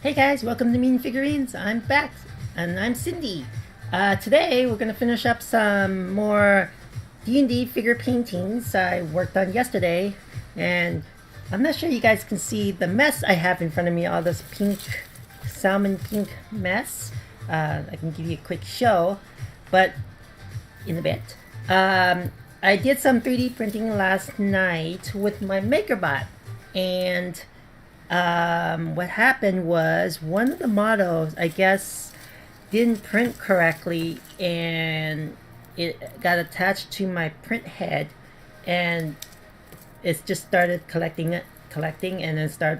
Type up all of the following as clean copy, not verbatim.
Hey guys, welcome to Mean Figurines. I'm back, and I'm Cindy. Today we're gonna finish up some more D&D figure paintings I worked on yesterday, and I'm not sure you guys can see the mess I have in front of me. All this pink, salmon pink mess. I can give you a quick show, but in a bit. I did some 3D printing last night with my MakerBot, and what happened was one of the models, I guess, didn't print correctly, and it got attached to my print head, and it just started collecting, and then start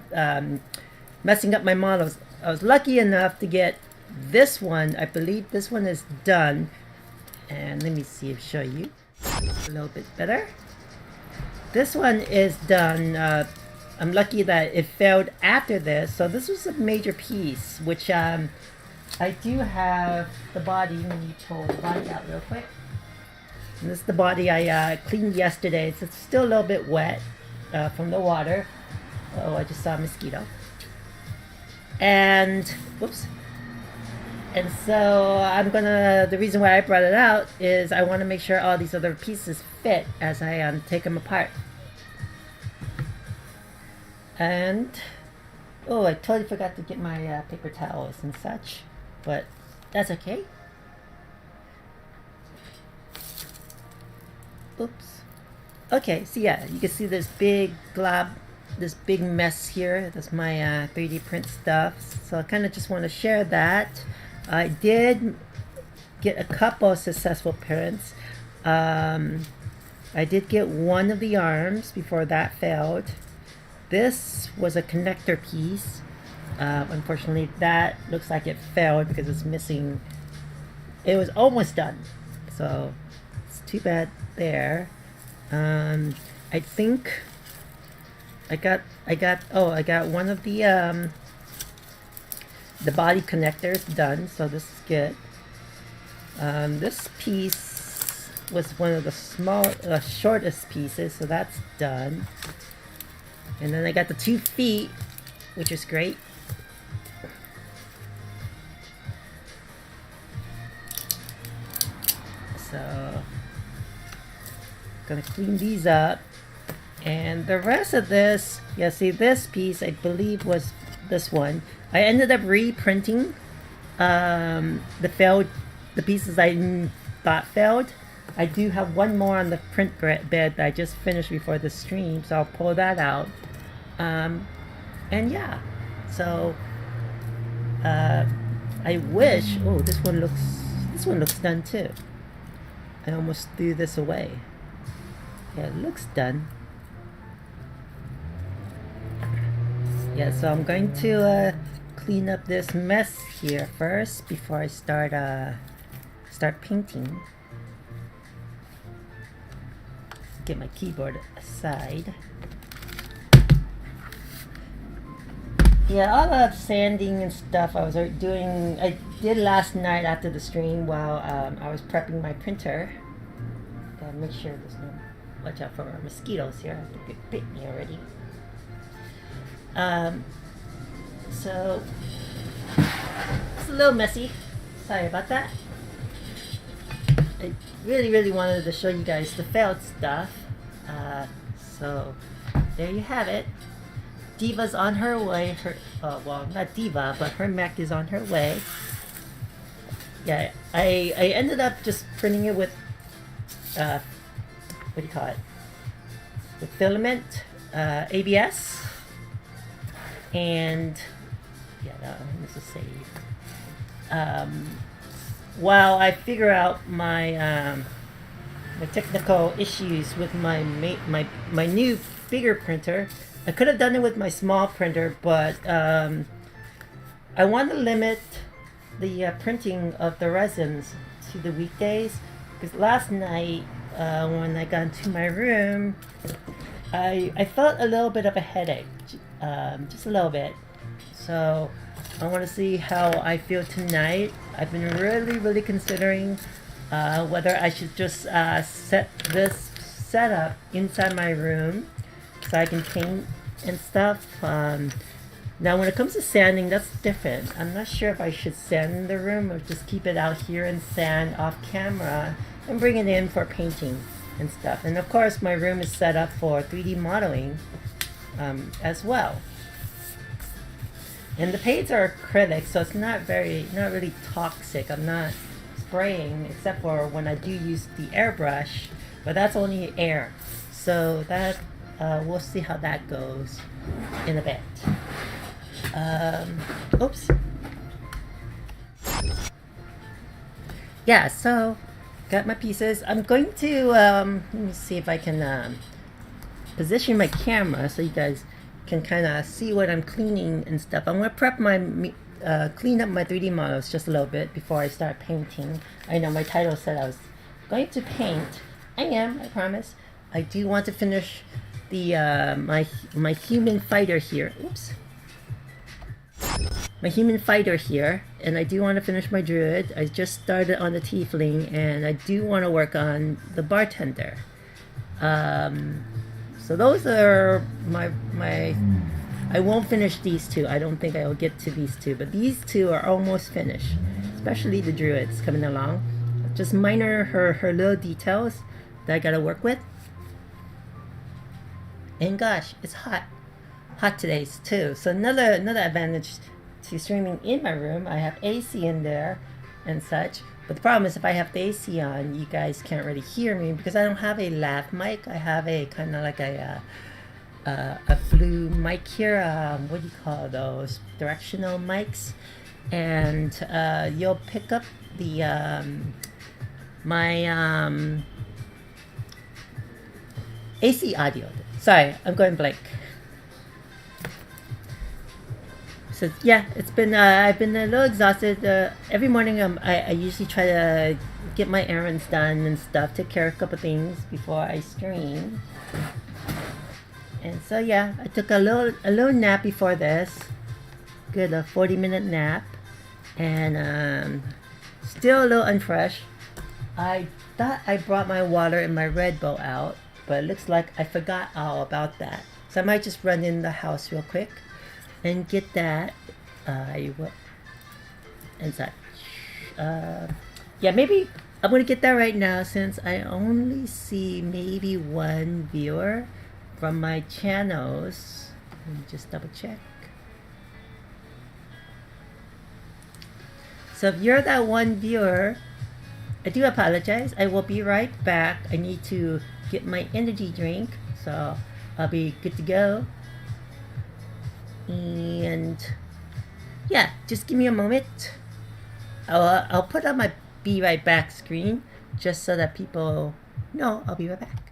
messing up my models. I was lucky enough to get this one. I believe this one is done, and let me see if show you a little bit better. This one is done. I'm lucky that it failed after this. So this was a major piece, which I do have the body. Let me pull the body out real quick. And this is the body I cleaned yesterday. So it's still a little bit wet from the water. Oh, I just saw a mosquito. And, whoops. And so the reason why I brought it out is I want to make sure all these other pieces fit as I take them apart. And, oh, I totally forgot to get my paper towels and such, but that's okay. Oops. Okay, so yeah, you can see this big glob, this big mess here. That's my 3D print stuff. So I kind of just want to share that. I did get a couple of successful prints. I did get one of the arms before that failed. This was a connector piece. Unfortunately, that looks like it failed because it's missing. It was almost done, so it's too bad there. I think I got one of the body connectors done, so this is good. This piece was one of the shortest pieces, so that's done. And then I got the 2 feet, which is great. So, gonna clean these up. And the rest of this, yeah, see this piece, I believe was this one. I ended up reprinting the pieces I thought failed. I do have one more on the print bed that I just finished before the stream, so I'll pull that out. And yeah, so I wish. Oh, this one looks done too. I almost threw this away. Yeah, it looks done. Yeah, so I'm going to clean up this mess here first before I start painting. Get my keyboard aside. Yeah, all the sanding and stuff I did last night after the stream while I was prepping my printer. Gotta make sure there's no, watch out for mosquitoes here. I think it bit me already. So it's a little messy. Sorry about that. I really wanted to show you guys the failed stuff. So there you have it. Diva's on her way. Well, not Diva, but her mech is on her way. Yeah, I ended up just printing it with what do you call it? With filament, ABS, and yeah, let me just save. While I figure out my my technical issues with my new bigger printer. I could have done it with my small printer, but I want to limit the printing of the resins to the weekdays, because last night when I got into my room, I felt a little bit of a headache, just a little bit. So I want to see how I feel tonight. I've been really considering whether I should just set this setup inside my room so I can paint and stuff. Now when it comes to sanding, that's different. I'm not sure if I should sand in the room or just keep it out here and sand off camera and bring it in for painting and stuff. And of course my room is set up for 3D modeling as well. And the paints are acrylic, so it's not really toxic. I'm not spraying except for when I do use the airbrush, but that's only air. So that we'll see how that goes in a bit. Oops. Yeah, so got my pieces. I'm going to let me see if I can position my camera so you guys can kind of see what I'm cleaning and stuff. I'm going to prep my clean up my 3D models just a little bit before I start painting. I know my title said I was going to paint. I am, I promise. I do want to finish the my human fighter here. Oops. My human fighter here, and I do want to finish my druid. I just started on the tiefling, and I do want to work on the bartender. So those are my I won't finish these two. I don't think I will get to these two, but these two are almost finished. Especially the druids coming along. Just minor her little details that I gotta work with. And gosh, it's hot today too. So another advantage to streaming in my room, I have AC in there and such. But the problem is if I have the AC on, you guys can't really hear me because I don't have a lav mic. I have a kind of like a blue mic here. What do you call those? Directional mics. And you'll pick up the my AC audio. Sorry, I'm going blank. So yeah, it's been I've been a little exhausted. Every morning I usually try to get my errands done and stuff, take care of a couple things before I stream. And so yeah, I took a little nap before this. Good, a 40-minute nap, and still a little unfresh. I thought I brought my water and my Red Bull out, but it looks like I forgot all about that. So I might just run in the house real quick and get that. And such. Yeah, maybe I'm gonna get that right now since I only see maybe one viewer from my channels. Let me just double check. So if you're that one viewer, I do apologize. I will be right back. I need to get my energy drink, so I'll be good to go. And yeah, just give me a moment. I'll put on my be right back screen just so that people know I'll be right back.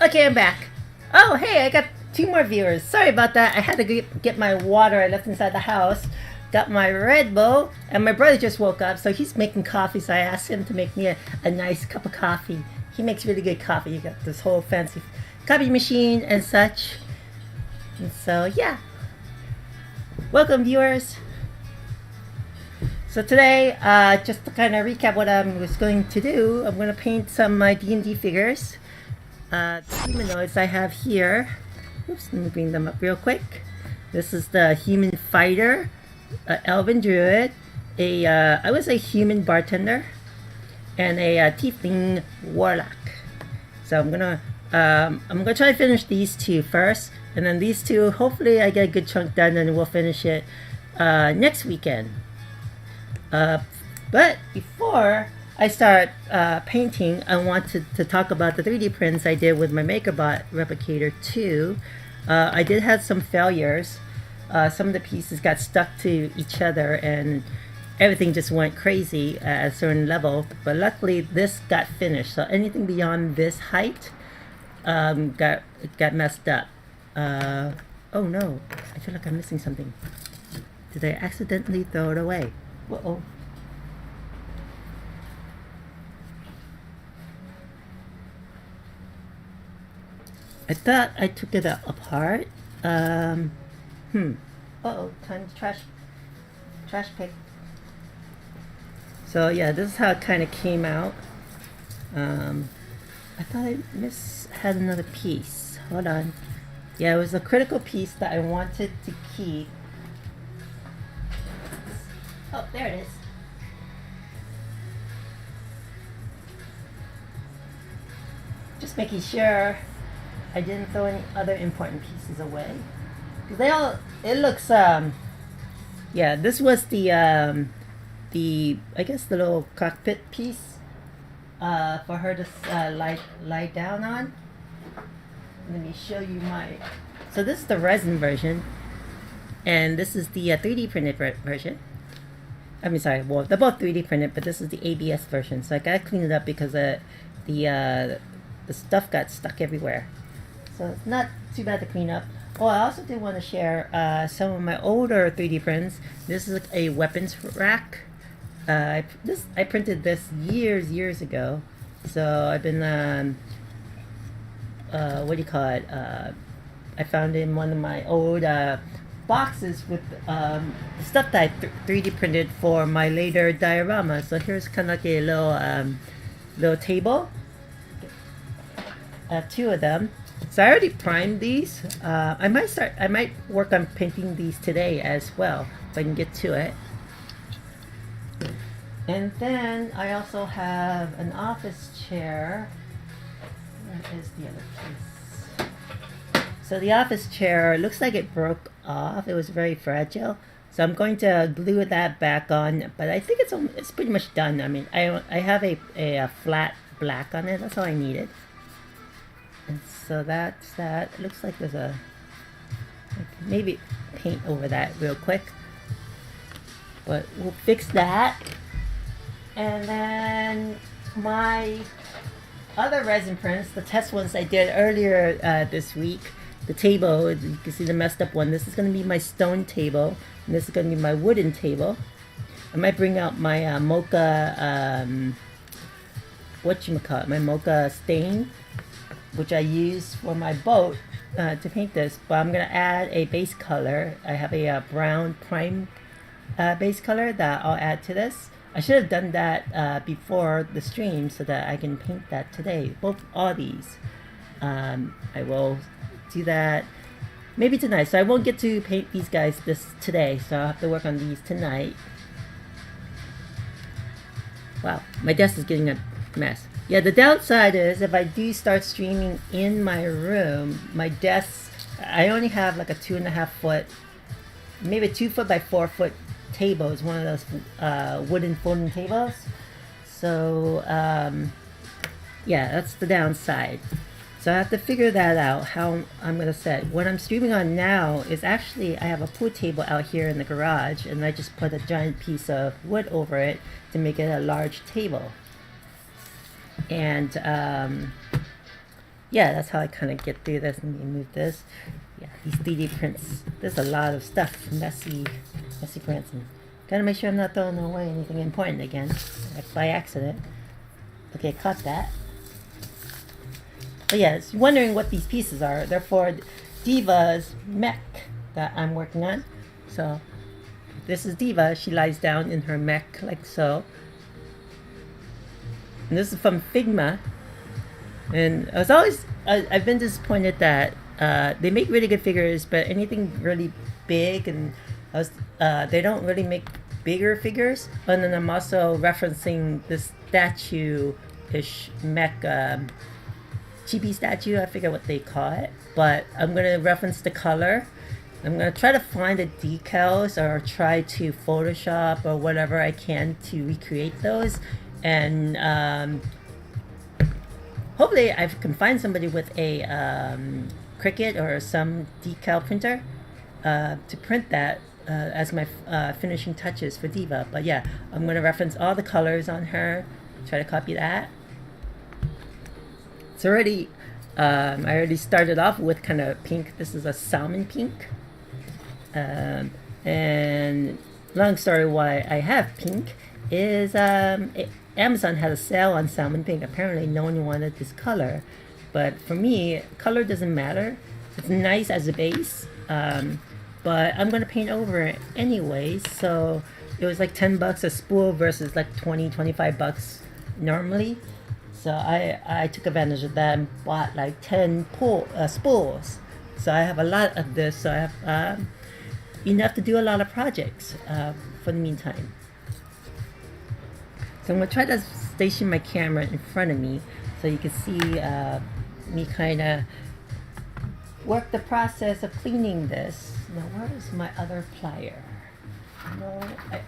Okay, I'm back. Oh, hey, I got 2 more viewers. Sorry about that. I had to get my water I left inside the house. Got my Red Bull, and my brother just woke up, so he's making coffee, so I asked him to make me a nice cup of coffee. He makes really good coffee. He got this whole fancy coffee machine and such. And so, yeah. Welcome, viewers. So today, just to kind of recap what I was going to do, I'm going to paint some of my D&D figures. The humanoids I have here. Oops, let me bring them up real quick. This is the human fighter, elven druid, I was a human bartender, and a tiefling warlock. So I'm gonna try to finish these two first, and then these two, hopefully I get a good chunk done, and we'll finish it next weekend. But before I start painting, I want to talk about the 3D prints I did with my MakerBot Replicator 2. I did have some failures. Some of the pieces got stuck to each other and everything just went crazy at a certain level. But luckily this got finished. So anything beyond this height got messed up. Oh no, I feel like I'm missing something. Did I accidentally throw it away? Uh-oh. I thought I took it apart. Uh-oh, time to trash pick. So yeah, this is how it kind of came out. I thought I had another piece. Hold on. Yeah, it was a critical piece that I wanted to keep. Oh, there it is. Just making sure I didn't throw any other important pieces away. Because it looks, yeah, this was the, I guess the little cockpit piece, for her to, lie down on. Let me show you so this is the resin version, and this is the 3D printed version. I mean, sorry, well, they're both 3D printed, but this is the ABS version, so I gotta clean it up because, the stuff got stuck everywhere. So it's not too bad to clean up. Oh, I also did want to share some of my older 3D prints. This is a weapons rack. I printed this years ago. So I've been, what do you call it? I found in one of my old boxes with stuff that I 3D printed for my later diorama. So here's kind of like a little table. Two of them. So I already primed these. I might work on painting these today as well, if I can get to it. And then I also have an office chair. Where is the other piece? So the office chair looks like it broke off. It was very fragile. So I'm going to glue that back on, but I think it's pretty much done. I mean, I have a flat black on it. That's all I needed. And so that's that. It looks like there's maybe paint over that real quick. But we'll fix that. And then my other resin prints, the test ones I did earlier this week, the table, you can see the messed up one. This is going to be my stone table, and this is going to be my wooden table. I might bring out my mocha, my mocha stain, which I use for my boat to paint this, but I'm going to add a base color. I have a brown prime base color that I'll add to this. I should have done that before the stream so that I can paint that today, all these. I will do that maybe tonight, so I won't get to paint these guys today, so I'll have to work on these tonight. Wow, my desk is getting a mess. Yeah, the downside is if I do start streaming in my room, my desk, I only have like a 2.5 foot, maybe 2 foot by 4 foot table. It's one of those wooden folding tables. So yeah, that's the downside. So I have to figure that out, how I'm going to set. What I'm streaming on now is actually, I have a pool table out here in the garage, and I just put a giant piece of wood over it to make it a large table. And yeah, that's how I kind of get through this. Let me move this. Yeah, these 3D prints, there's a lot of stuff, messy prints, and gotta make sure I'm not throwing away anything important again, like by accident. Okay, caught that. But yeah, it's wondering what these pieces are. They're for Diva's mech that I'm working on. So this is Diva. She lies down in her mech like so. And this is from Figma. And I've been disappointed that they make really good figures, but anything really big, and they don't really make bigger figures. And then I'm also referencing this statue-ish mech chibi statue. I forget what they call it, but I'm gonna reference the color. I'm gonna try to find the decals or try to Photoshop or whatever I can to recreate those, and hopefully I can find somebody with a Cricut or some decal printer to print that as my finishing touches for Diva. But yeah, I'm gonna reference all the colors on her, try to copy that. It's already, I already started off with kind of pink. This is a salmon pink. And long story why I have pink is Amazon had a sale on salmon pink. Apparently no one wanted this color, but for me, color doesn't matter. It's nice as a base, but I'm gonna paint over it anyways, so it was like 10 bucks a spool versus like 25 bucks normally. So I took advantage of that and bought like 10 spools. So I have a lot of this, so I have enough to do a lot of projects for the meantime. So I'm going to try to station my camera in front of me so you can see me kind of work the process of cleaning this. Now where is my other plier? No,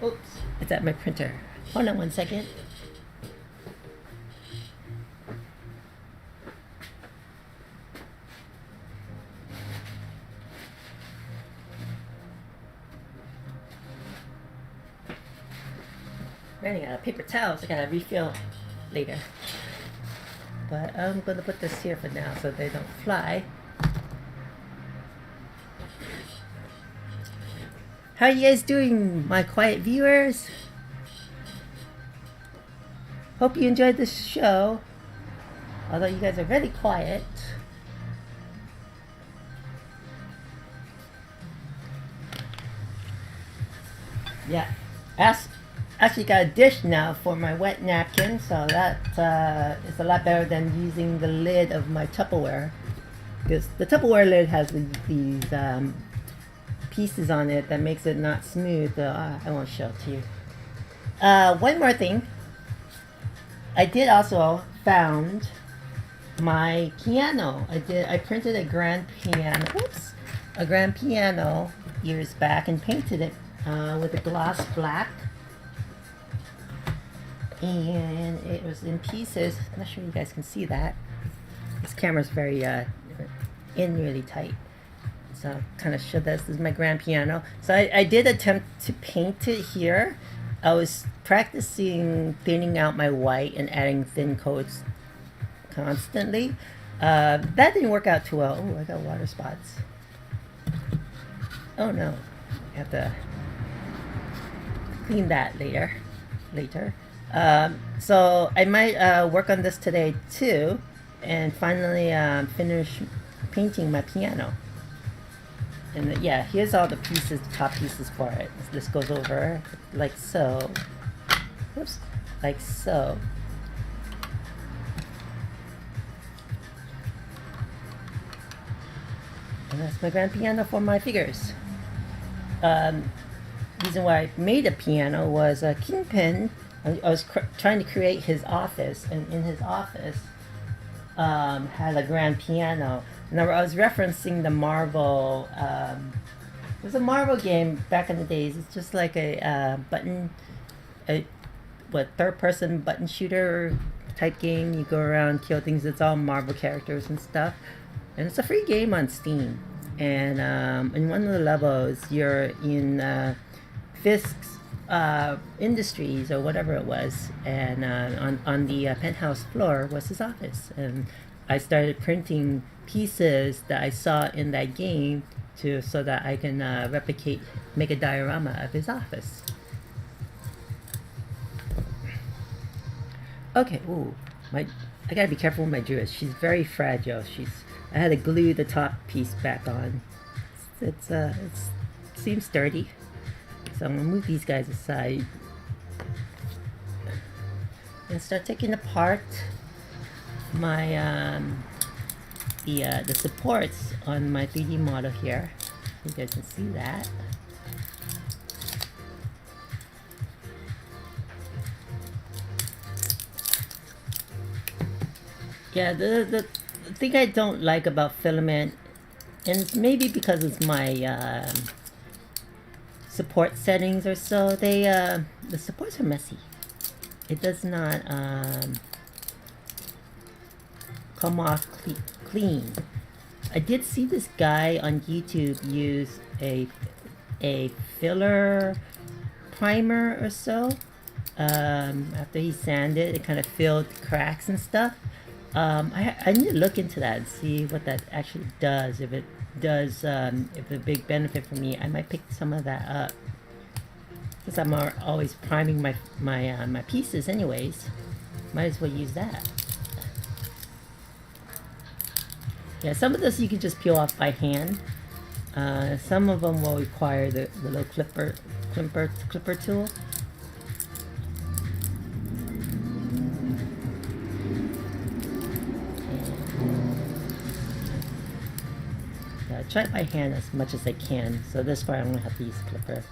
oops, it's at my printer. Hold on one second. Running out of paper towels, I gotta refill later. But I'm gonna put this here for now so they don't fly. How are you guys doing, my quiet viewers? Hope you enjoyed this show. Although you guys are very quiet. Yeah, actually got a dish now for my wet napkin, so that is a lot better than using the lid of my Tupperware, because the Tupperware lid has these pieces on it that makes it not smooth. I won't show it to you. One more thing, I did also found my piano. I printed a grand piano years back and painted it with a gloss black. And it was in pieces. I'm not sure you guys can see that. This camera's very in really tight, so kind of show this is my grand piano. So I did attempt to paint it here. I was practicing thinning out my white and adding thin coats constantly. That didn't work out too well. Oh, I got water spots. Oh no, I have to clean that later. So I might work on this today too, and finally finish painting my piano. And yeah, here's all the pieces, top pieces for it. This goes over like so. Whoops, like so. And that's my grand piano for my figures. Reason why I made a piano was Kingpin. I was trying to create his office, and in his office had a grand piano. And I was referencing the Marvel. It was a Marvel game back in the days. It's just like a third-person button shooter type game. You go around, kill things. It's all Marvel characters and stuff, and it's a free game on Steam. And in one of the levels, you're in Fisk's Industries or whatever it was, and on the penthouse floor was his office, and I started printing pieces that I saw in that game so that I can make a diorama of his office. Okay, I gotta be careful with my Jewess. She's very fragile. I had to glue the top piece back on. It seems sturdy. So I'm gonna move these guys aside and start taking apart my the supports on my 3D model here. You guys can see that. Yeah, the thing I don't like about filament, and it's maybe because it's my support settings or so, the supports are messy. It does not come off clean. I did see this guy on YouTube use a filler primer or so. After he sanded, it kind of filled cracks and stuff. I need to look into that and see what that actually does. If it does, if a big benefit for me, I might pick some of that up. Since I'm always priming my pieces anyways, might as well use that. Yeah, some of this you can just peel off by hand. Some of them will require the little clipper tool. Yeah, try it by hand as much as I can. So this part I'm gonna have to use clipper.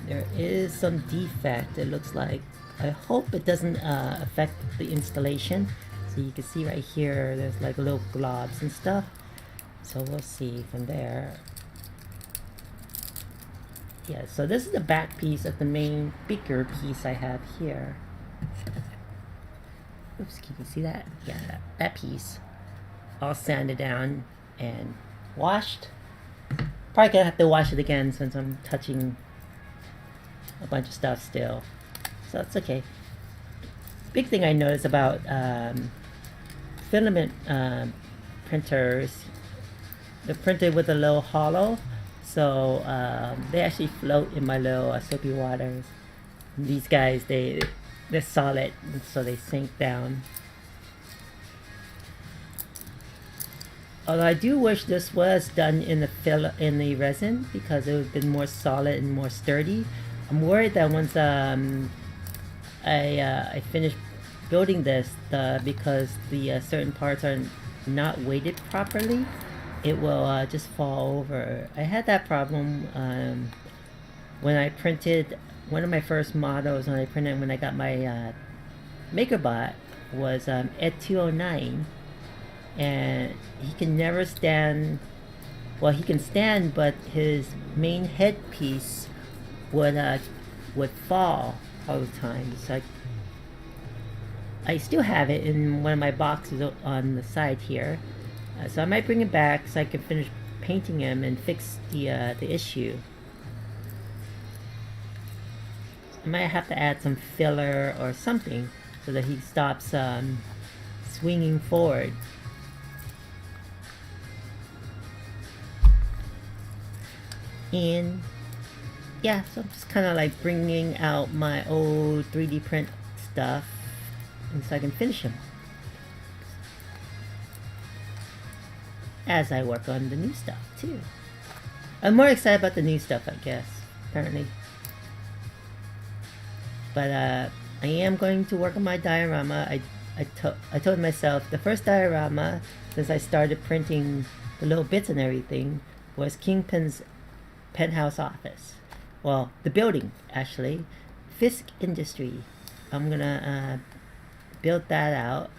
There is some defect. It looks like. I hope it doesn't affect the installation. So you can see right here, there's like little globs and stuff. So we'll see from there. Yeah, so this is the back piece of the main bigger piece I have here. Oops, can you see that? Yeah, that piece. All sanded down and washed. Probably gonna have to wash it again since I'm touching a bunch of stuff still. So it's okay. Big thing I noticed about filament printers, they're printed with a little hollow, so they actually float in my little soapy waters. And these guys, they're solid, so they sink down. Although I do wish this was done in the resin, because it would have been more solid and more sturdy. I'm worried that once I finish building this, because the certain parts are not weighted properly, it will just fall over. I had that problem when I printed one of my first models. When I got my MakerBot, was Ed 209, and he can never stand. Well, he can stand, but his main headpiece would fall all the time. So I still have it in one of my boxes on the side here. So I might bring it back so I can finish painting him and fix the issue. I might have to add some filler or something so that he stops swinging forward. And yeah, so I'm just kind of like bringing out my old 3D print stuff, and so I can finish him as I work on the new stuff too. I'm more excited about the new stuff, I guess, apparently. But I am going to work on my diorama. I told myself the first diorama since I started printing the little bits and everything was Kingpin's penthouse office. Well, the building, actually. Fisk Industry. I'm gonna build that out.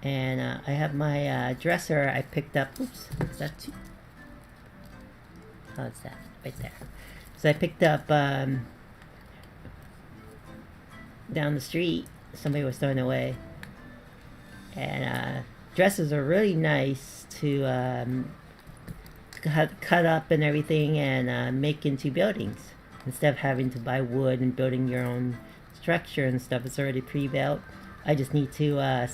And I have my dresser I picked up. Oops, is that too? Oh, it's that, right there. So I picked up down the street. Somebody was throwing away. And dressers are really nice to cut up and everything and make into buildings. Instead of having to buy wood and building your own structure and stuff, it's already pre-built. I just need to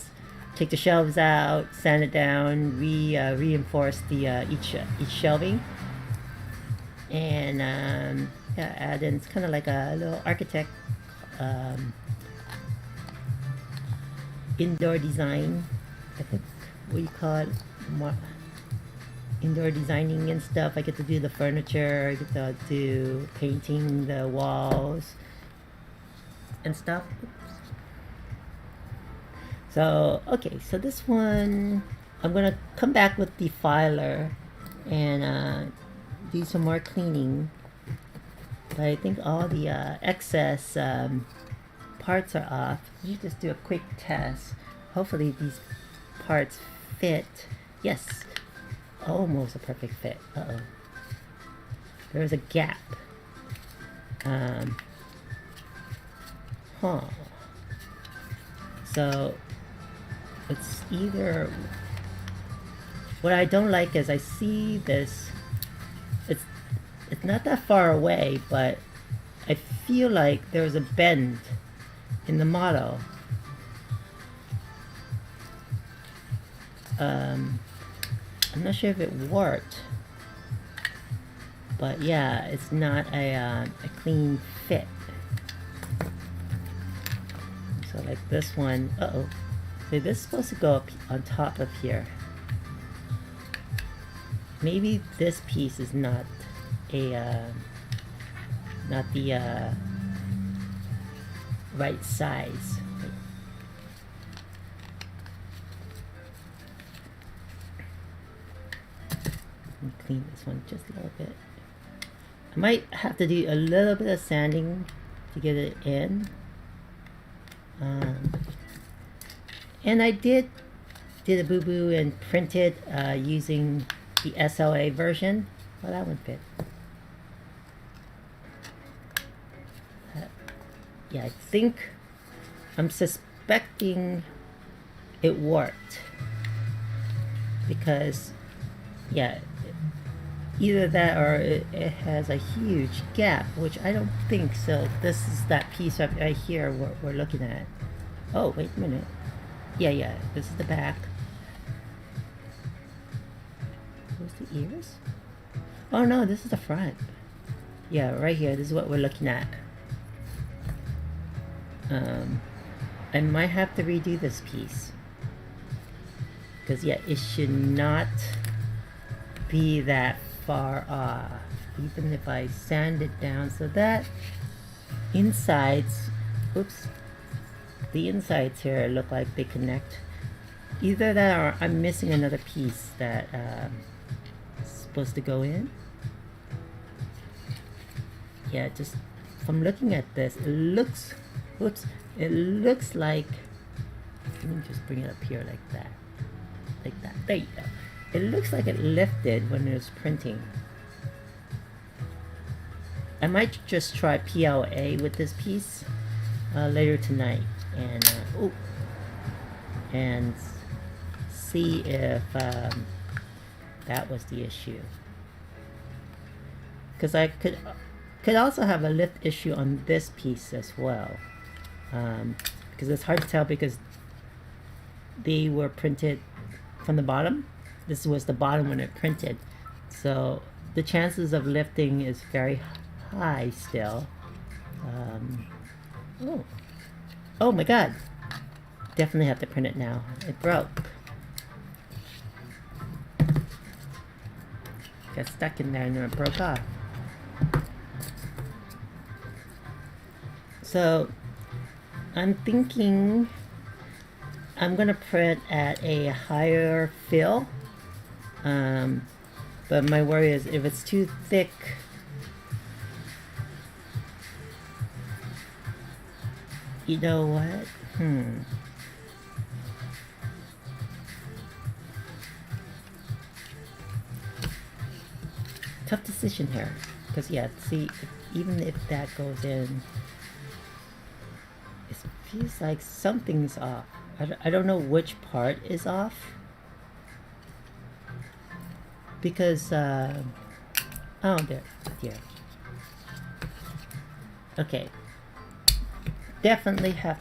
take the shelves out, sand it down, reinforce the each shelving, and yeah, add in. It's kind of like a little architect indoor design. I think what you call it. Indoor designing and stuff. I get to do the furniture, I get to do painting the walls and stuff. Oops. So okay, so this one I'm gonna come back with the filer and do some more cleaning. But I think all the excess parts are off. You just do a quick test. Hopefully these parts fit. Yes, almost a perfect fit. Uh-oh. There's a gap. So it's either, what I don't like is I see this, it's not that far away, but I feel like there's a bend in the model. I'm not sure if it worked, but yeah, it's not a clean fit. So like this one, uh-oh. So this is supposed to go up on top of here. Maybe this piece is not not the right size. Let me clean this one just a little bit. I might have to do a little bit of sanding to get it in. And I did a boo-boo and printed using the SLA version. Well, that one fit. Yeah, I think, I'm suspecting it worked. Because, yeah, either that or it has a huge gap, which I don't think so. This is that piece right here we're looking at. Oh, wait a minute. Yeah, this is the back. Where's the ears? Oh no, this is the front. Yeah, right here, this is what we're looking at. I might have to redo this piece. Because yeah, it should not be that far off. Even if I sand it down so that insides, oops, the insides here look like they connect. Either that or I'm missing another piece that is supposed to go in. Yeah, just from looking at this, it looks, whoops, it looks like, let me just bring it up here like that. Like that, there you go. It looks like it lifted when it was printing. I might just try PLA with this piece later tonight and see if that was the issue. Because I could also have a lift issue on this piece as well. Because it's hard to tell because they were printed from the bottom. This was the bottom when it printed. So the chances of lifting is very high still. Oh my god. Definitely have to print it now. It broke. Got stuck in there and then it broke off. So I'm thinking I'm gonna print at a higher fill. But my worry is if it's too thick, you know what? Tough decision here. Because yeah, see, even if that goes in, it feels like something's off. I don't know which part is off. Because, oh, there. Okay. Definitely I have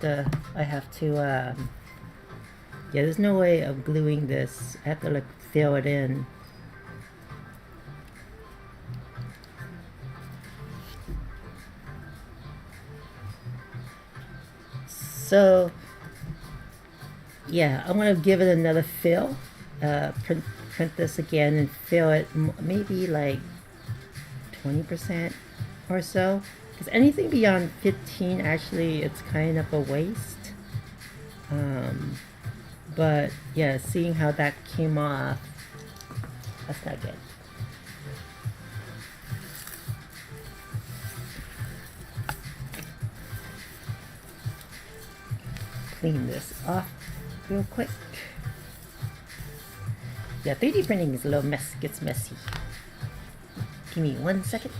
to, yeah, there's no way of gluing this. I have to, like, fill it in. So, yeah, I'm going to give it another fill. Print this again and fill it maybe like 20% or so. Because anything beyond 15, actually, it's kind of a waste. But yeah, seeing how that came off, that's not good. clean this off real quick. Yeah, 3D printing is a little gets messy. Give me 1 second.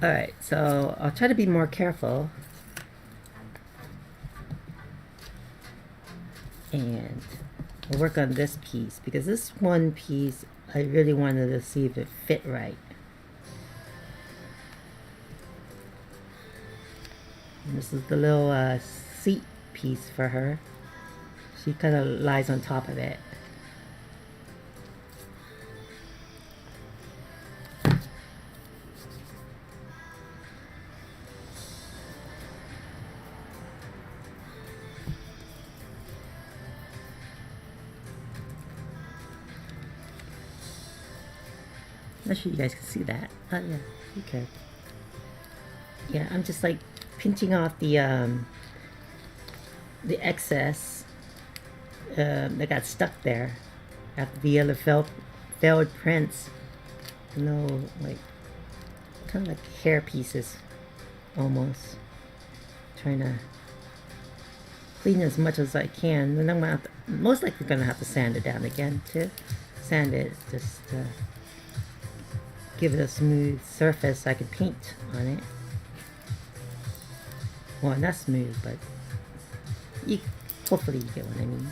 Alright, so I'll try to be more careful. And I'll work on this piece, because this one piece I really wanted to see if it fit right. And this is the little seat piece for her. She kind of lies on top of it. Not sure you guys can see that. Oh yeah, okay. Yeah, I'm just like pinching off the excess that got stuck there after the other failed prints. You know, like kind of like hair pieces, almost. Trying to clean as much as I can. Then I'm gonna most likely gonna have to sand it down again too. Sand it just. Give it a smooth surface so I can paint on it. Well, not smooth, but hopefully you get what I mean.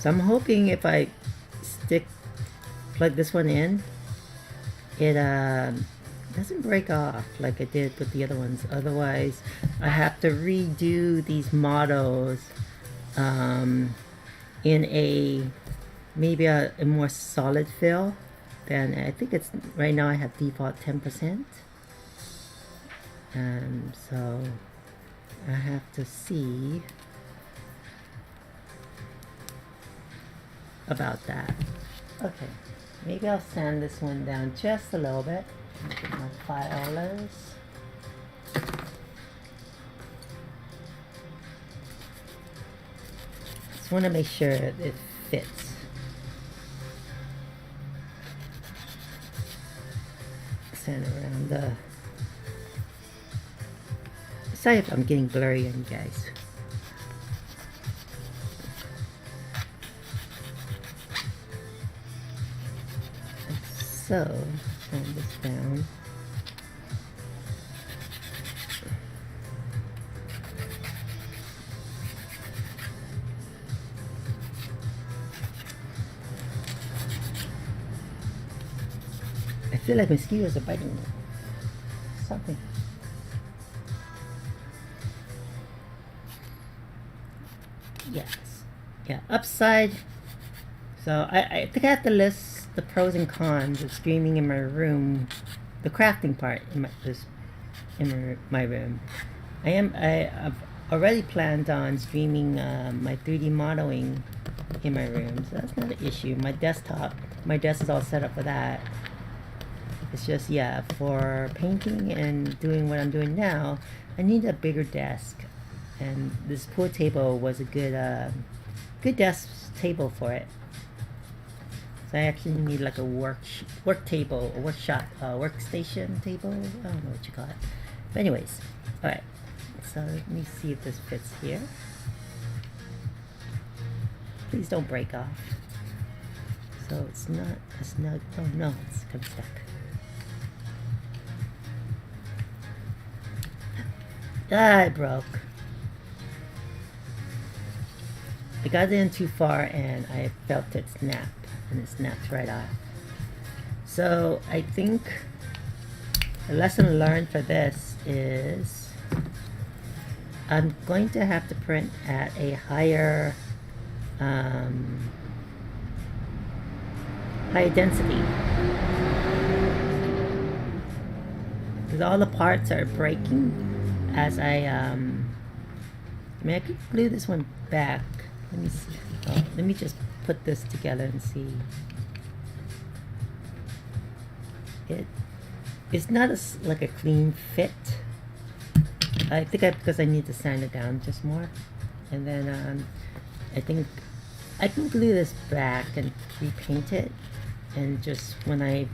So I'm hoping if I plug this one in, it doesn't break off like I did with the other ones. Otherwise, I have to redo these models in maybe a more solid fill. Then I think it's right now I have default 10%. So I have to see about that. Okay, maybe I'll sand this one down just a little bit. Get my filers. Just want to make sure it fits. Sand around the. Sorry if I'm getting blurry on you guys. So, sand this down. I feel like mosquitoes are biting me. Something. Yes. Yeah, upside. So I think I have to list the pros and cons of streaming in my room, the crafting part in my room. I've already planned on streaming my 3D modeling in my room, so that's not an issue. My desk is all set up for that. It's just, yeah, for painting and doing what I'm doing now, I need a bigger desk, and this pool table was a good desk table for it. So I actually need like a work table, a workstation table. I don't know what you call it. But anyways, all right. So let me see if this fits here. Please don't break off. So it's not a snug. Oh no, it's kind of stuck. Ah, it broke. I got in too far and I felt it snap. And it snapped right off. So I think the lesson learned for this is I'm going to have to print at a higher density, because all the parts are breaking as I mean, I could glue this one back. Let me see. Oh, let me just put this together and see. it's not like a clean fit. I think because I need to sand it down just more, and then I think I can glue this back and repaint it, and just when I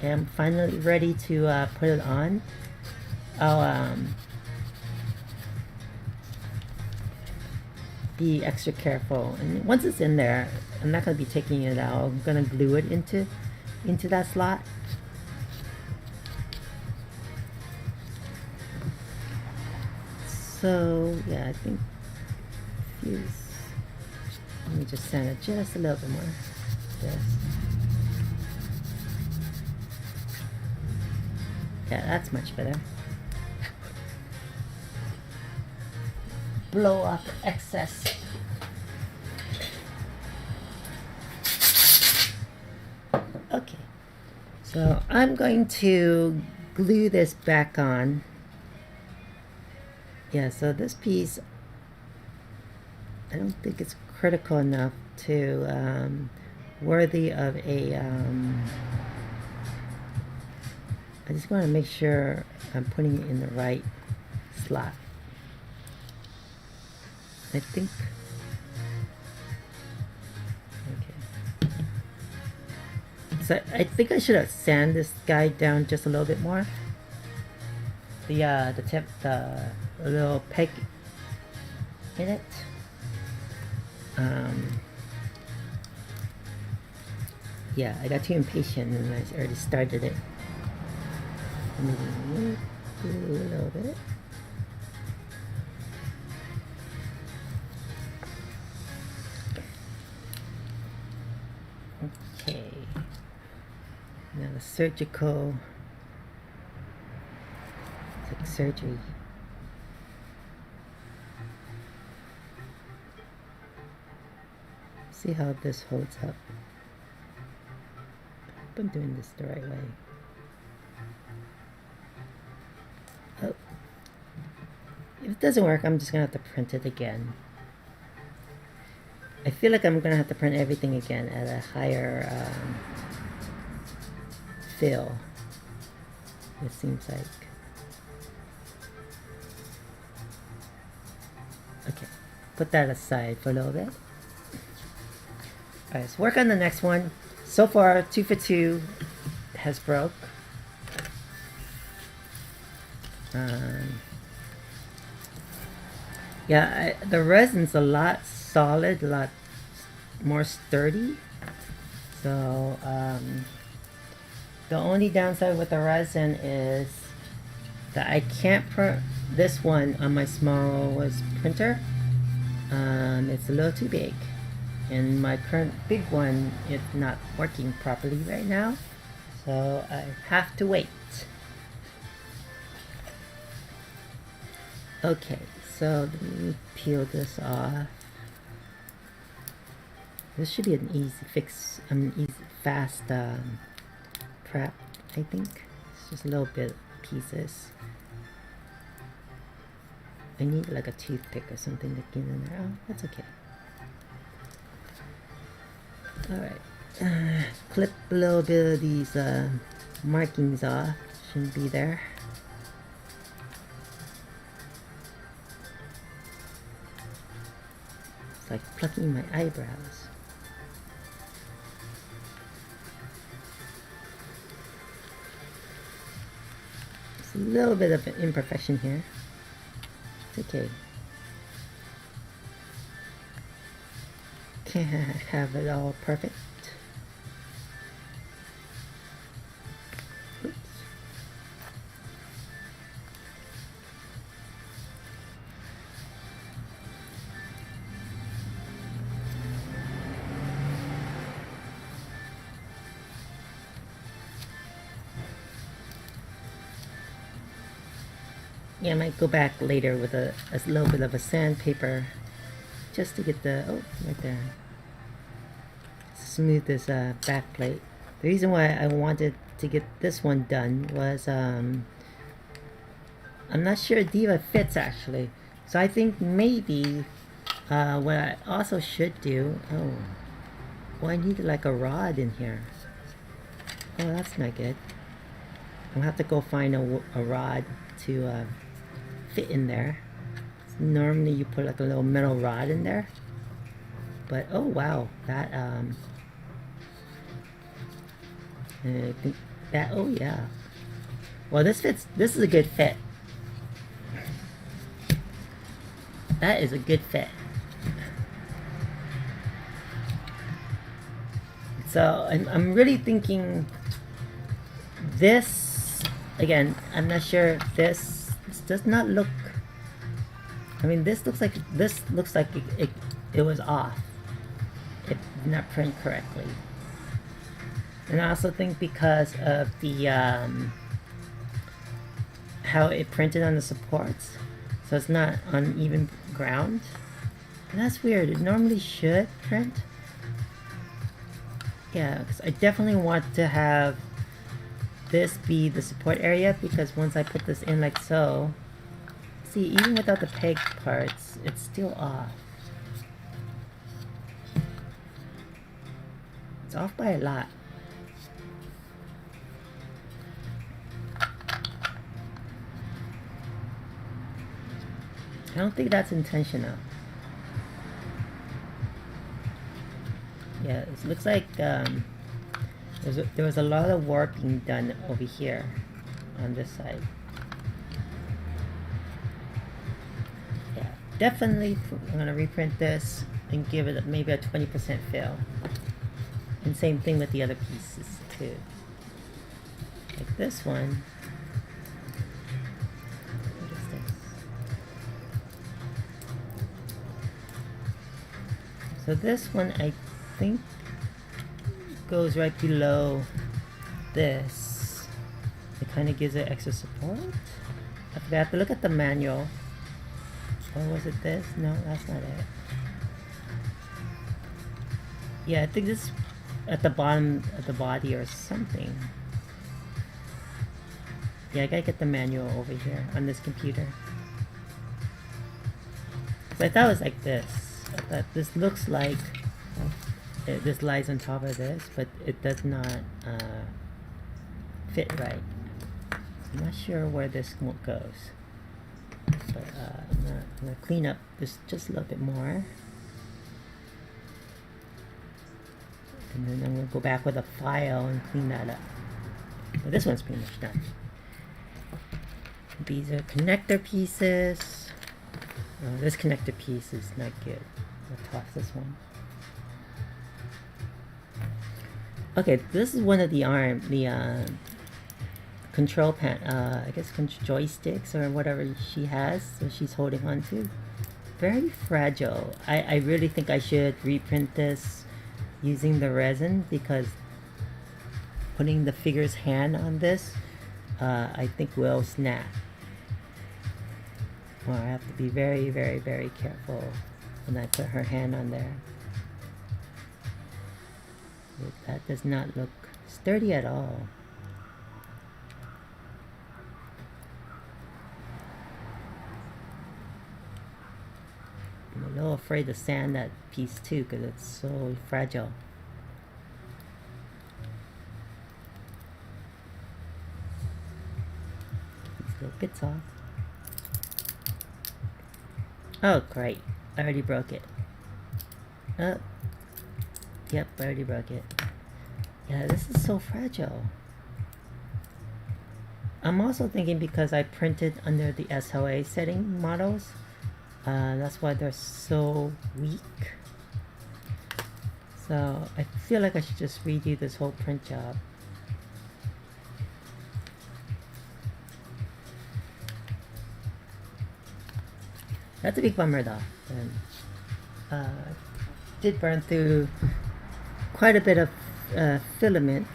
am finally ready to put it on, I'll be extra careful. And once it's in there, I'm not gonna be taking it out. I'm gonna glue it into that slot. So yeah, I think let me just sand it just a little bit more. Yeah, that's much better. Blow off the excess. Okay, so I'm going to glue this back on. Yeah, so this piece, I don't think it's critical enough to worthy of a I just want to make sure I'm putting it in the right slot. I think okay. So I think I should have sanded this guy down just a little bit more. The tip, the little peg in it. Yeah, I got too impatient and I already started it. Maybe a little bit. Okay. Now the surgical. It's like surgery. See how this holds up. I hope I'm doing this the right way. Oh. If it doesn't work, I'm just gonna have to print it again. I feel like I'm gonna have to print everything again at a higher fill. It seems like. Okay, put that aside for a little bit. Alright, let's work on the next one. So far, 2 for 2 has broke. Yeah, the resin's a lot solid, a lot more sturdy. So, the only downside with the resin is that I can't print this one on my smallest printer. It's a little too big. And my current big one is not working properly right now. So I have to wait. Okay, so let me peel this off. This should be an easy fix, fast prep, I think. It's just a little bit of pieces. I need like a toothpick or something to get in there. Oh, that's okay. Alright, clip a little bit of these markings off. Shouldn't be there. It's like plucking my eyebrows. There's a little bit of an imperfection here. It's okay. Can't have it all perfect. Oops. Yeah, I might go back later with a little bit of a sandpaper just to get the, oh, right there. Smooth this back plate. The reason why I wanted to get this one done was I'm not sure Diva fits actually. So I think maybe what I also should do, oh, well, I need like a rod in here. Oh, that's not good. I'll have to go find a rod to fit in there. Normally you put like a little metal rod in there, but oh wow, that I think that, oh yeah, well this fits. This is a good fit. That is a good fit. So I'm really thinking this, again, I'm not sure if this does not look, I mean this looks like it was off. It did not print correctly. And I also think because of the how it printed on the supports, so it's not on even ground. And that's weird. It normally should print. Yeah, because I definitely want to have this be the support area, because once I put this in like so, see, even without the peg parts, it's still off. It's off by a lot. I don't think that's intentional. Yeah, it looks like there was a lot of warping done over here on this side. Yeah, definitely I'm gonna reprint this and give it maybe a 20% fill. And same thing with the other pieces too. Like this one. What is this? So this one I think goes right below this. It kind of gives it extra support. I have to look at the manual. Or was it this? No, that's not it. Yeah, I think this is at the bottom of the body or something. Yeah, I gotta get the manual over here on this computer. So I thought it was like this. I thought this looks like this lies on top of this, but it does not fit right. I'm not sure where this goes, but I'm gonna clean up this just a little bit more, and then I'm gonna go back with a file and clean that up. But this one's pretty much done. These are connector pieces. This connector piece is not good. I'll toss this one. Okay, this is one of the control I guess joysticks or whatever she has, so she's holding on to. Very fragile. I really think I should reprint this using the resin, because putting the figure's hand on this, I think will snap. Or I have to be very, very, very careful when I put her hand on there. That does not look sturdy at all. I'm a little afraid to sand that piece too, because it's so fragile. These little bits off. Oh great, I already broke it. Oh. Yep, I already broke it. Yeah, this is so fragile. I'm also thinking because I printed under the SOA setting models, that's why they're so weak. So I feel like I should just redo this whole print job. That's a big bummer though. And, did burn through quite a bit of filament,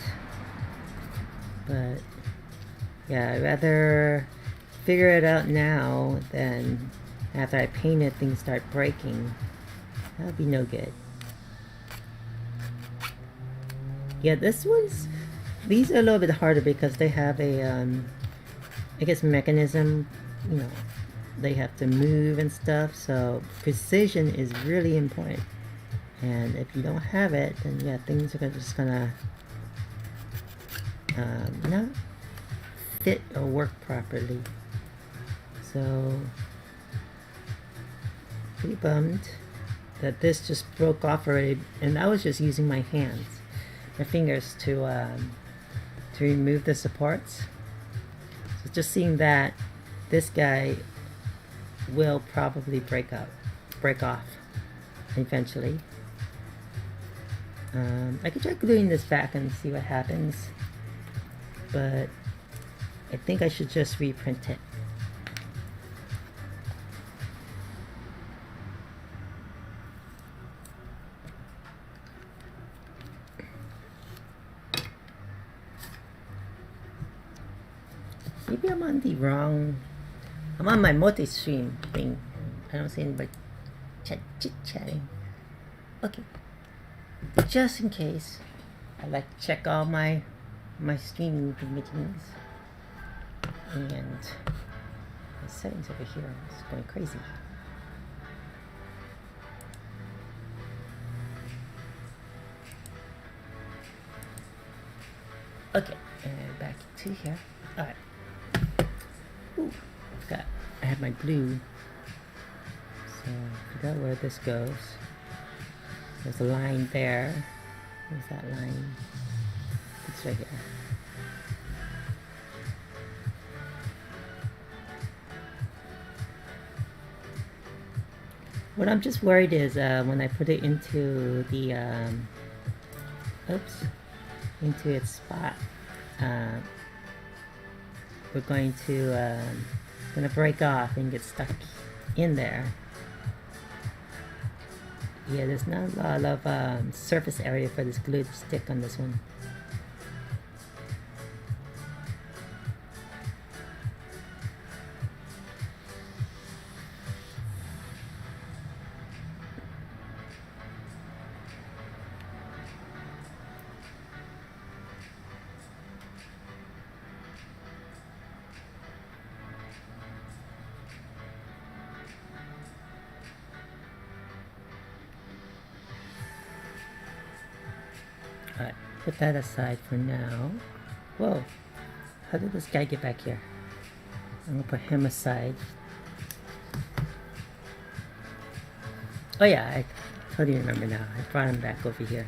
but yeah, I'd rather figure it out now than after I paint it things start breaking. That would be no good. Yeah, these are a little bit harder because they have a I guess mechanism, you know, they have to move and stuff, so precision is really important. And if you don't have it, then yeah, things are just gonna not fit or work properly. So pretty bummed that this just broke off already, and I was just using my hands, my fingers to remove the supports. So just seeing that, this guy will probably break off eventually. I could try gluing this back and see what happens, but I think I should just reprint it. Maybe I'm on my multi-stream thing. I don't see anybody chit-chatting. Okay. Just in case, I like to check all my streaming meetings. And the settings over here is going crazy. Okay, and back to here. Alright. Ooh, I have my glue. So I forgot where this goes. There's a line there. Where's that line? It's right here. What I'm just worried is when I put it into the into its spot, we're going to gonna break off and get stuck in there. Yeah, there's not a lot of surface area for this glue to stick on this one. Alright, put that aside for now. Whoa, how did this guy get back here? I'm gonna put him aside. Oh yeah, I totally remember now. I brought him back over here.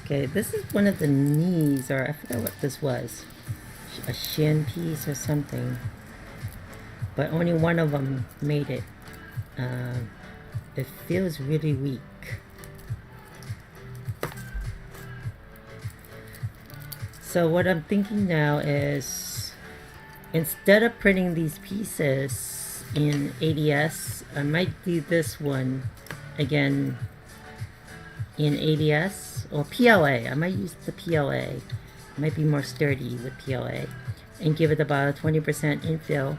Okay, this is one of the knees, or I forgot what this was. A shin piece or something. But only one of them made it. It feels really weak. So what I'm thinking now is, instead of printing these pieces in ADS, I might do this one again in ADS or PLA. I might use the PLA. It might be more sturdy with PLA, and give it about a 20% infill.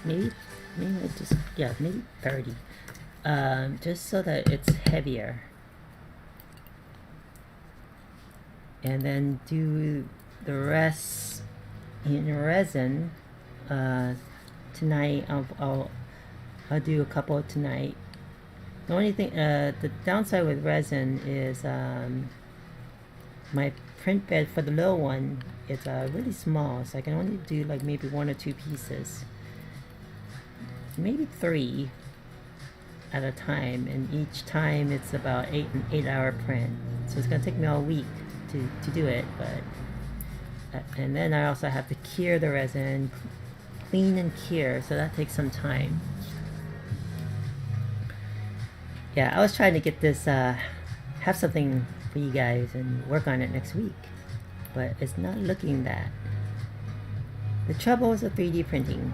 Maybe just, yeah, maybe 30. Just so that it's heavier. And then do the rest in resin. Tonight I'll do a couple tonight. The only thing, the downside with resin is my print bed for the little one is really small, so I can only do like maybe 1 or 2 pieces, maybe 3 at a time, and each time it's about 8 hour print, so it's gonna take me all week to do it. But and then I also have to cure the resin, clean and cure, so that takes some time. Yeah, I was trying to get this have something for you guys and work on it next week, but it's not looking that. The trouble is with 3D printing,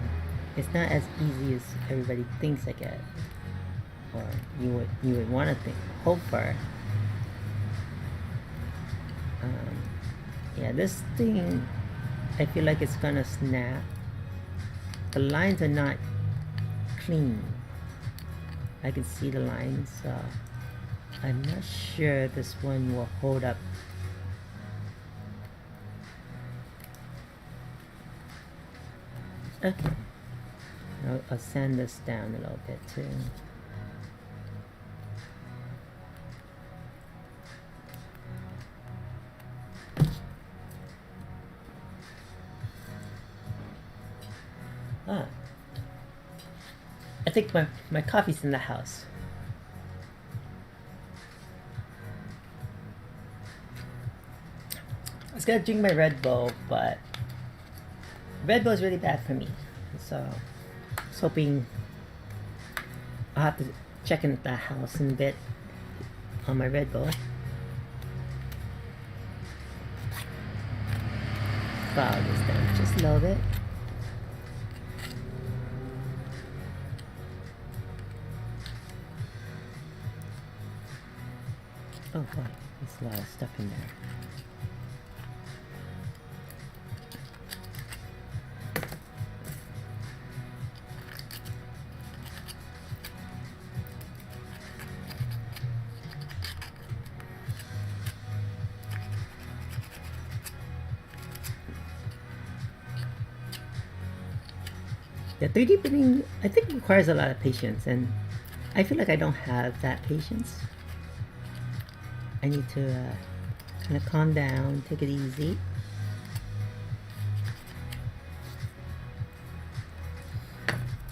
it's not as easy as everybody thinks, I guess, or you would want to hope for. Yeah, this thing, I feel like it's gonna snap. The lines are not clean. I can see the lines, so I'm not sure this one will hold up. Okay, I'll sand this down a little bit too. Ah, I think my coffee's in the house. I was gonna drink my Red Bull, but Red Bull is really bad for me. So I was hoping I'll have to check in at the house in a bit on my Red Bull. Fog is down just a little bit. Oh boy, there's a lot of stuff in there. Yeah, 3D printing, I think, requires a lot of patience, and I feel like I don't have that patience. I need to kind of calm down, take it easy.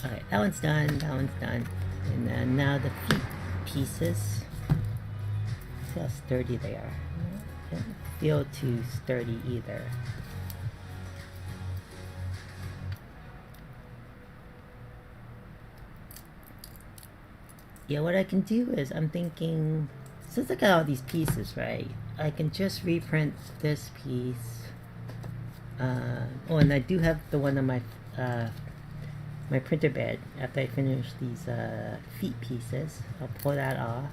Alright, that one's done, that one's done. And then now the feet pieces. See how sturdy they are. Don't feel too sturdy either. Yeah, what I can do is, I'm thinking, since I got all these pieces, right, I can just reprint this piece. Oh, and I do have the one on my my printer bed. After I finish these feet pieces, I'll pull that off,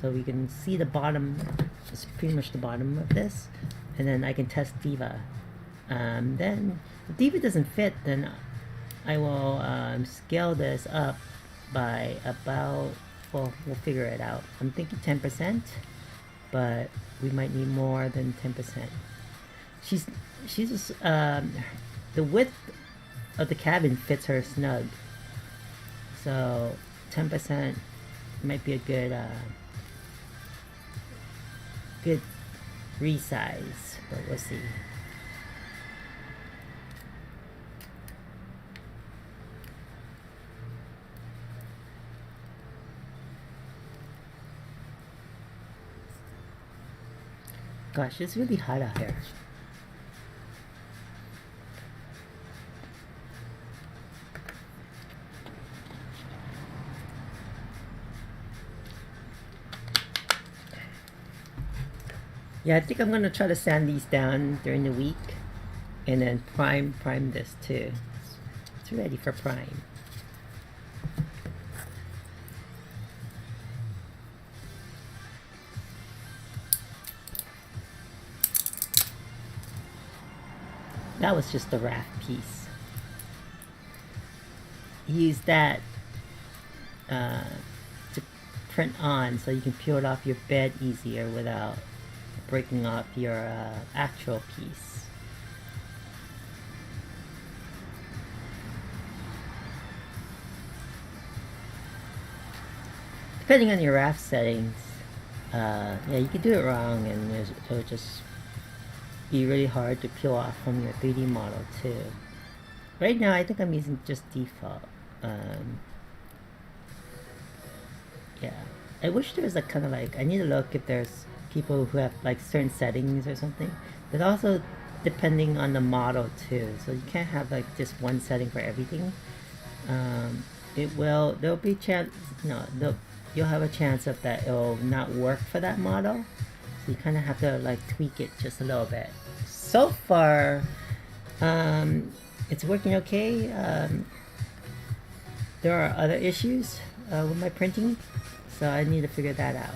so we can see the bottom. It's pretty much the bottom of this, and then I can test Diva. Then, if Diva doesn't fit, then I will scale this up by about, well, we'll figure it out. I'm thinking 10%, but we might need more than 10%. She's just, the width of the cabin fits her snug, so 10% might be a good good resize, but we'll see. Gosh, it's really hot out here. Yeah, I think I'm gonna try to sand these down during the week, and then prime this too. It's ready for prime. That was just the raft piece. Use that to print on, so you can peel it off your bed easier without breaking off your actual piece. Depending on your raft settings, yeah, you can do it wrong, and it'll just be really hard to peel off from your 3D model too. Right now, I think I'm using just default. Yeah, I wish there was kind of like, I need to look if there's people who have like certain settings or something, but also depending on the model too, so you can't have like just one setting for everything. There'll be chance, you'll have a chance of that it'll not work for that model, so you kind of have to like tweak it just a little bit. So far, it's working okay. There are other issues with my printing, so I need to figure that out.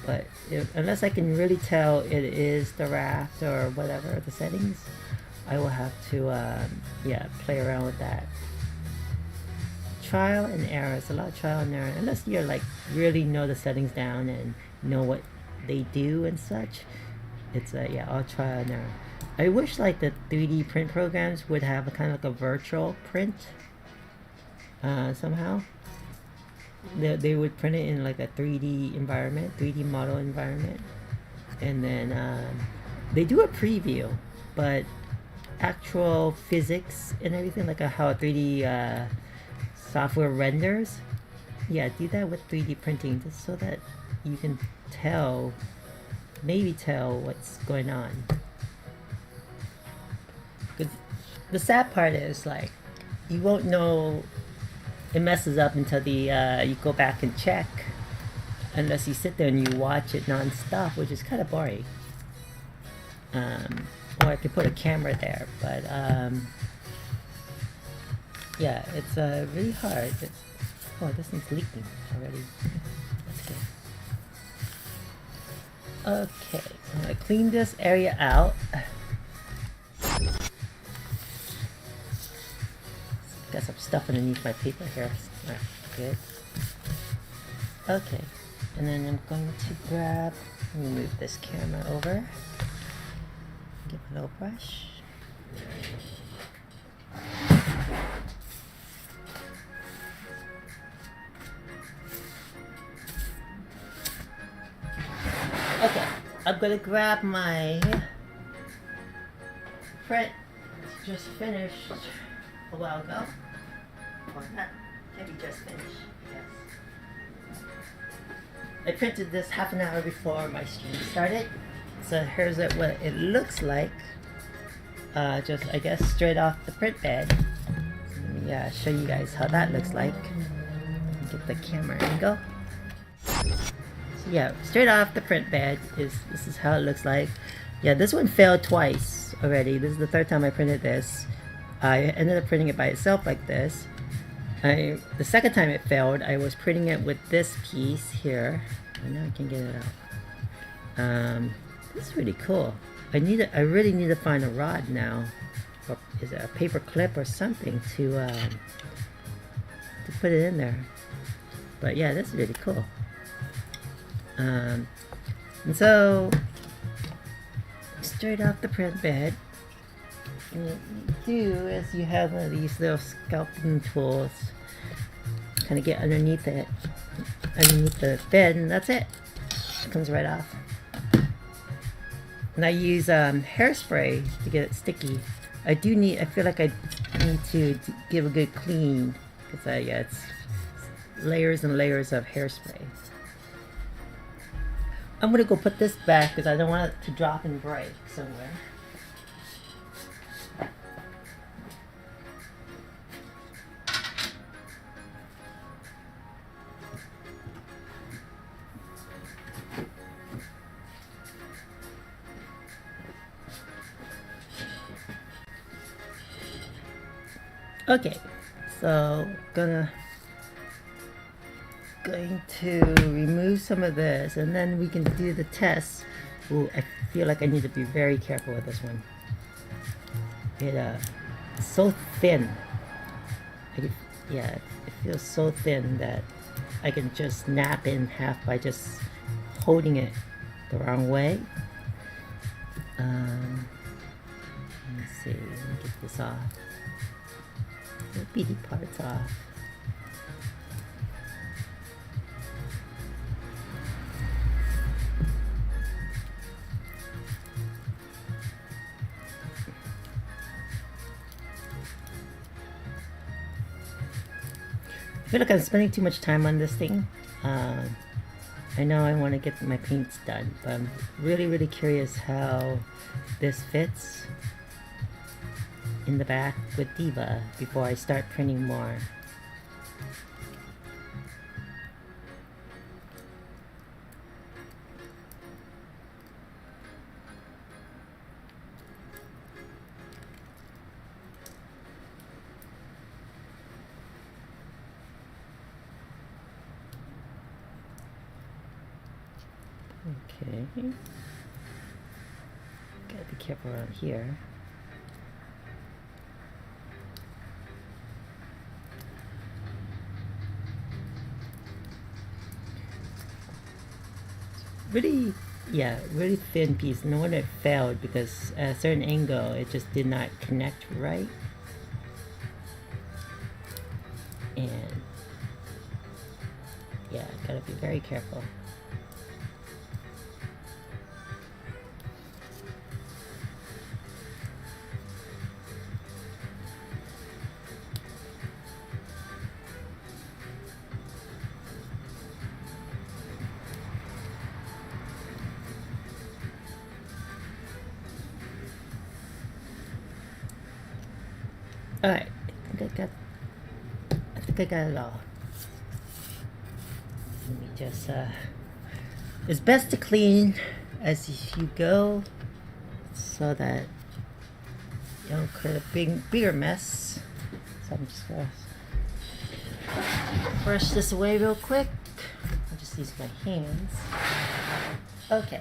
But unless I can really tell it is the raft or whatever the settings, I will have to play around with that. Trial and error. It's a lot of trial and error, unless you're like really know the settings down and know what they do and such. It's all trial and error. I wish like the 3D print programs would have a kind of like a virtual print somehow. They would print it in like a 3D environment, 3D model environment, and then they do a preview, but actual physics and everything, like how a 3D software renders. Yeah, do that with 3D printing just so that you can tell, maybe tell what's going on. Because the sad part is, like, you won't know it messes up until the you go back and check, unless you sit there and you watch it non-stop, which is kind of boring. Or I could put a camera there, but yeah, it's really hard. Oh, this thing's leaking already. Okay, so I'm gonna clean this area out. Got some stuff underneath my paper here. Alright, good. Okay, and then I'm going to grab, let me move this camera over. Give it a little brush. Okay, I'm gonna grab my print. It's just finished a while ago. Or not, maybe just finished, yes. I printed this half an hour before my stream started. So here's what it looks like. Just, I guess, straight off the print bed. So let me show you guys how that looks like. Get the camera angle. So yeah, straight off the print bed this is how it looks like. Yeah, this one failed twice already. This is the third time I printed this. I ended up printing it by itself like this. The second time it failed, I was printing it with this piece here. And now I can get it out. This is really cool. I really need to find a rod now, or is it a paper clip or something to put it in there. But yeah, this is really cool. And so straight off the print bed, and what you do is you have one of these little sculpting tools. Kind of get underneath the bed, and that's it. It comes right off. And I use hairspray to get it sticky. I feel like I need to give a good clean, because yeah, it's layers and layers of hairspray. I'm gonna go put this back because I don't want it to drop and break somewhere. Okay, so going to remove some of this, and then we can do the test. Ooh, I feel like I need to be very careful with this one. It's so thin. Yeah, it feels so thin that I can just snap it in half by just holding it the wrong way. Let me see, let me get this off. The beady parts off. I feel like I'm spending too much time on this thing. I know I want to get my paints done, but I'm really curious how this fits in the back with Diva before I start printing more. Okay. Gotta be careful around here. Really thin piece. No wonder it failed, because at a certain angle it just did not connect right. And yeah, gotta be very careful. Alright, I think I got it all. Let me just, it's best to clean as you go so that you don't create a bigger mess. So I'm just gonna brush this away real quick. I'll just use my hands. Okay.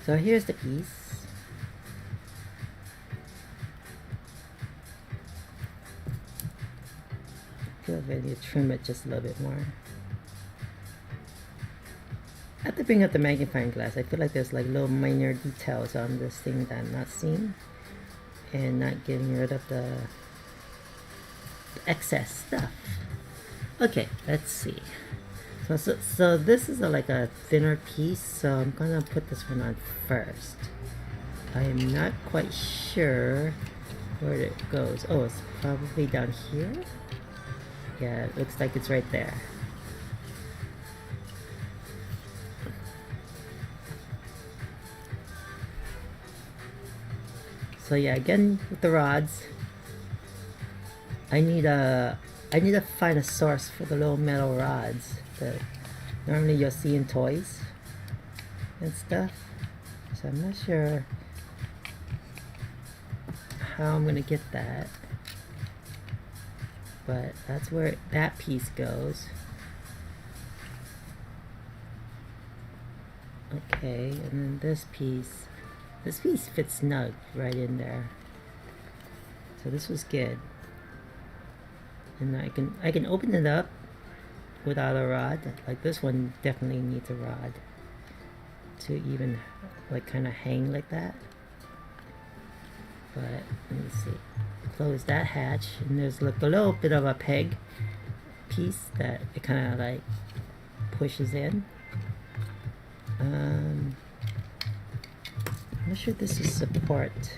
So here's the piece. I feel like I need to trim it just a little bit more. I have to bring up the magnifying glass. I feel like there's like little minor details on this thing that I'm not seeing and not getting rid of the excess stuff. Okay, let's see. So this is like a thinner piece, so I'm gonna put this one on first. I am not quite sure where it goes. Oh, it's probably down here? Yeah, it looks like it's right there. So yeah, again with the rods, I need to find a source for the little metal rods that normally you'll see in toys and stuff. So I'm not sure how I'm gonna get that, but that's where that piece goes. Okay, and then this piece fits snug right in there. So this was good. And I can open it up without a rod. Like this one definitely needs a rod to even like kind of hang like that. But let me see. Close that hatch, and there's like a little bit of a peg piece that it kind of like pushes in. I'm not sure this is support.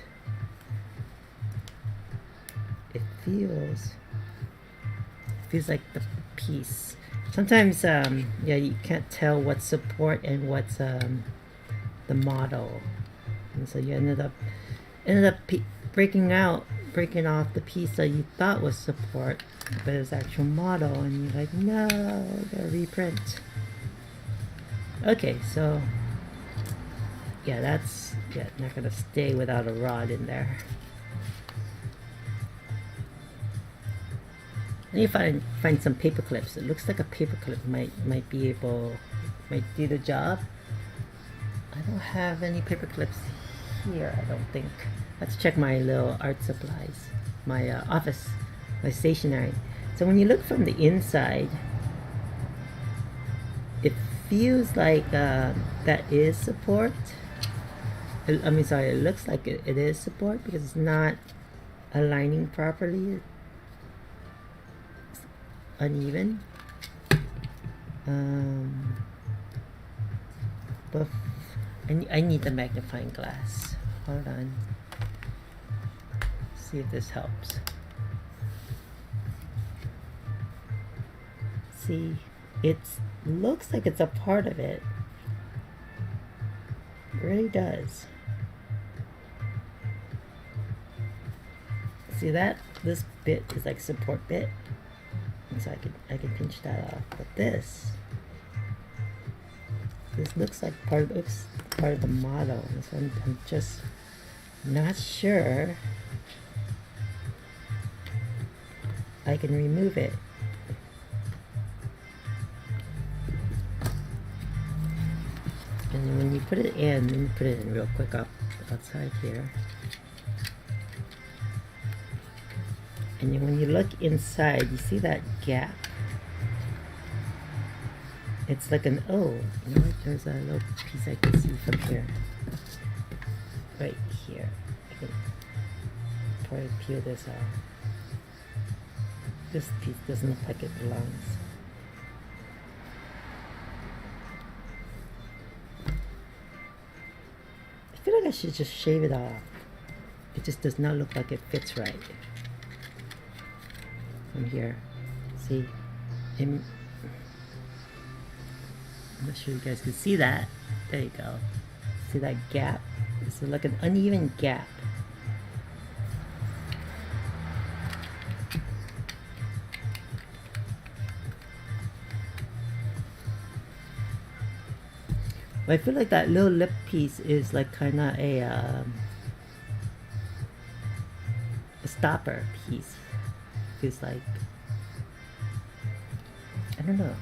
It feels like the piece. Sometimes yeah, you can't tell what's support and what's the model, and so you ended up breaking off the piece that you thought was support, but it's actual model, and you're like, no, I gotta reprint. Okay, so yeah, that's not gonna stay without a rod in there. I need to find some paper clips. It looks like a paper clip might do the job. I don't have any paper clips here, I don't think. Let's check my little art supplies, my office, my stationery. So when you look from the inside, it feels like that is support. I mean, sorry, it looks like it is support because it's not aligning properly. It's uneven. But I need the magnifying glass. Hold on. See if this helps. See, it looks like it's a part of it. It really does. See that? This bit is like support bit. And so I can pinch that off. But this looks like part of the model. So I'm just not sure I can remove it. And then when you put it in, let me put it in real quick outside here. And then when you look inside, you see that gap? It's like an O. You know, there's a little piece I can see from here. Right here. I can probably peel this off. This piece doesn't look like it belongs. I feel like I should just shave it off. It just does not look like it fits right. From here. See? I'm not sure you guys can see that. There you go. See that gap? It's like an uneven gap. But I feel like that little lip piece is like kind of a stopper piece. Feels like, I don't know.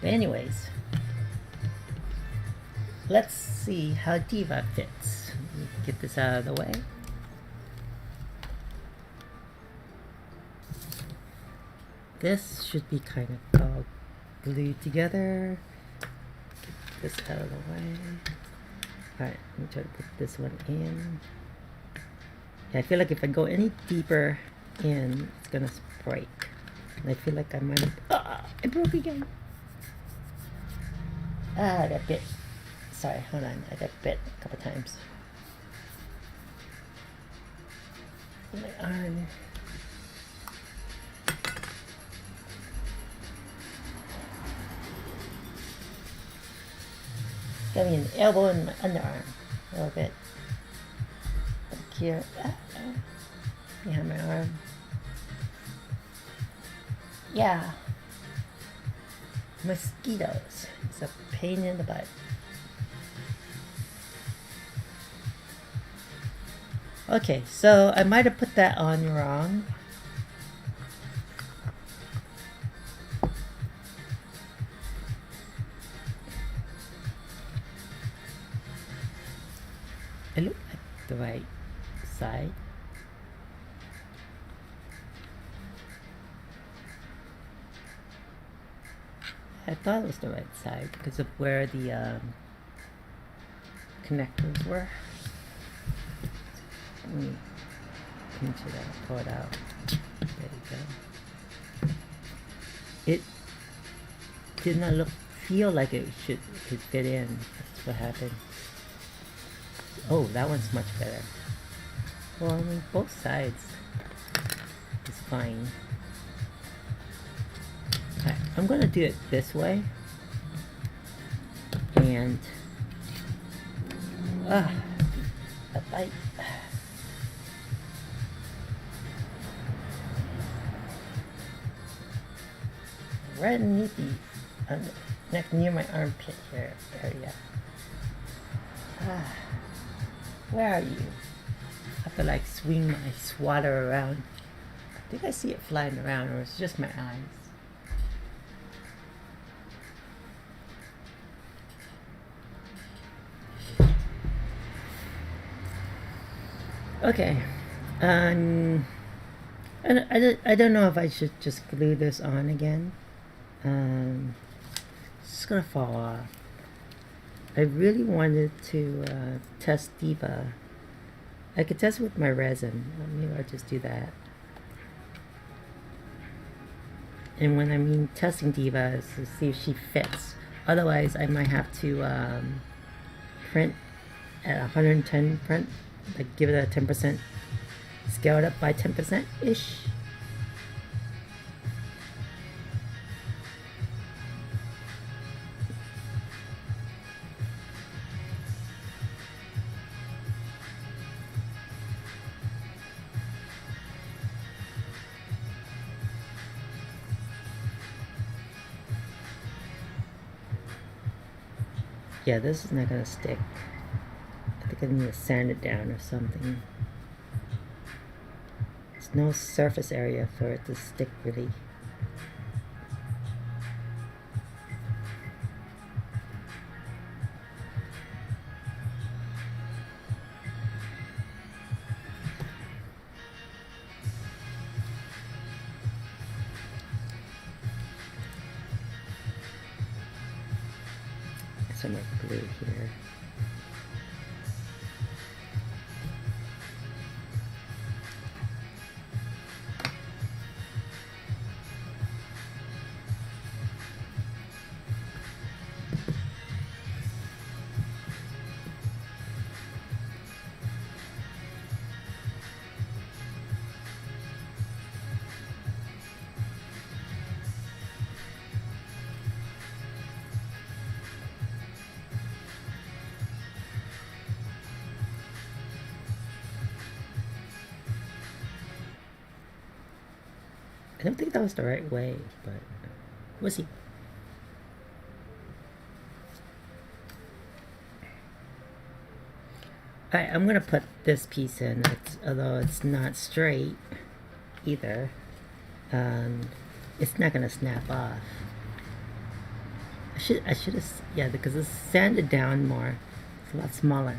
But anyways, let's see how Diva fits. Let me get this out of the way. This should be kind of all glued together. Get this out of the way. Alright, let me try to put this one in. Yeah, I feel like if I go any deeper in, it's gonna break. And I feel like I might have... it broke again! I got bit. Sorry, hold on. I got bit a couple times. My arm. Got me an elbow in my underarm. A little bit. Back here. Behind my arm. Yeah. Mosquitoes. It's a pain in the butt. Okay, so I might have put that on wrong. It looked like the right side. I thought it was the right side because of where the connectors were. Let me pinch it out, pull it out. There we go. It did not feel like it could fit in. That's what happened. Oh, that one's much better. Well, I mean, both sides is fine. Alright, I'm gonna do it this way. And a bite. Right underneath the neck near my armpit here area. Where are you? I feel like swing my swatter around. I think I see it flying around, or it's just my eyes. Okay. I don't know if I should just glue this on again. It's just gonna fall off. I really wanted to test Diva. I could test with my resin. Maybe I'll just do that. And when I mean testing Diva is to see if she fits. Otherwise, I might have to print at 110 print. Like give it a 10%. Scale it up by 10%-ish. Yeah, this is not gonna stick. I think I need to sand it down or something. There's no surface area for it to stick really. So I'm gonna glue here. don't think that was the right way, but we'll see. Alright, I'm gonna put this piece in, although it's not straight either. It's not gonna snap off. I should have, yeah, because it's sanded down more. It's a lot smaller.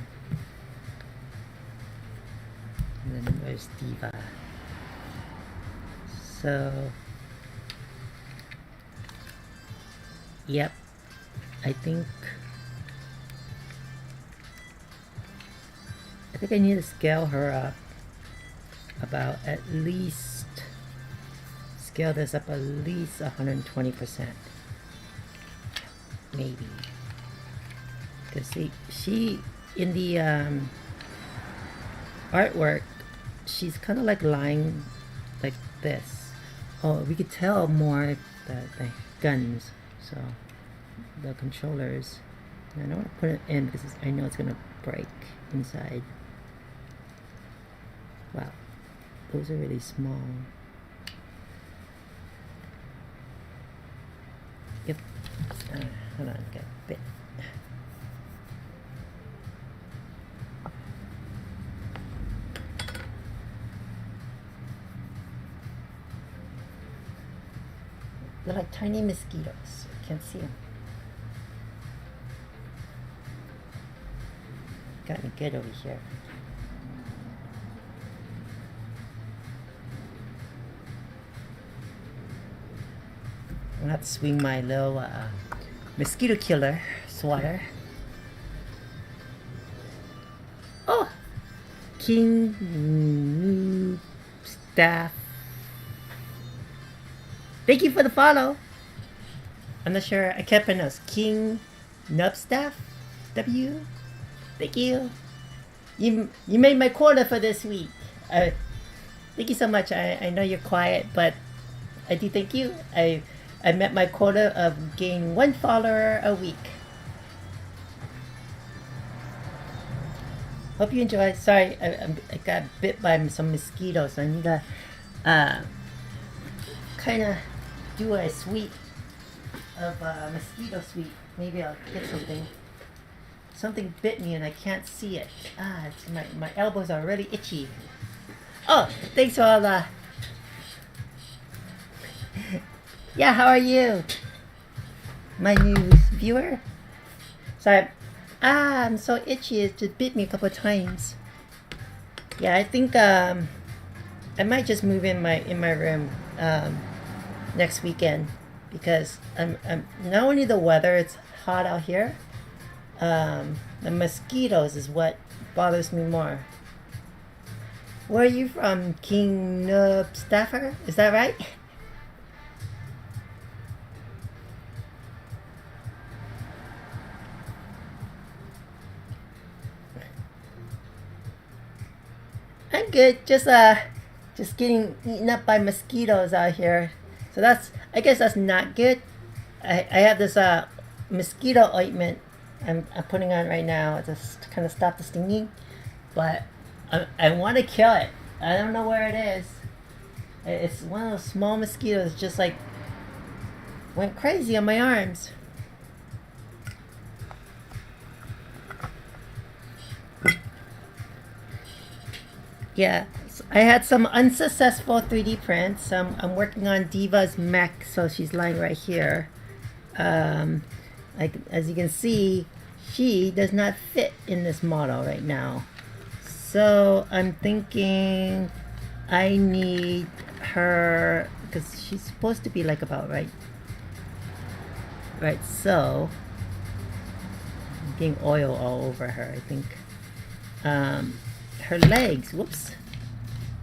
And then there's Diva. So, yep, I think I need to scale her up about at least, scale this up at least 120%. Maybe. Because she in the artwork, she's kind of like lying like this. Oh, we could tell more the guns, so the controllers. And I don't want to put it in because I know it's gonna break inside. Wow, those are really small. Yep. Hold on, get a bit. They're like tiny mosquitoes. I can't see them. Got me good over here. I'm gonna have to swing my little mosquito killer swatter. Oh! King Noob Staff. Thank you for the follow. I'm not sure. I can't pronounce. King Nubstaff? W? Thank you. You made my quota for this week. Thank you so much. I know you're quiet, but I do thank you. I met my quota of gaining 1 follower a week. Hope you enjoy. Sorry, I got bit by some mosquitoes. So I need to kind of do a sweep of mosquito sweep. Maybe I'll get something. Something bit me and I can't see it. It's my elbows are really itchy. Oh, thanks for all the... Yeah, how are you? My new viewer? Sorry. I'm so itchy. It just bit me a couple of times. Yeah, I think I might just move in my room next weekend because I'm not only the weather, it's hot out here. The mosquitoes is what bothers me more. Where are you from, King Nub Staffer? Is that right? I'm good. Just getting eaten up by mosquitoes out here. So I guess that's not good. I have this mosquito ointment I'm putting on right now just to kind of stop the stinging, but I want to kill it. I don't know where it is. It's one of those small mosquitoes, just like went crazy on my arms. Yeah, I had some unsuccessful 3D prints. I'm working on Diva's mech, so she's lying right here. Like as you can see, she does not fit in this model right now. So I'm thinking I need her because she's supposed to be like about right. So I'm getting oil all over her. I think. Her legs, whoops.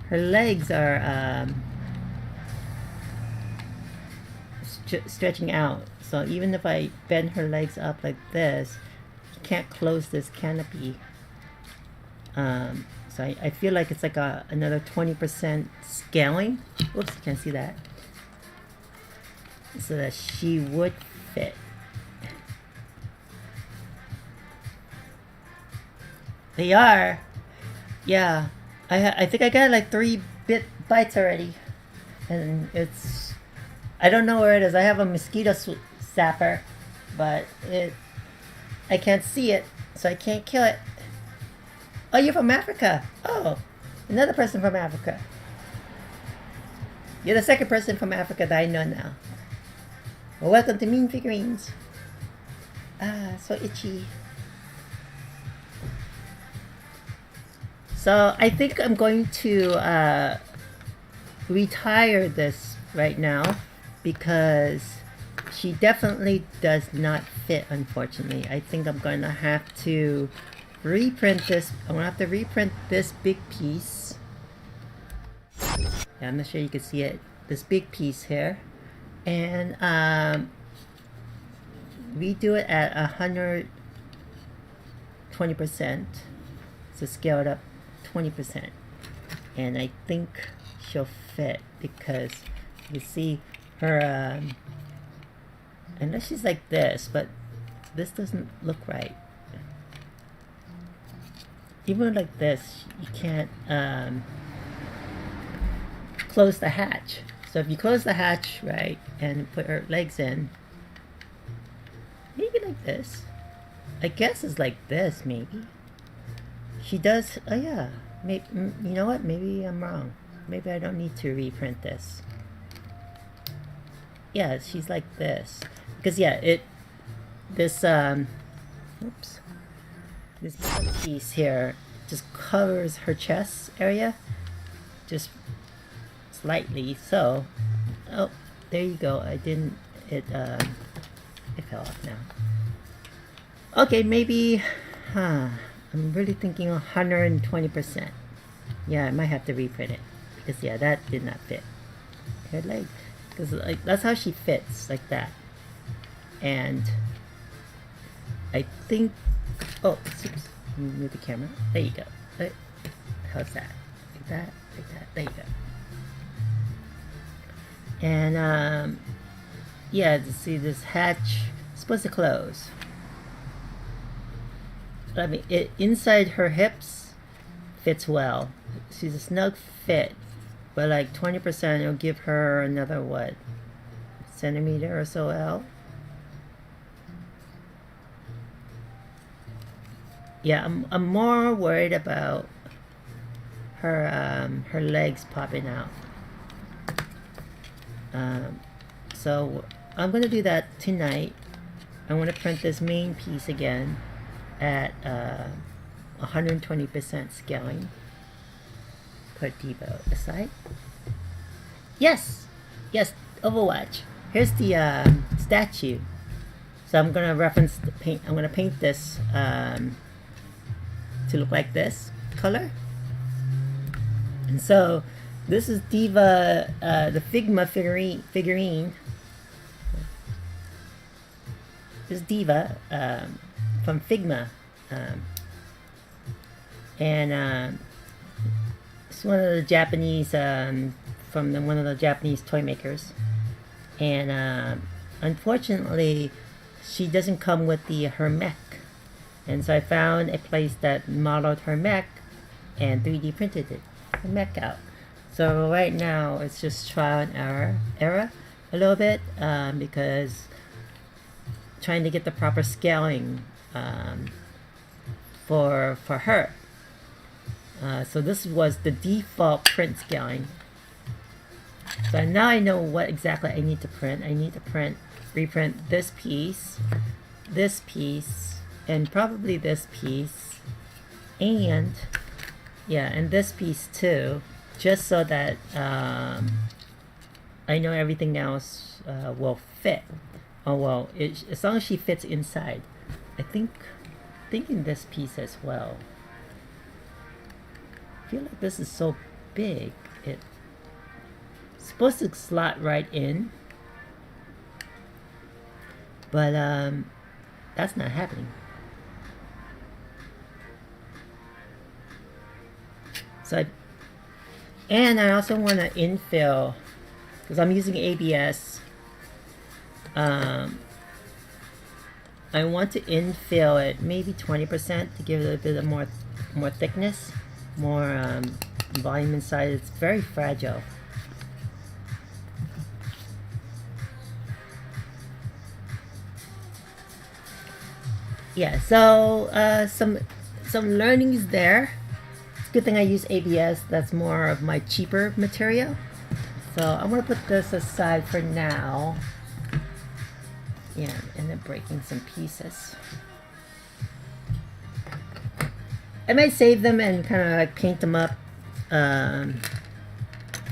Her legs are stretching out. So even if I bend her legs up like this, you can't close this canopy. So I feel like it's like another 20% scaling. Whoops, you can't see that. So that she would fit. They are. Yeah, I think I got like 3 bites already. and I don't know where it is. I have a mosquito zapper, but I can't see it, so I can't kill it. Oh, you're from Africa. Oh, another person from Africa. You're the second person from Africa that I know now. Well, welcome to Mean Figurines. Ah, so itchy. So I think I'm going to retire this right now because she definitely does not fit, unfortunately. I think I'm going to have to reprint this. I'm going to have to reprint this big piece. Yeah, I'm not sure you can see it. This big piece here. And redo it at 120%. So scale it up 20%. And I think she'll fit because you see her, unless she's like this, but this doesn't look right. Even like this, you can't close the hatch. So if you close the hatch right and put her legs in, maybe like this. I guess it's like this, maybe. She does, oh yeah, maybe, you know what, maybe I'm wrong. Maybe I don't need to reprint this. Yeah, she's like this. Because yeah, this piece here just covers her chest area. Just slightly, so. Oh, there you go. It fell off now. Okay, maybe, I'm really thinking 120%. Yeah, I might have to reprint it. Because yeah, that did not fit. Her leg. Because like, that's how she fits, like that. And I think, oh, oops, move the camera. There you go. How's that? Like that, like that. There you go. And yeah, to see this hatch is supposed to close. I mean, inside her hips fits well. She's a snug fit, but like 20% will give her another what, centimeter or so out. Yeah, I'm more worried about her her legs popping out. So I'm gonna do that tonight. I'm gonna print this main piece again at 120% scaling. Put Devo aside. Yes, Overwatch. Here's the statue. So I'm gonna reference the paint. I'm gonna paint this to look like this color. And so this is Diva, the Figma figurine. This is Diva from Figma, and it's one of the Japanese from one of the Japanese toy makers. And unfortunately, she doesn't come with her mech. And so I found a place that modeled her mech and 3D printed her mech out. So right now it's just trial and error a little bit because trying to get the proper scaling for her. So this was the default print scaling. So now I know what exactly I need to print. I need to reprint this piece, and probably this piece, and yeah, and this piece too, just so that I know everything else will fit. Oh well, as long as she fits inside. Thinking this piece as well. I feel like this is so big. It's supposed to slot right in, but that's not happening. So I also want to infill, because I'm using ABS. I want to infill it maybe 20% to give it a bit of more thickness, more volume inside. It's very fragile. yeah, so some learnings there. It's a good thing I use ABS. That's more of my cheaper material. So I'm gonna put this aside for now. Yeah, and then breaking some pieces. I might save them and kind of like paint them up,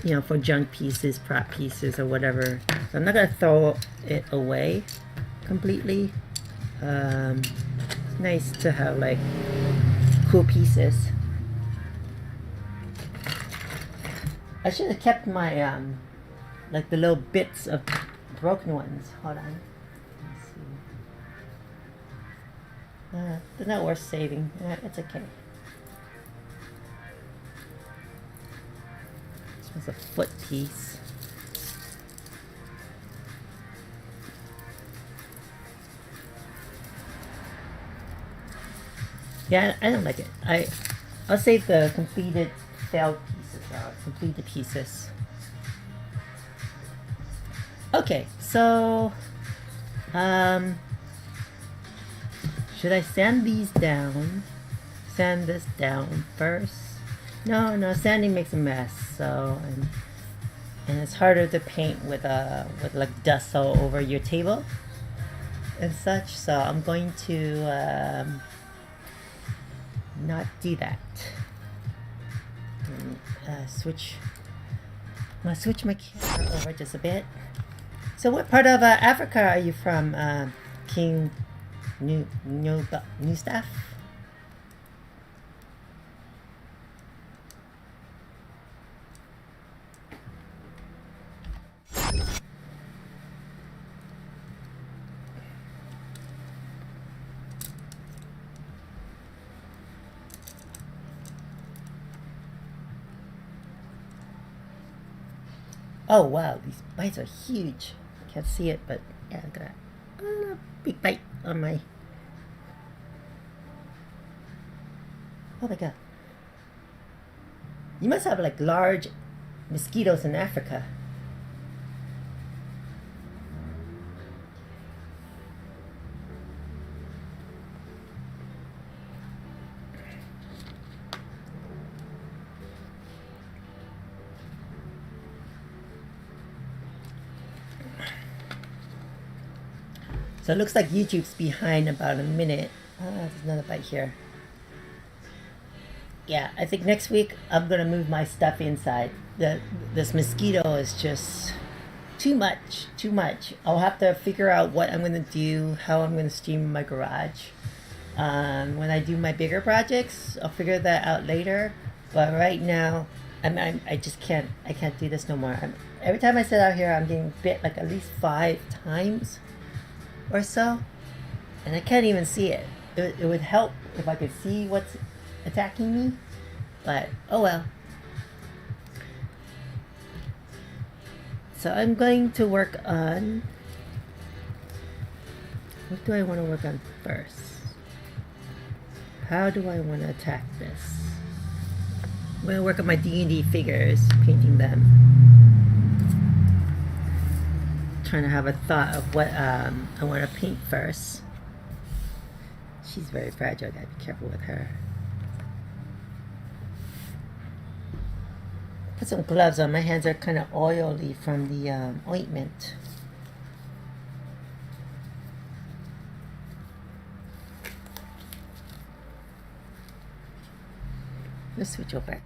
you know, for junk pieces, prop pieces, or whatever. So I'm not gonna throw it away completely. Nice to have like cool pieces. I should have kept my like the little bits of broken ones. Hold on. Let's see. They're not worth saving. It's okay. This was a foot piece. Yeah, I don't like it. I'll save the completed failed pieces. Complete the pieces. Okay, so should I sand these down? Sand this down first? No, sanding makes a mess. So and it's harder to paint with like dust all over your table and such. So I'm going to not do that. Switch. I'm gonna switch my camera over just a bit. So, what part of Africa are you from, King New Staff? Oh wow, these bites are huge. Can't see it, but yeah, I got a big bite on my. Oh my god. You must have like large mosquitoes in Africa. So it looks like YouTube's behind about a minute. There's another bite here. Yeah, I think next week I'm gonna move my stuff inside. This mosquito is just too much, too much. I'll have to figure out what I'm gonna do, how I'm gonna stream my garage. When I do my bigger projects, I'll figure that out later. But right now, I just can't. I can't do this no more. Every time I sit out here, I'm getting bit like at least 5 times or so, and I can't even see it. It would help if I could see what's attacking me, but oh well. So I'm going to work on, what do I want to work on first? How do I want to attack this? I'm going to work on my D&D figures, painting them. Trying to have a thought of what I want to paint first. She's very fragile. I gotta be careful with her. Put some gloves on. My hands are kind of oily from the ointment. Let's switch over.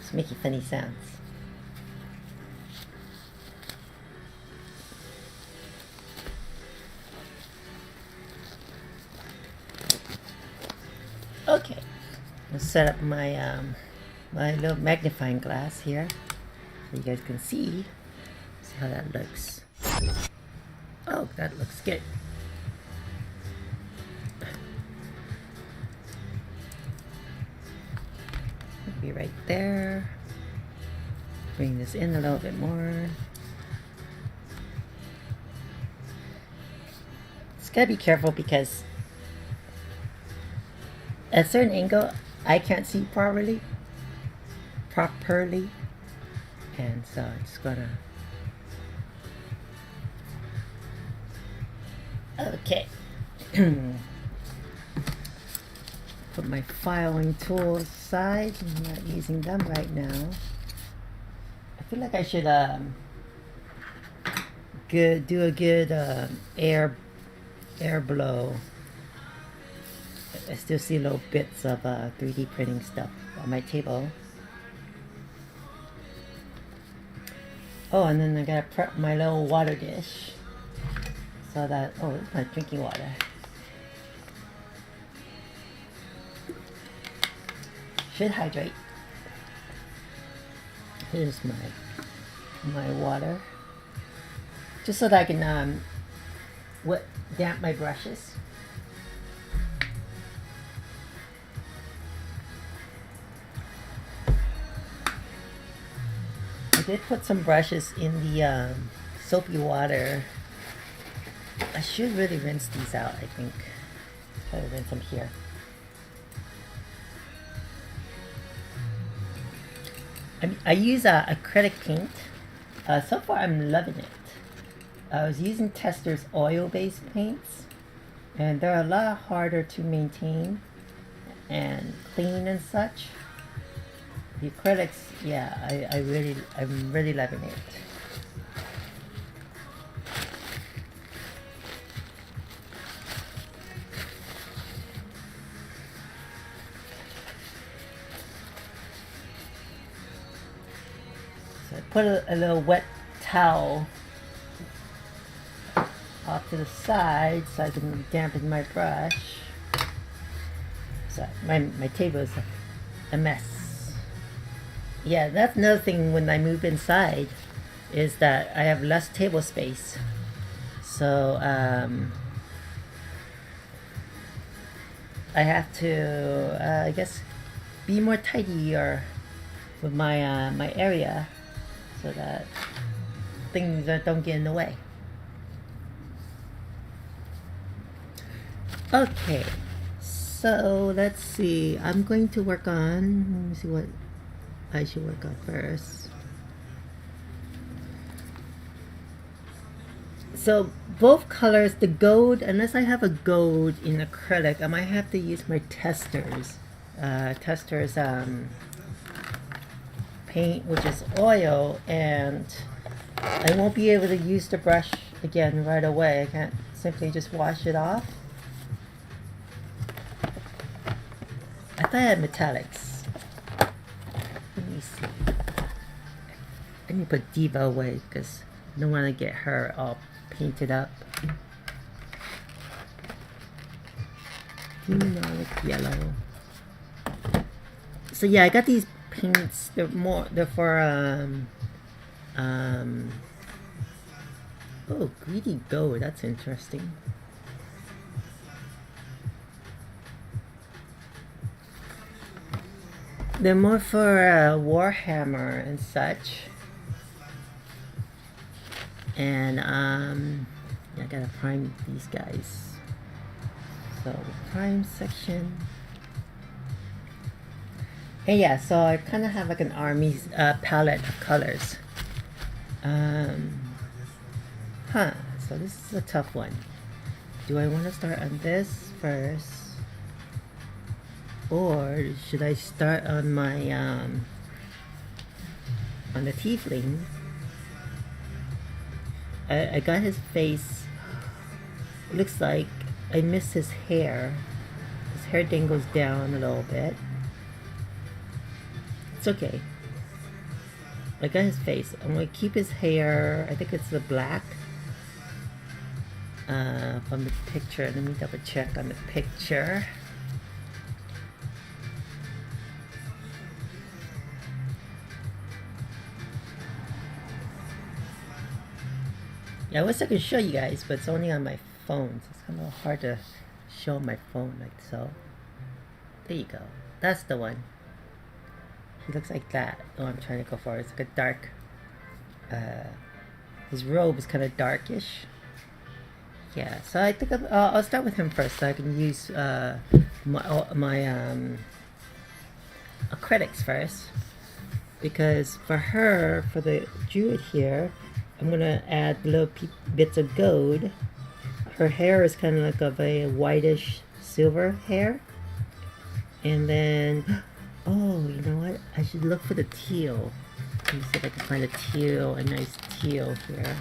It's making funny sounds. Okay, let's set up my my little magnifying glass here so you guys can see how that looks. Oh, that looks good. Be right there. Bring this in a little bit more. Just gotta be careful because at a certain angle, I can't see properly, and so it's gonna. Okay. Put my filing tools aside. I'm not using them right now. I feel like I should do a good air blow. I still see little bits of 3D printing stuff on my table. Oh, and then I gotta prep my little water dish so that, oh, it's my drinking water. Should hydrate. Here's my water, just so that I can damp my brushes. I did put some brushes in the soapy water. I should really rinse these out, I think. Try to rinse them here. I use acrylic paint. So far I'm loving it. I was using Tester's oil-based paints, and they're a lot harder to maintain and clean and such. The acrylics, yeah, I'm really loving it. So I put a little wet towel off to the side so I can dampen my brush. So my table is a mess. Yeah, that's another thing when I move inside, is that I have less table space. So I have to, I guess, be more tidier with my my area, so that things don't get in the way. Okay, so let's see. I'm going to work on. Let me see what I should work on first. So both colors, the gold, unless I have a gold in acrylic, I might have to use my Tester's paint, which is oil, and I won't be able to use the brush again right away. I can't simply just wash it off. I thought I had metallics. Let me see. I need to put Diva away because I don't want to get her all painted up. Humanoid yellow. So yeah, I got these paints. They're for oh, greedy gold. That's interesting. They're more for Warhammer and such. And yeah, I gotta prime these guys. So prime section. And yeah, so I kind of have like an army palette of colors. So this is a tough one. Do I want to start on this first? Or should I start on my on the tiefling? I got his face. It looks like I missed his hair. His hair dangles down a little bit. It's okay. I got his face. I'm gonna keep his hair. I think it's the black from the picture. Let me double check on the picture. Yeah, I wish I could show you guys, but it's only on my phone, so it's kind of hard to show on my phone like so. There you go. That's the one. He looks like that. Oh, I'm trying to go for it. It's like a dark. His robe is kind of darkish. Yeah, so I think I'll start with him first, so I can use my acrylics first, because for her, for the druid here, I'm gonna add little bits of gold. Her hair is kind of like of a whitish silver hair, and then oh, you know what? I should look for the teal. Let me see if I can find a nice teal here.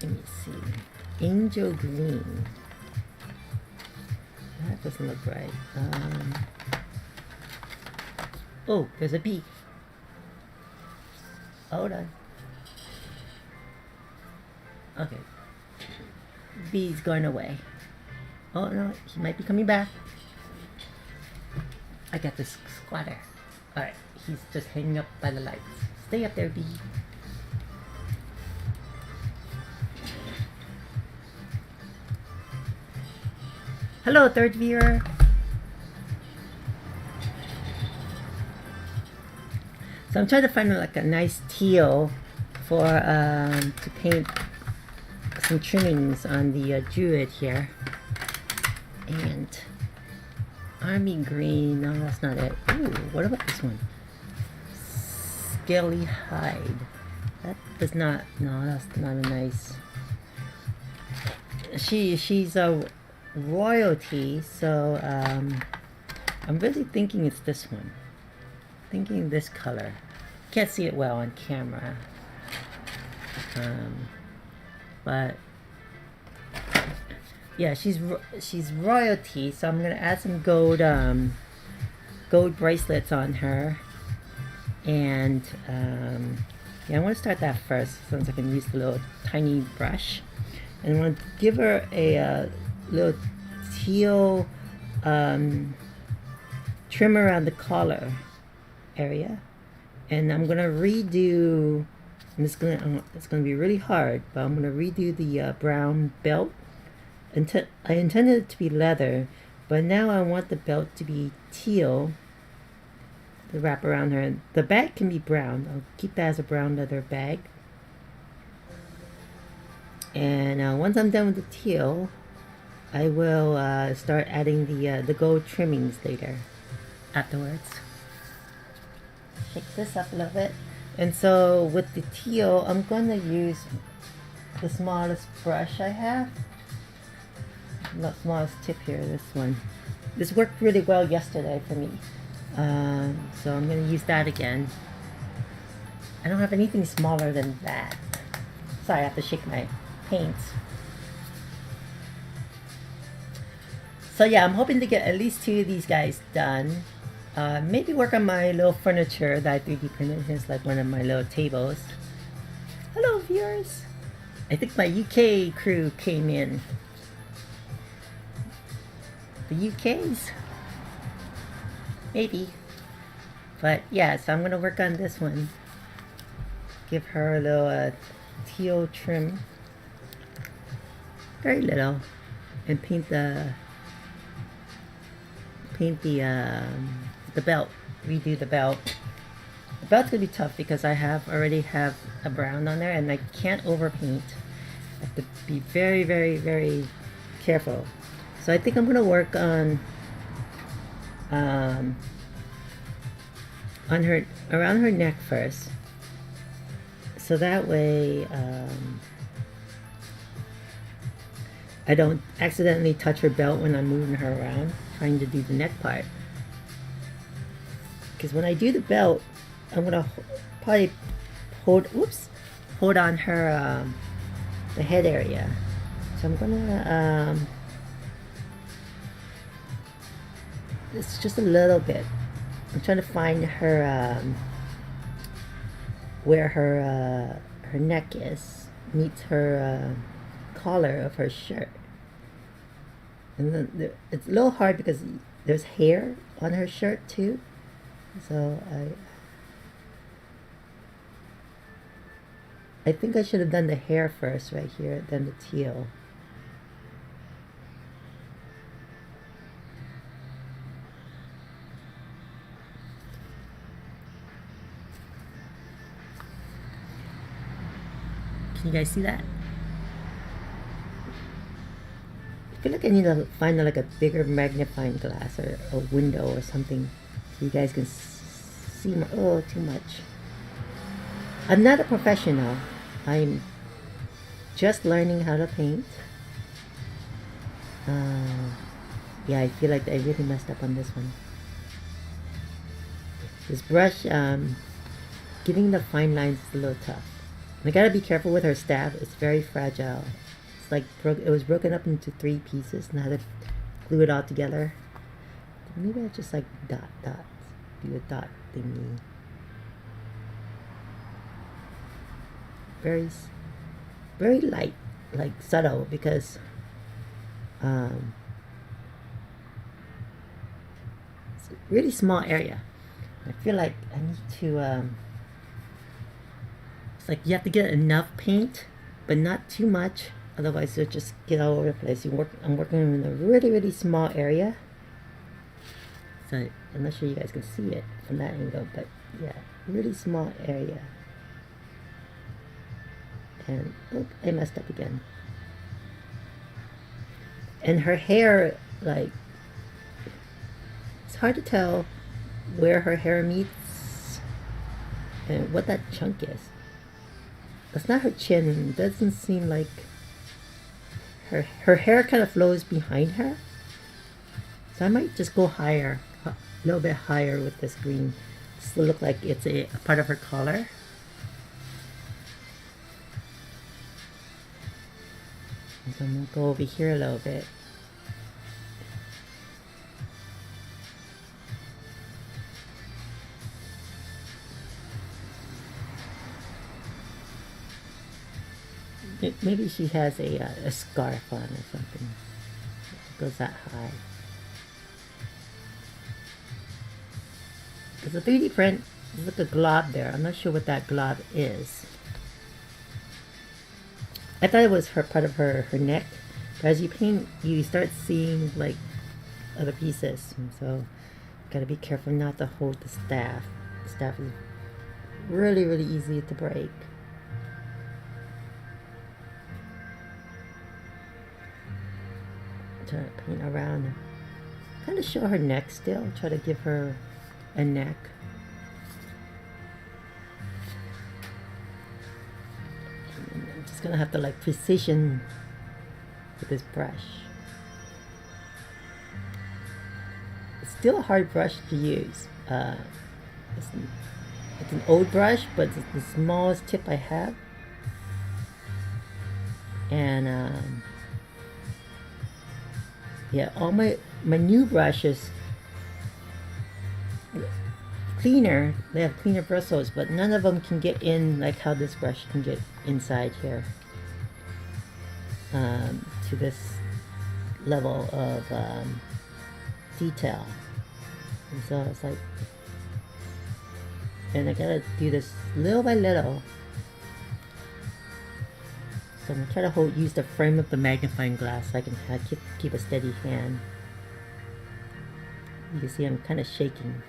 Let me see. Angel green. That doesn't look right. Oh, there's a bee. Hold on. Okay. Bee's going away. Oh no, he might be coming back. I got this squatter. Alright, he's just hanging up by the lights. Stay up there, bee. Hello, third viewer. So I'm trying to find like a nice teal for to paint some trimmings on the druid here. And army green. No, that's not it. Ooh, what about this one? Scaly hide. That does not. No, that's not a nice. She's a royalty, so I'm really thinking it's this one. Thinking this color. Can't see it well on camera, but yeah, she's royalty. So I'm gonna add some gold bracelets on her, and yeah, I want to start that first since I can use the little tiny brush, and I want to give her a little teal trim around the collar area, and I'm gonna redo. It's gonna be really hard, but I'm gonna redo the brown belt. I intended it to be leather, but now I want the belt to be teal to wrap around her. The bag can be brown. I'll keep that as a brown leather bag. And once I'm done with the teal, I will start adding the gold trimmings later, afterwards. Shake this up a little bit. And so with the teal, I'm going to use the smallest brush I have. The smallest tip here, this one. This worked really well yesterday for me. So I'm going to use that again. I don't have anything smaller than that. Sorry, I have to shake my paints. So yeah, I'm hoping to get at least 2 of these guys done. Maybe work on my little furniture that I 3D printed. Here's like one of my little tables. Hello, viewers. I think my UK crew came in. The UKs? Maybe. But yeah, so I'm going to work on this one. Give her a little teal trim. Very little. And paint the belt. Redo the belt. The belt's gonna be tough because I already have a brown on there, and I can't overpaint. I have to be very, very, very careful. So I think I'm gonna work on her, around her neck first, so that way I don't accidentally touch her belt when I'm moving her around trying to do the neck part. Because when I do the belt, I'm gonna probably hold on her the head area. So I'm gonna it's just a little bit. I'm trying to find her where her neck is meets her collar of her shirt. And then it's a little hard because there's hair on her shirt too. So I think I should have done the hair first right here, then the teal. Can you guys see that? I feel like I need to find like a bigger magnifying glass or a window or something so you guys can see more. Oh, too much. I'm not a professional. I'm just learning how to paint. Yeah, I feel like I really messed up on this one. This brush, getting the fine lines is a little tough. I gotta be careful with her staff. It's very fragile. It's like it was broken up into 3 pieces, and I had to glue it all together. Maybe I just like do a dot thingy. Very light, like subtle, because it's a really small area. I feel like I need to it's like you have to get enough paint, but not too much, otherwise you'll just get all over the place. I'm working in a really small area, so I'm not sure you guys can see it from that angle, but yeah, really small area. And oh, I messed up again. And her hair, like, it's hard to tell where her hair meets and what that chunk is. That's not her chin. It doesn't seem like her hair kind of flows behind her. So I might just go higher, a little bit higher with this green, just to look like it's a part of her collar. So I'm gonna go over here a little bit. Maybe she has a scarf on or something. It goes that high. Because the 3D print, there's like a glob there. I'm not sure what that glob is. I thought it was part of her neck, but as you paint, you start seeing like other pieces, and so you gotta be careful not to hold the staff. The staff is really easy to break. Try to paint around, kind of show her neck still. Try to give her a neck. I'm just gonna have to like precision with this brush. It's still a hard brush to use. It's an old brush, but it's the smallest tip I have. And yeah, all my new brushes cleaner. They have cleaner bristles, but none of them can get in like how this brush can get inside here to this level of detail. And so it's like, and I gotta do this little by little. So I'm gonna try to use the frame of the magnifying glass so I can keep a steady hand. You can see I'm kind of shaking.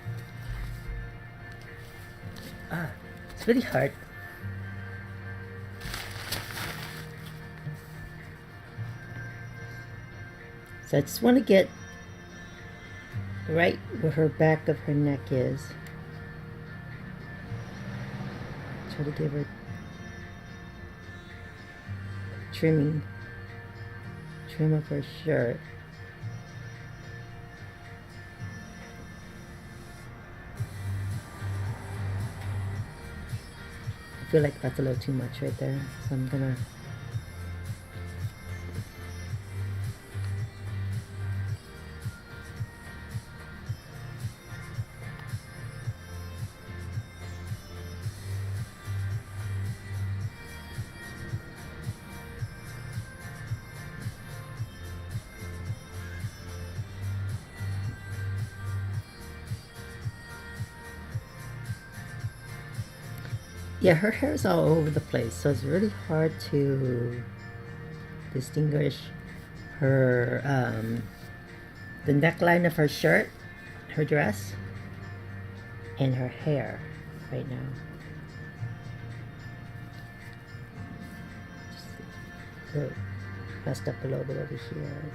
It's really hard. So I just want to get right where her back of her neck is. Try to give her trim of her shirt. I feel like that's a little too much right there, so I'm gonna yeah, her hair is all over the place, so it's really hard to distinguish her, the neckline of her shirt, her dress, and her hair right now. Oh, messed up a little bit over here.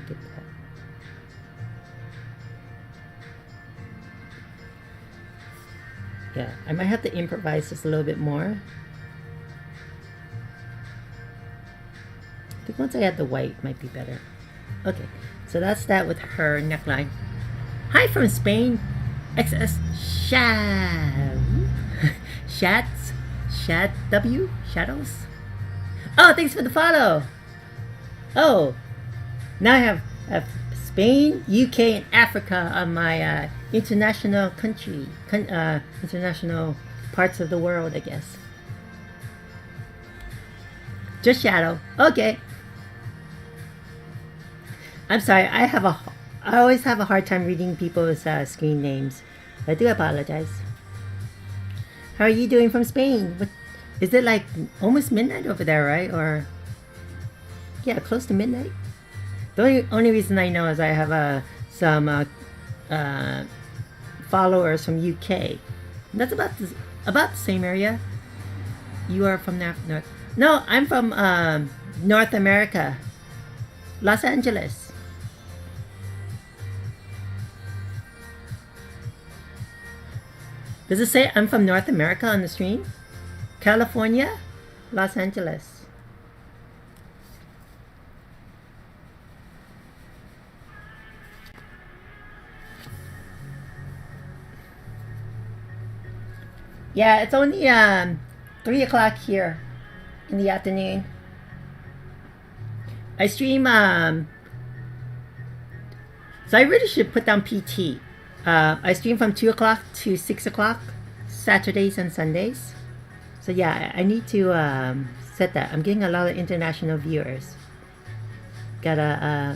Get that. Yeah, I might have to improvise just a little bit more. I think once I add the white, it might be better. Okay, so that's that with her neckline. Hi from Spain, XS Shats, Shat W, Shadows. Oh, thanks for the follow. Oh, now I have Spain, UK, and Africa on my international international parts of the world, I guess. Just Shadow. Okay. I'm sorry. I always have a hard time reading people's screen names. I do apologize. How are you doing from Spain? Is it like almost midnight over there, right? Or yeah, close to midnight. The only reason I know is I have some followers from UK. That's about the same area. You are from North. No, I'm from North America, Los Angeles. Does it say I'm from North America on the stream? California, Los Angeles. Yeah, it's only 3 o'clock here in the afternoon. I stream so I really should put down PT. I stream from 2 o'clock to 6 o'clock Saturdays and Sundays. So yeah, I need to set that. I'm getting a lot of international viewers. Gotta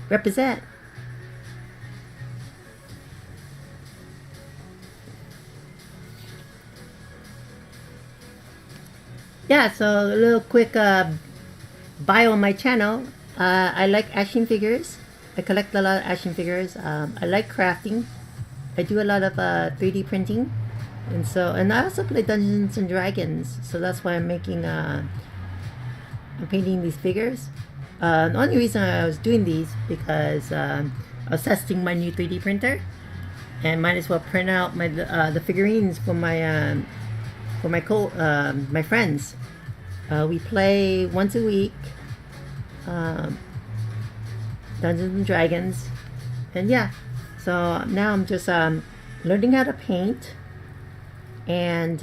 represent. Yeah, so a little quick bio on my channel. I like action figures. I collect a lot of action figures. I like crafting. I do a lot of 3D printing, and I also play Dungeons and Dragons. So that's why I'm making I'm painting these figures. The only reason I was doing these because I was testing my new 3D printer, and might as well print out my the figurines for my my friends. We play once a week. Dungeons and Dragons, and yeah, so now I'm just learning how to paint and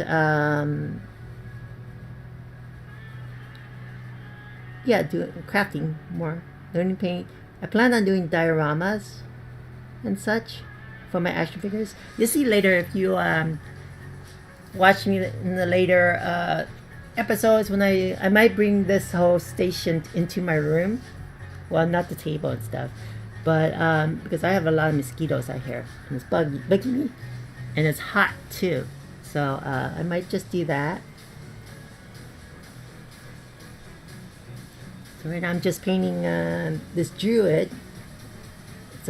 yeah, doing crafting more, learning paint. I plan on doing dioramas and such for my action figures. You'll see later if you watch me in the later episodes when I might bring this whole station into my room. Well, not the table and stuff, but because I have a lot of mosquitoes out here, and it's bugging me, and it's hot too. So I might just do that. So right now I'm just painting this druid. It's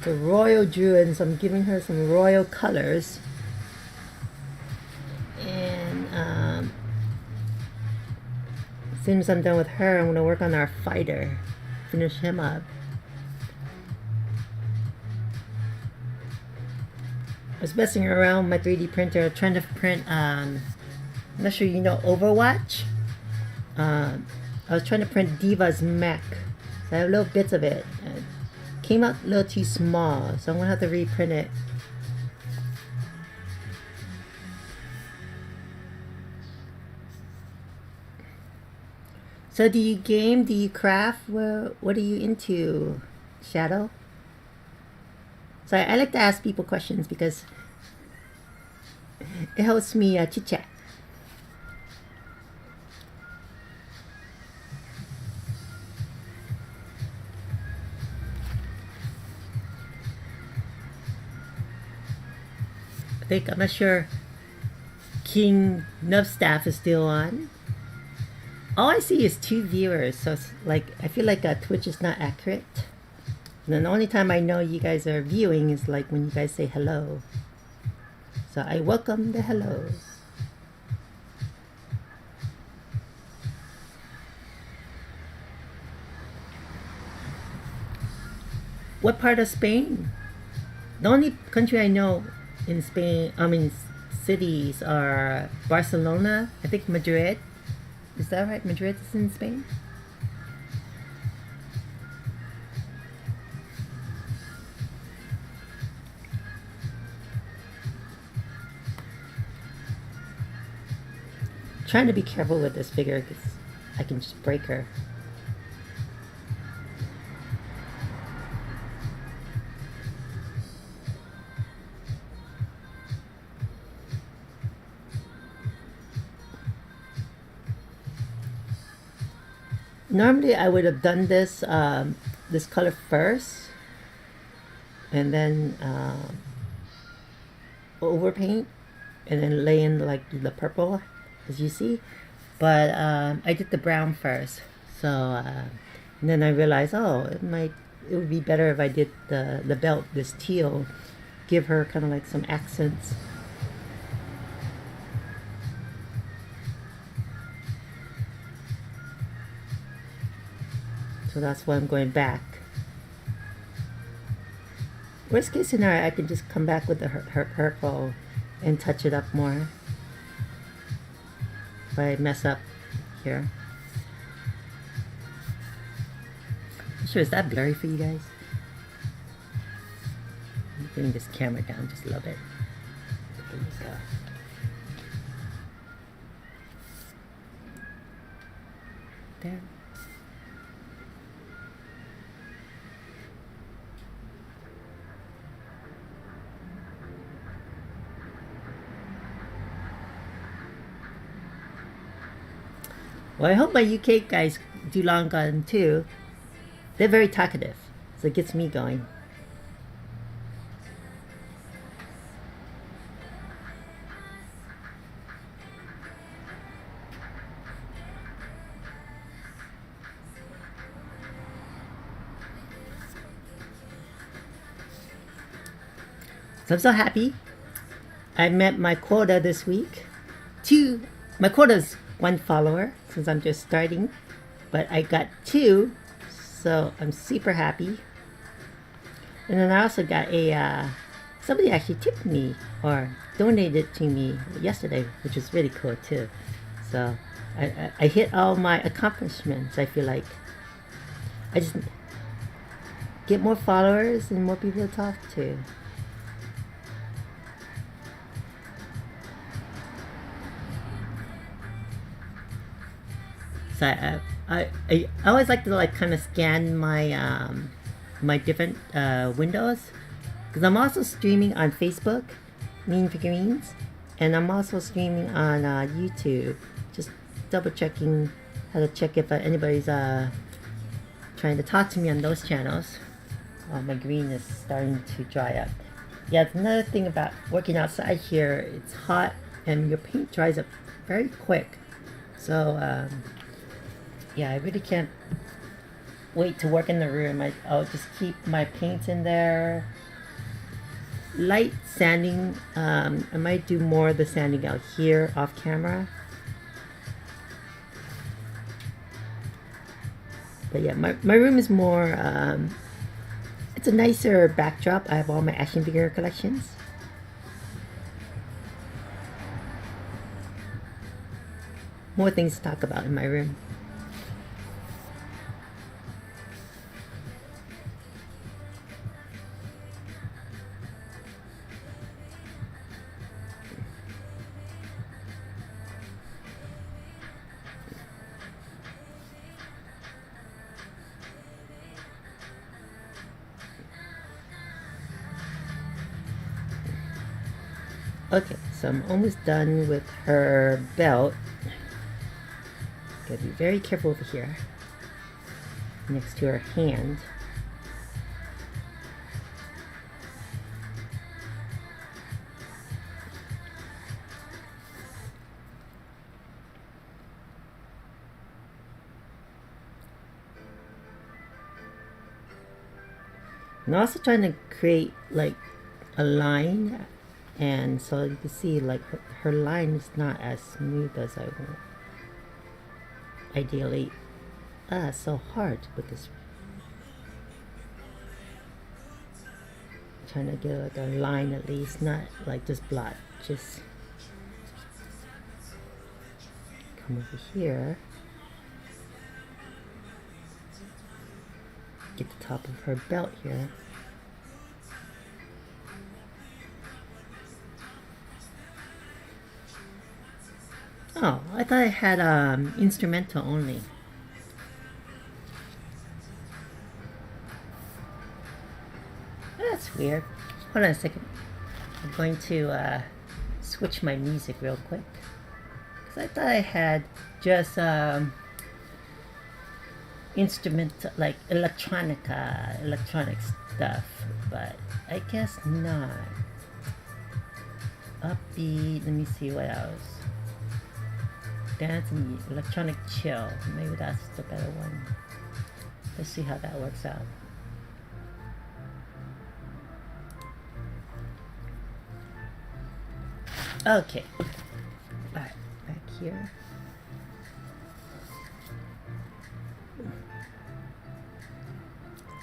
a royal druid, so I'm giving her some royal colors. And as soon as I'm done with her, I'm gonna work on our fighter. Finish him up. I was messing around with my 3D printer trying to print I'm not sure you know Overwatch. I was trying to print Diva's mech. So I have little bits of it. It came out a little too small, so I'm gonna have to reprint it. So do you game? Do you craft? What are you into, Shadow? So I like to ask people questions because it helps me chit chat. I'm not sure King Nubstaff is still on. All I see is 2 viewers, so it's like I feel like Twitch is not accurate. And then the only time I know you guys are viewing is like when you guys say hello. So I welcome the hellos. What part of Spain? The only country I know in Spain, I mean, cities are Barcelona, I think Madrid. Is that right? Madrid is in Spain? Trying to be careful with this figure because I can just break her. Normally I would have done this this color first and then overpaint and then lay in like the purple as you see, but I did the brown first, so and then I realized, oh, it would be better if I did the belt, this teal, give her kind of like some accents. So that's why I'm going back. Worst case scenario, I can just come back with her purple and touch it up more if I mess up here. I'm sure, is that blurry for you guys? I'm bring this camera down just a little bit. There you go. There. Well, I hope my UK guys do long gun too. They're very talkative, so it gets me going. So I'm so happy. I met my quota this week. My quota is 1 follower since I'm just starting, but I got 2, so I'm super happy. And then I also got somebody actually tipped me or donated to me yesterday, which is really cool too. So I hit all my accomplishments. I feel like I just get more followers and more people to talk to. So I always like to like kind of scan my my different windows, because I'm also streaming on Facebook, Mean Figurines, and I'm also streaming on YouTube. Just double checking how to check if anybody's trying to talk to me on those channels. Oh, my green is starting to dry up. Yeah, it's another thing about working outside here. It's hot and your paint dries up very quick. So yeah, I really can't wait to work in the room. I'll just keep my paints in there. Light sanding. I might do more of the sanding out here off camera. But yeah, my room is more, it's a nicer backdrop. I have all my action figure collections. More things to talk about in my room. Okay, so I'm almost done with her belt. Gotta be very careful over here, next to her hand. I'm also trying to create like a line, and so you can see like her line is not as smooth as I want. Ideally, so hard with this. trying to get like a line at least, not like just blot. Just come over here. Get the top of her belt here. Oh, I thought I had instrumental only. That's weird. Hold on a second. I'm going to switch my music real quick. Because I thought I had just instrumental, like electronic stuff. But I guess not. Upbeat, let me see what else. Dance and electronic chill. Maybe that's the better one. Let's see how that works out. Okay. Alright, back here.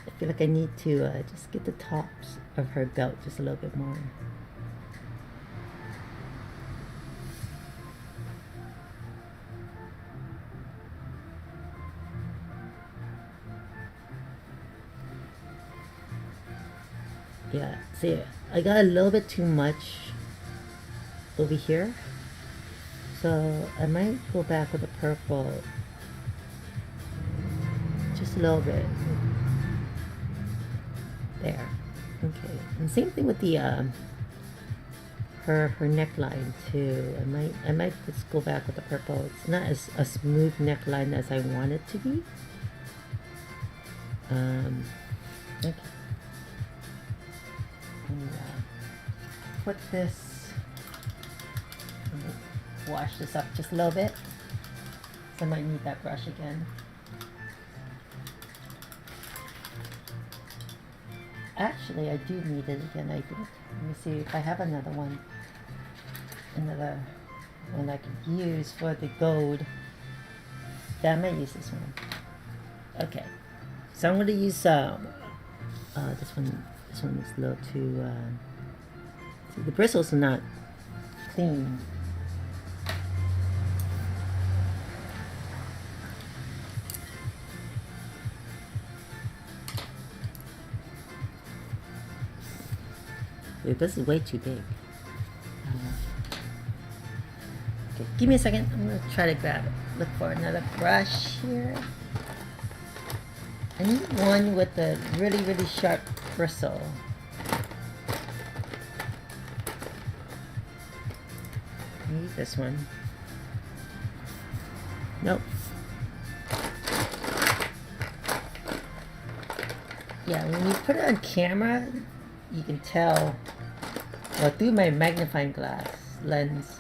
I feel like I need to just get the tops of her belt just a little bit more. Yeah, see, I got a little bit too much over here, so I might go back with the purple just a little bit there. Okay, and same thing with the her neckline too. I might just go back with the purple. It's not as a smooth neckline as I want it to be. Okay. And, put this, wash this up just a little bit. So I might need that brush again. Actually, I do need it again, I think. Let me see if I have another one. Another one I could use for the gold. Yeah, I might use this one. Okay. So I'm going to use this one. This one is a little too... see, the bristles are not clean. Wait, this is way too big. Okay, give me a second. I'm going to try to grab it. Look for another brush here. I need one with a really, really sharp bristle. Maybe this one. Nope. Yeah, when you put it on camera, you can tell, well, through my magnifying glass lens,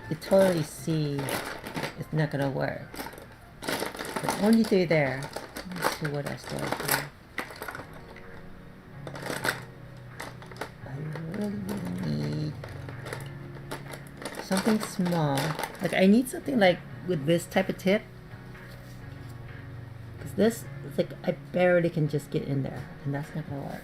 you totally see it's not gonna work. But only through there. Let's see what else do I do. I really need something small. Like I need something like with this type of tip. Because this, it's like I barely can just get in there. And that's not gonna work.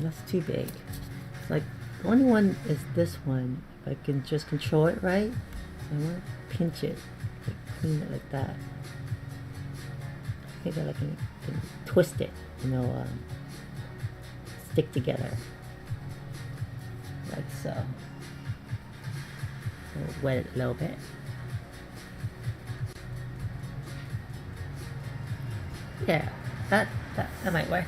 That's too big. It's like the only one is this one. If I can just control it right. So I want to pinch it, like clean it like that. Maybe I can twist it, you know, stick together like so. So wet it a little bit. Yeah, that might work.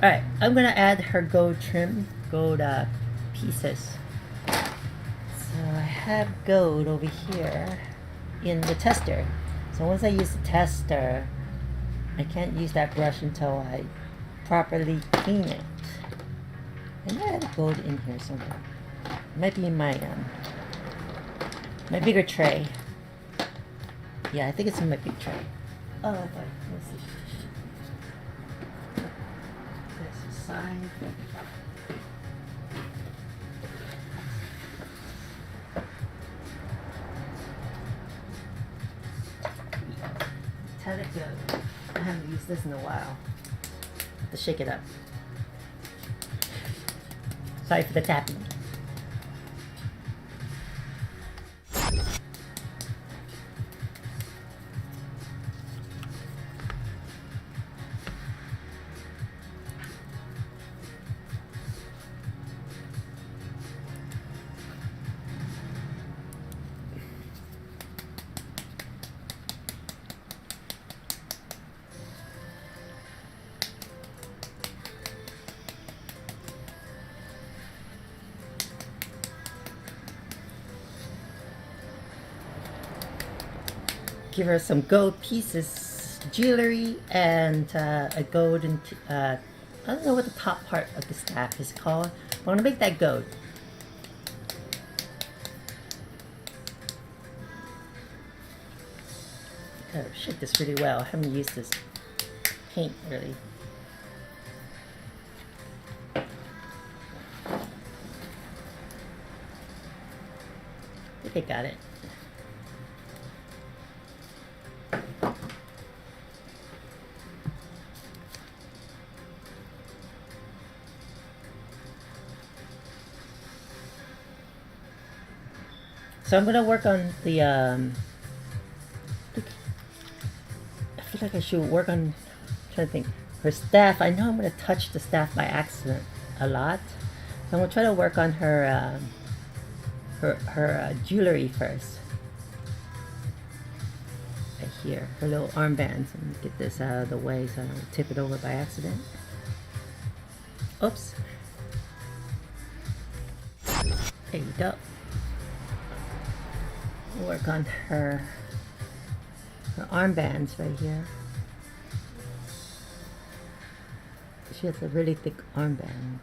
Alright, I'm gonna add her gold trim, gold pieces. So I have gold over here in the tester. So once I use the tester, I can't use that brush until I properly clean it. And I had gold in here somewhere. It might be in my bigger tray. Yeah, I think it's in my big tray. Oh, but let's see. Side. haven't used this in a while. Have to shake it up. Sorry for the tapping. Give her some gold pieces, jewelry, and a golden, I don't know what the top part of the staff is called. I want to make that gold. Gotta shake this really well. I haven't used this paint really. I think I got it. So I'm gonna work on the I feel like I should work on, I'm trying to think, her staff. I know I'm gonna touch the staff by accident a lot. So I'm gonna try to work on her her jewelry first. Right here, her little armbands, and get this out of the way so I don't tip it over by accident. Oops. There you go. Work on her armbands right here. She has a really thick armband.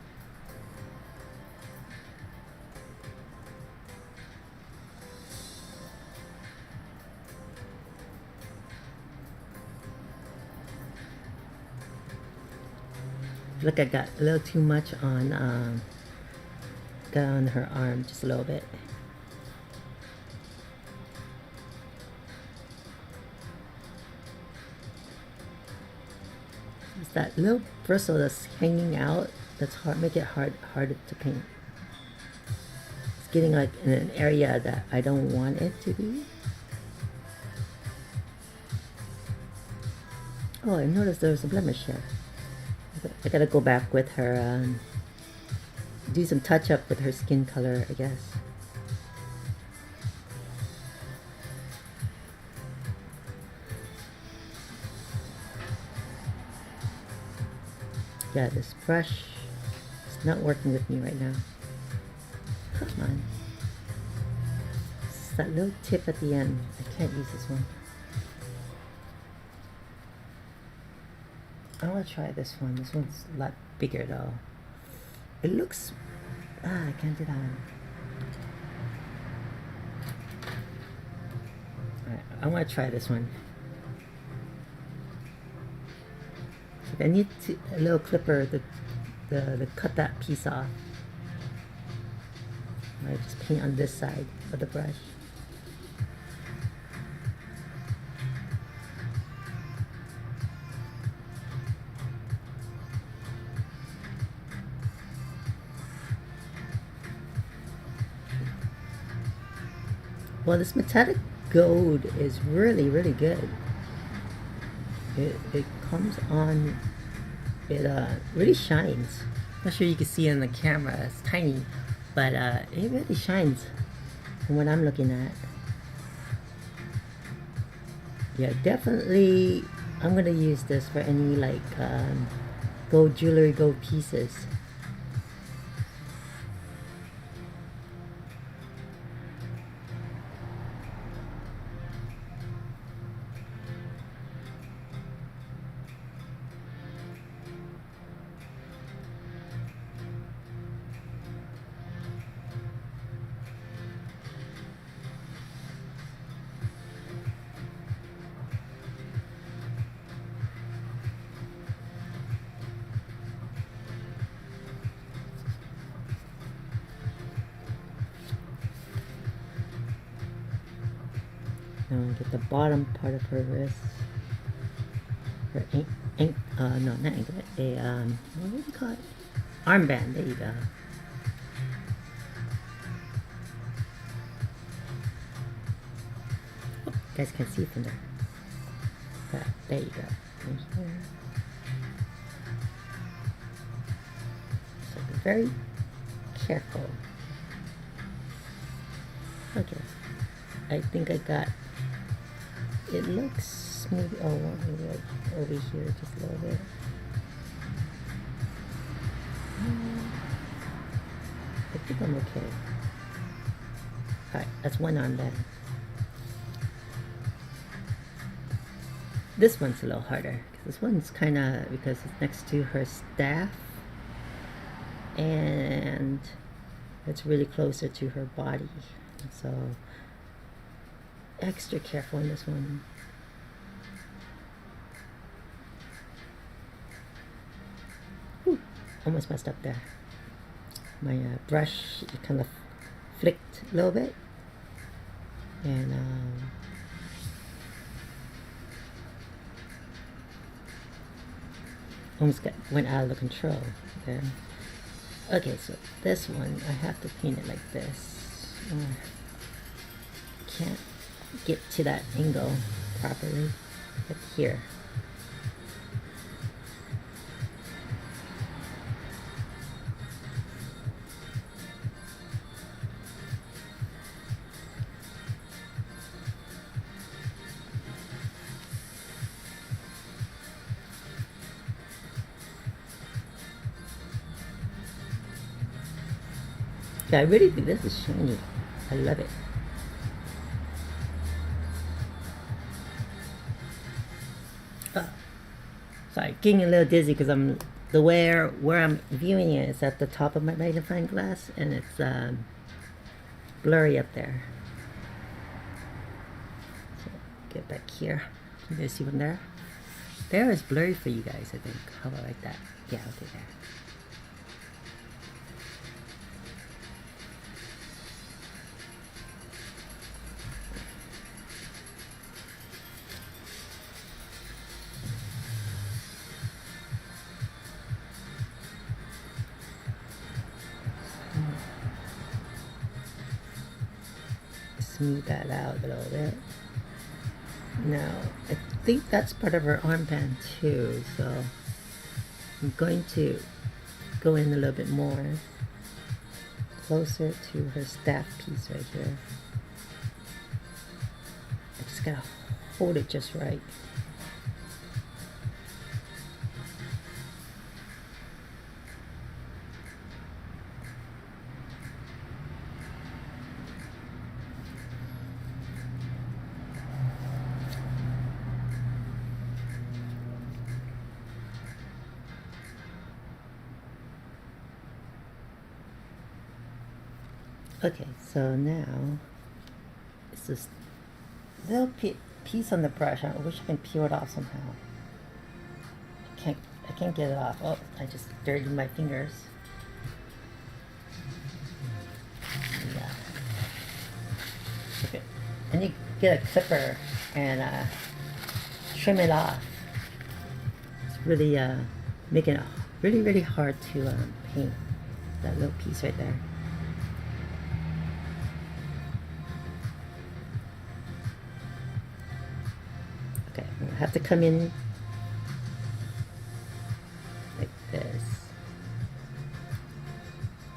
Look, I got a little too much on got on her arm, just a little bit. That little bristle that's hanging out, that's hard, make it harder to paint. It's getting like in an area that I don't want it to be. Oh, I noticed there was a blemish here. I gotta go back with her, do some touch up with her skin color, I guess. Yeah, this brush is not working with me right now. Come on. It's that little tip at the end. I can't use this one. I want to try this one. This one's a lot bigger though. It looks... I can't do that one. Alright, I want to try this one. I need a little clipper to cut that piece off. I just paint on this side of the brush. Well, this metallic gold is really, really good. It comes on, it really shines. Not sure you can see it in the camera, it's tiny, but it really shines from what I'm looking at. Yeah, definitely I'm gonna use this for any like gold jewelry, gold pieces. Now get the bottom part of her wrist. her no, not anklet, what do you call it? Armband, there you go. Oh, you guys can see from there. There you go. So be very careful. Okay, I think I got, it looks maybe, oh, maybe like over here just a little bit. I think I'm okay. Alright, that's one arm then. This one's a little harder, because this one's kind of, because it's next to her staff, and it's really closer to her body. So, extra careful in this one. Whew, almost messed up there. My brush kind of flicked a little bit, and almost went out of the control there. Okay, so this one I have to paint it like this. Can't get to that angle properly, but here. Yeah, I really think this is shiny. I love it. Sorry, getting a little dizzy because I'm where I'm viewing it is at the top of my magnifying glass, and it's blurry up there. So get back here. Can you guys see from there? There is blurry for you guys, I think. How about like that? Yeah, okay, there. Smooth that out a little bit. Now, I think that's part of her armband too, so I'm going to go in a little bit more, closer to her staff piece right here. I just gotta hold it just right. Okay, so now it's this little piece on the brush. I wish I can peel it off somehow. I can't get it off. Oh, I just dirtied my fingers. Yeah. Okay, and you get a clipper and trim it off. It's really making it really hard to paint that little piece right there. Okay, I'm gonna have to come in like this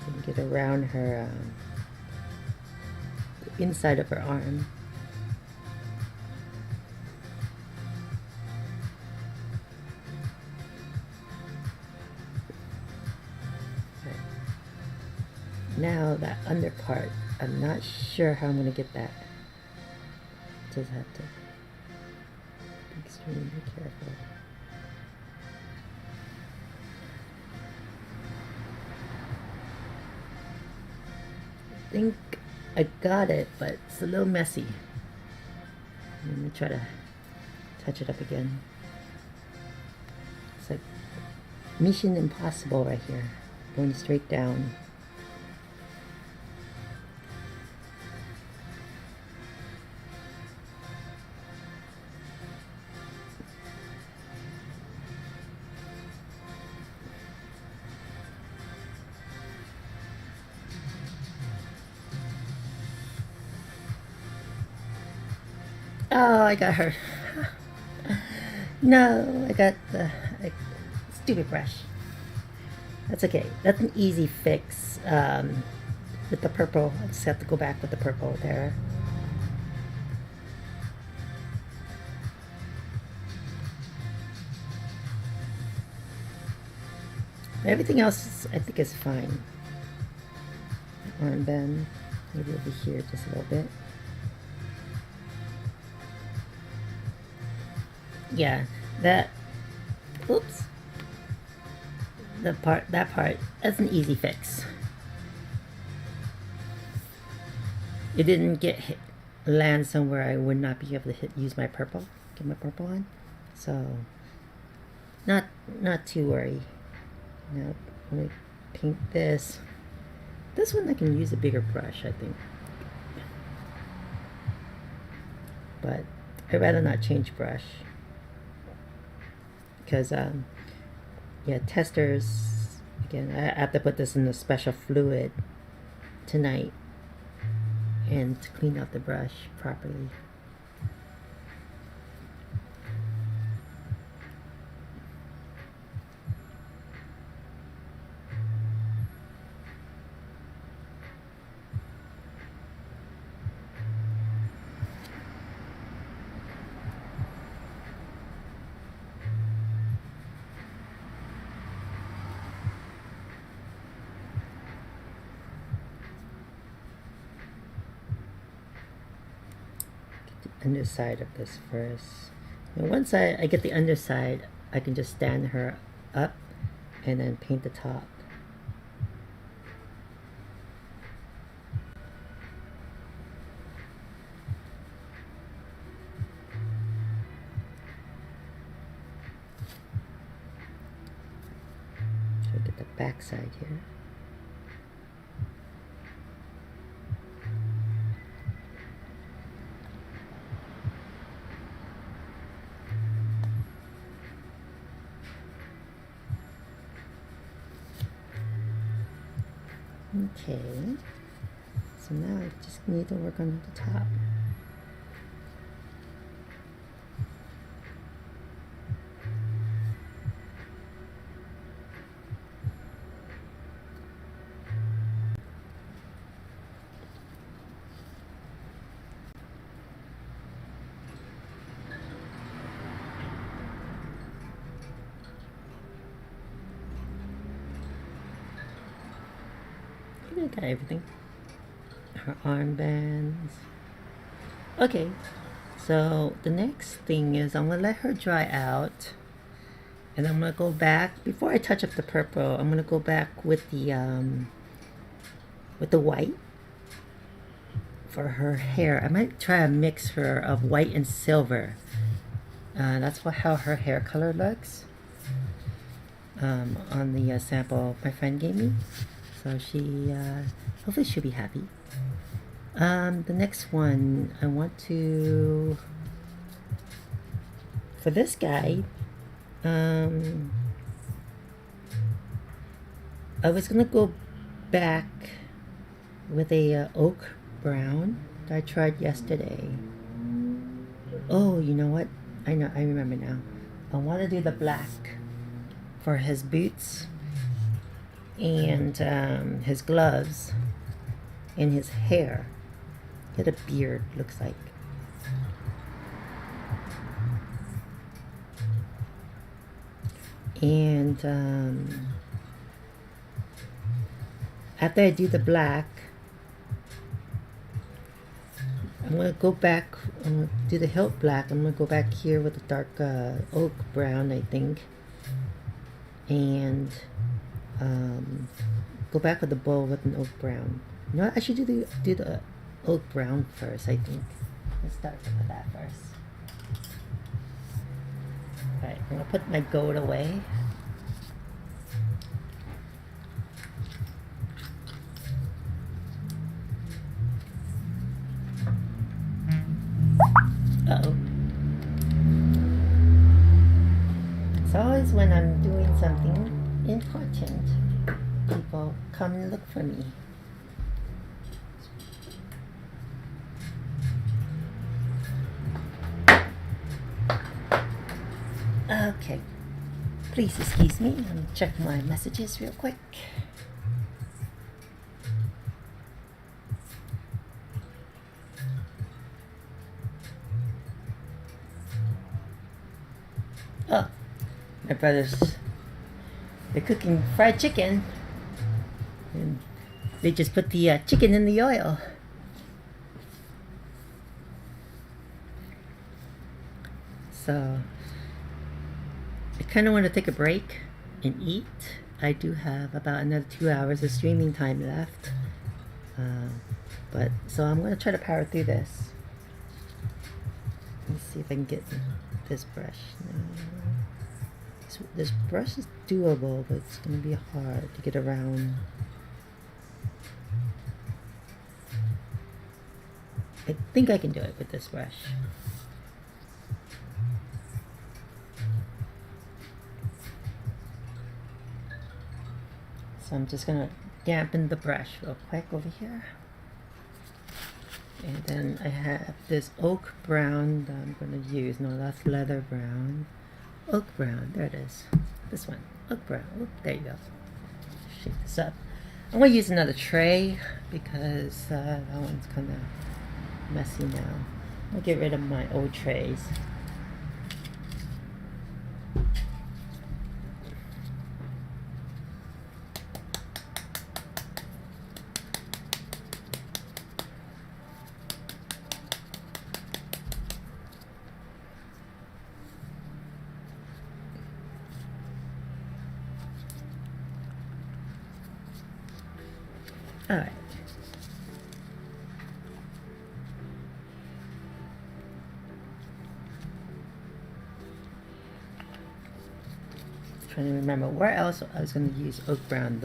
and get around her the inside of her arm. Right. Now that under part, I'm not sure how I'm gonna get that. Just have to extremely careful. I think I got it, but it's a little messy. Let me try to touch it up again. It's like Mission Impossible right here, going straight down. Oh, I got her. No, I got the stupid brush. That's okay. That's an easy fix. With the purple, I just have to go back with the purple there. Everything else, I think, is fine. Armband, maybe over here just a little bit. Yeah, that. Oops. That part, that's an easy fix. It didn't land somewhere I would not be able to use my purple, get my purple on. So, not too worried. Now, let me paint this. This one I can use a bigger brush, I think. But I'd rather not change brush. Because, yeah, testers, again, I have to put this in a special fluid tonight and to clean out the brush properly. Underside of this first. And once I get the underside, I can just stand her up and then paint the top. So get the back side here. Okay, so now I just need to work on the top. I got everything. Her armbands. Okay, so the next thing is I'm gonna let her dry out, and I'm gonna go back before I touch up the purple. I'm gonna go back with the white for her hair. I might try a mixture of white and silver. That's how her hair color looks on the sample my friend gave me. So she, hopefully she'll be happy. The next one, I want to, for this guy, I was gonna go back with a oak brown that I tried yesterday. Oh, you know what? I remember now. I want to do the black for his boots and his gloves and his hair. Get a beard, looks like. And after I do the black, I'm going to go back, I'm going to do the hilt black. I'm going to go back here with the dark oak brown, I think. And go back with the bow with an oak brown. You know what? I should do the oak brown first, I think. Let's start with that first. Alright, I'm going to put my gold away. Uh-oh. It's always when I'm doing something important, people come and look for me. Please excuse me. I'm checking my messages real quick. Oh, my brothers, they're cooking fried chicken. And they just put the chicken in the oil. So, I kind of want to take a break and eat. I do have about another 2 hours of streaming time left. So I'm going to try to power through this. Let's see if I can get this brush. This brush is doable, but it's going to be hard to get around. I think I can do it with this brush. So I'm just going to dampen the brush real quick over here. And then I have this oak brown that I'm going to use. No, that's leather brown. Oak brown, there it is. This one, oak brown. Oop, there you go. Shake this up. I'm going to use another tray because that one's kind of messy now. I'll get rid of my old trays. All right. Trying to remember where else I was going to use oak brown.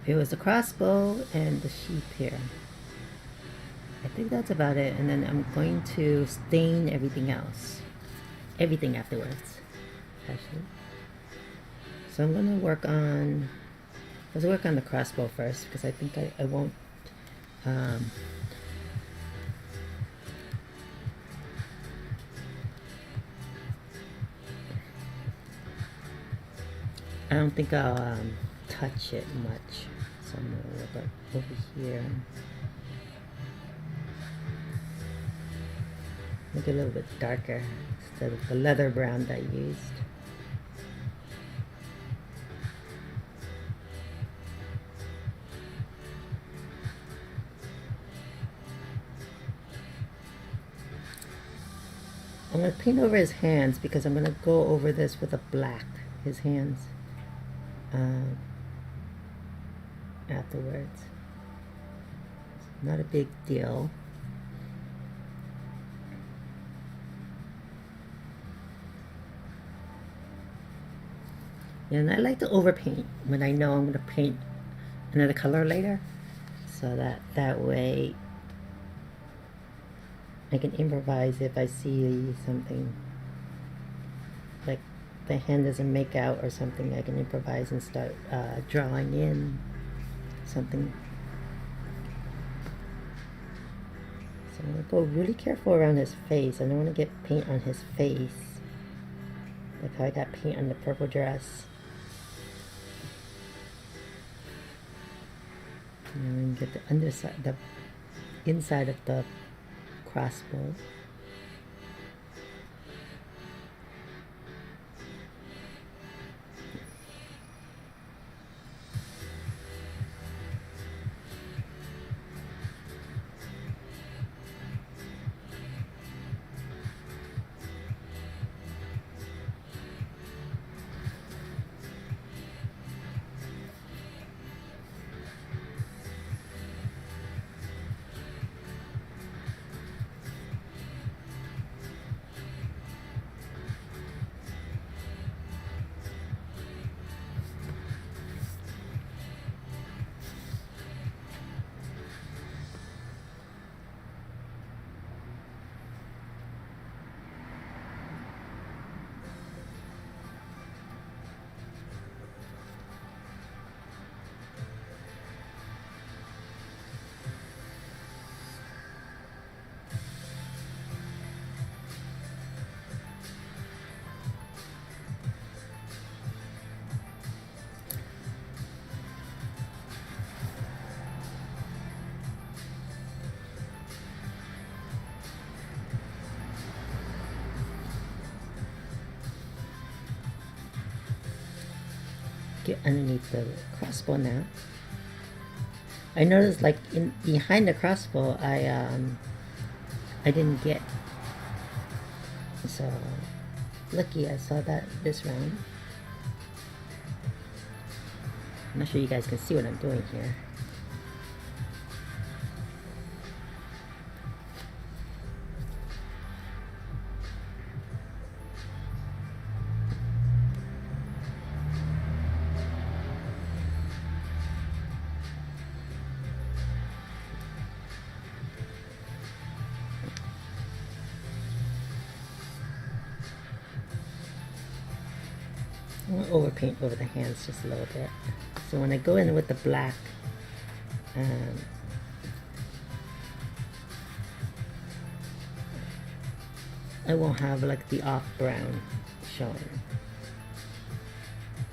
It was the crossbow and the sheep here. I think that's about it. And then I'm going to stain everything else, everything afterwards, actually. So I'm going to work on. Let's work on the crossbow first because I think I won't. I don't think I'll touch it much, so I'm gonna work over here. Make it a little bit darker instead of the leather brown that I used. I'm going to paint over his hands because I'm going to go over this with a black, his hands, afterwards. Not a big deal. And I like to overpaint when I know I'm going to paint another color later, so that way I can improvise if I see something like the hand doesn't make out or something. I can improvise and start drawing in something. So I'm going to go really careful around his face. I don't want to get paint on his face like how I got paint on the purple dress. And then get the underside, the inside of the crossbow. get underneath the crossbow now. I noticed like in behind the crossbow I didn't get. So lucky I saw that this round. I'm not sure you guys can see what I'm doing here. I'm going to overpaint over the hands just a little bit. So when I go in with the black, I won't have like the off brown showing.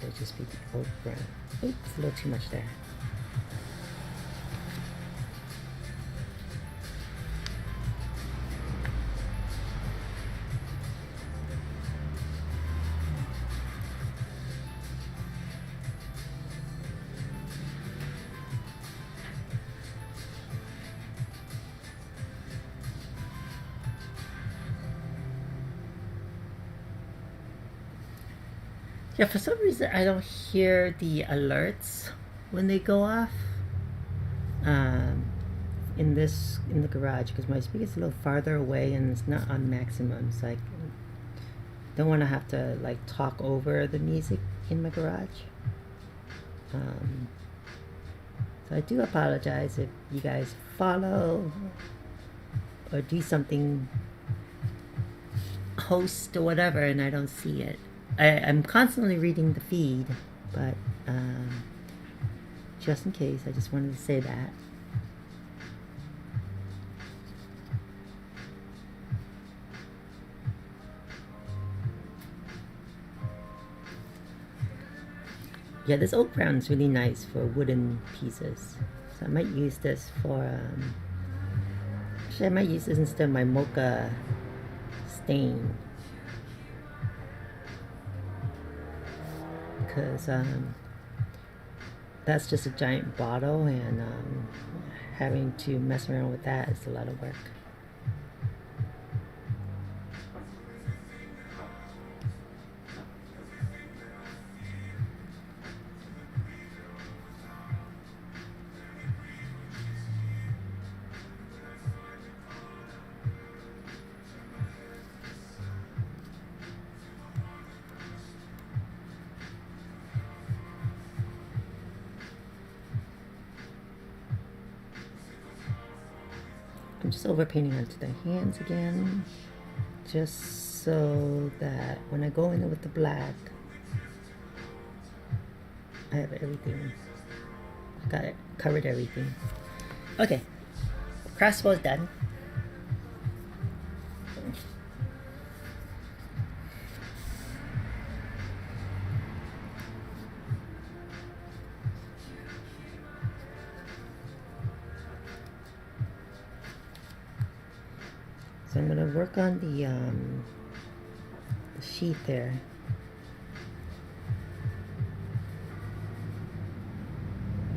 It'll just be the oak brown. Oops, a little too much there. Yeah, for some reason I don't hear the alerts when they go off in the garage because my speaker's a little farther away and it's not on maximum, so I don't want to have to like talk over the music in my garage. So I do apologize if you guys follow or do something, host or whatever, and I don't see it. I'm constantly reading the feed, but just in case, I just wanted to say that. Yeah, this oak brown is really nice for wooden pieces. So I might use this for, actually I might use this instead of my mocha stain. Because that's just a giant bottle, and having to mess around with that is a lot of work. I'm just overpainting onto the hands again, just so that when I go in with the black, I have everything. Got it, covered everything. Okay, crossbow's done. So I'm going to work on the sheet there.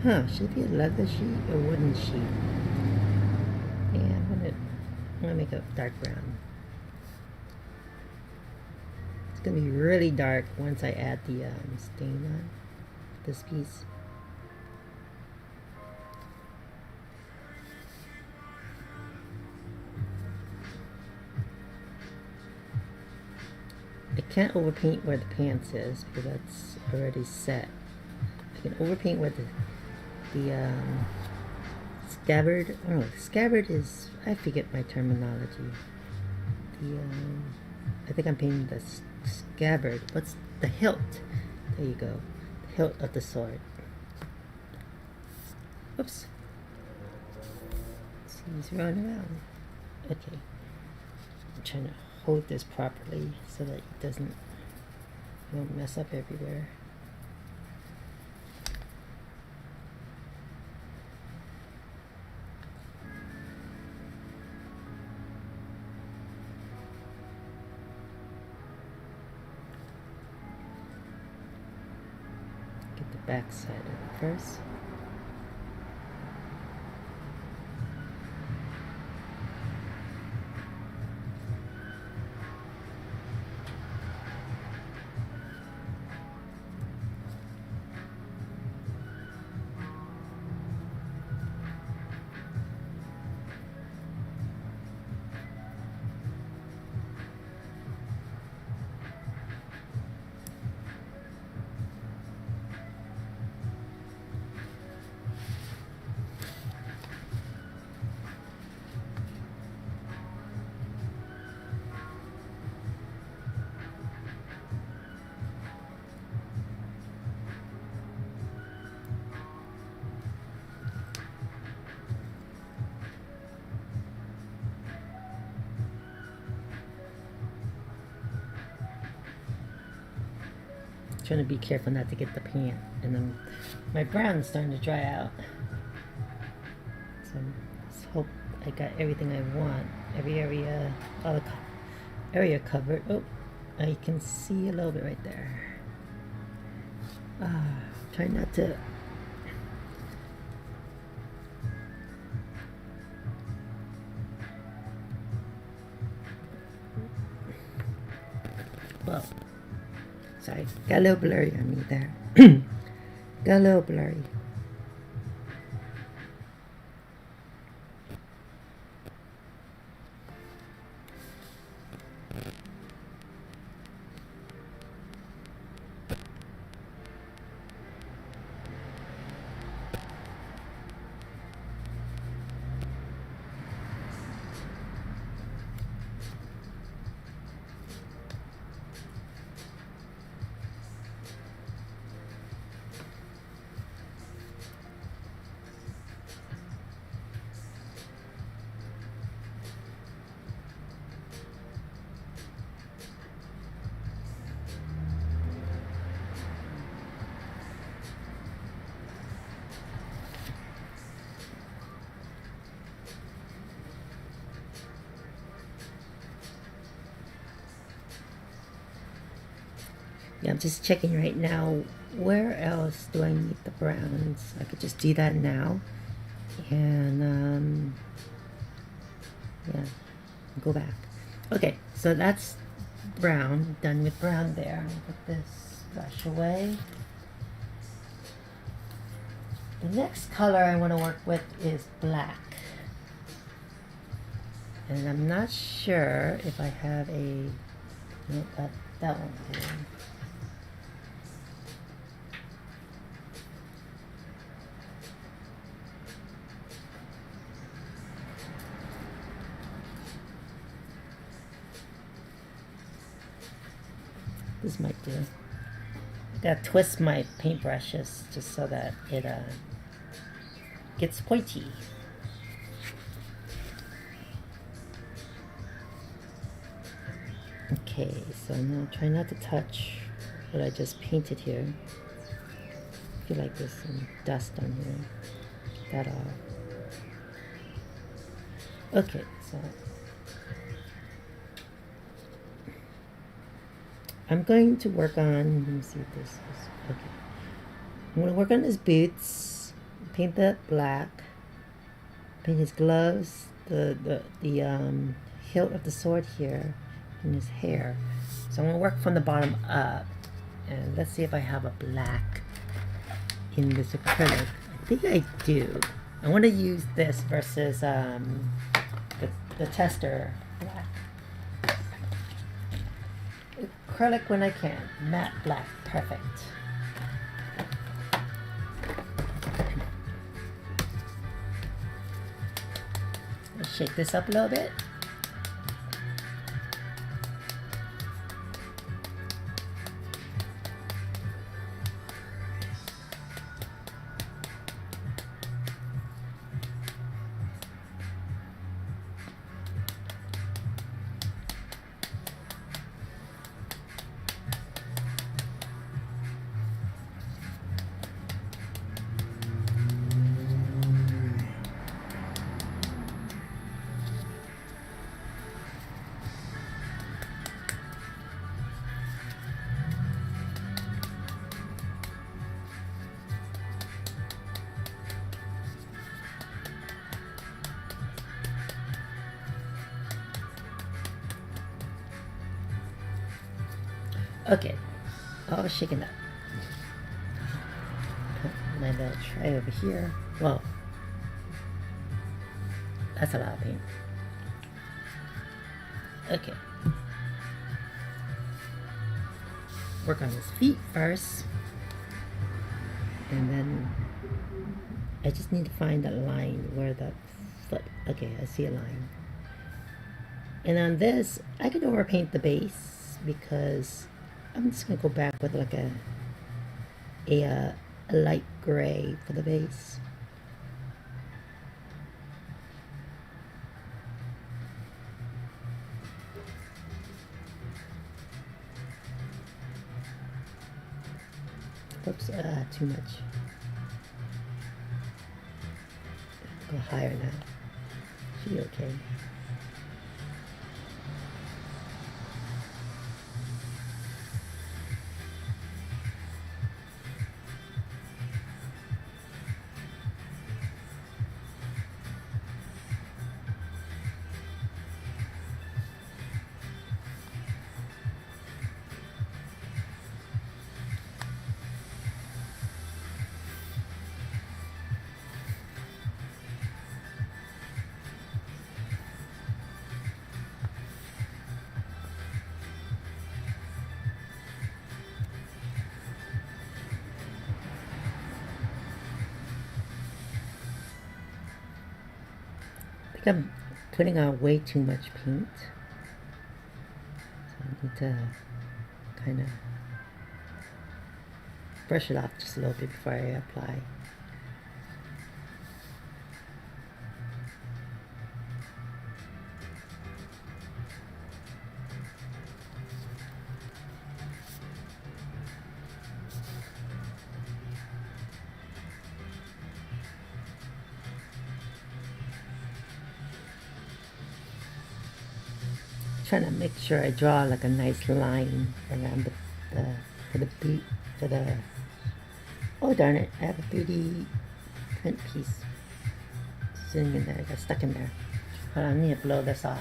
Should it be a leather sheet or wooden sheet? Yeah, I'm gonna make it dark brown. It's gonna be really dark once I add the stain on this piece. I can't overpaint where the pants is because that's already set. I can overpaint where the scabbard. Oh, scabbard is, I forget my terminology. I think I'm painting the scabbard. What's the hilt? There you go. The hilt of the sword. Oops. See, he's running around. Okay. I'm trying to hold this properly so that it won't mess up everywhere. Get back side of it first. Trying to be careful not to get the paint, and then my brown's starting to dry out. So let's hope I got everything I want. Every area, all the area covered. Oh, I can see a little bit right there. Try not to. Well. Sorry, got a little blurry on me there. Got a little blurry. Yeah, I'm just checking right now. Where else do I need the browns? I could just do that now. And, yeah, go back. Okay, so that's brown. Done with brown there. I'll put this brush away. The next color I want to work with is black. And I'm not sure if I have a... No, that won't do. This might do. Gotta twist my paintbrushes just so that it gets pointy. Okay, so now try not to touch what I just painted here. I feel like there's some dust on here. Get that off. Okay, so I'm going to work on, let me see if this is, okay. I'm going to work on his boots, paint that black, paint his gloves, the hilt of the sword here, and his hair. So I'm going to work from the bottom up, and let's see if I have a black in this acrylic. I think I do. I want to use this versus the tester black. Acrylic when I can. Matte black. Perfect. Let's shake this up a little bit. Okay, all shaken up. Put my little tray over here. Whoa, that's a lot of paint. Okay. Work on his feet first. And then I just need to find that line where the foot, okay, I see a line. And on this, I could overpaint the base because I'm just gonna go back with like a light gray for the base. Oops, too much. Go higher now. Should be okay. I think I'm putting on way too much paint. So I need to kind of brush it off just a little bit before I apply. Trying to make sure I draw like a nice line around the oh darn it, I have a 3D print piece sitting in there. I got stuck in there. Hold on, I need to blow this off.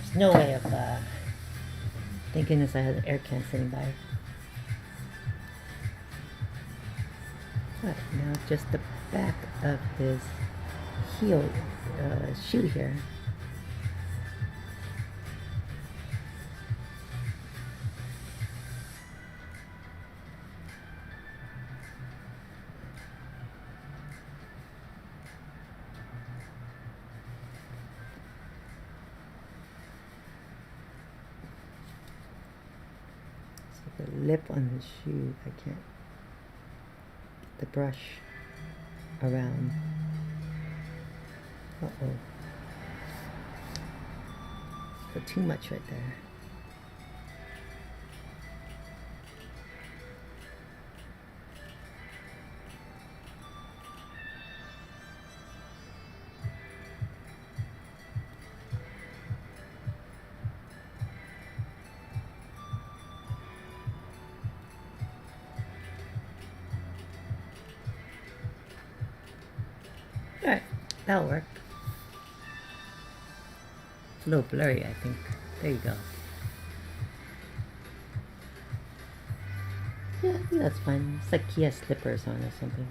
There's no way of thank goodness I had an air can sitting by. Alright, now just the back of his heel shoe here. So the lip on the shoe, I can't get the brush around. Uh-oh. Put too much right there. Alright, that'll work. A little blurry, I think. There you go. Yeah, I think that's fine. It's like he has slippers on or something.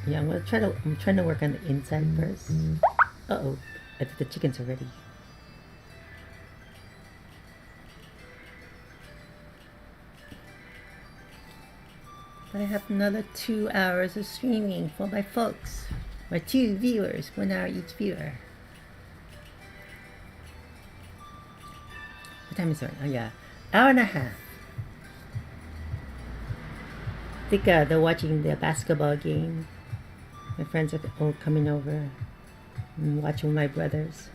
Yeah, I'm trying to work on the inside first. Uh-oh, I think the chickens are ready. I have another 2 hours of streaming for my folks. My 2 viewers, 1 hour each viewer. What time is it? Oh yeah, hour and a half. I think they're watching the basketball game. My friends are all coming over and watching my brothers.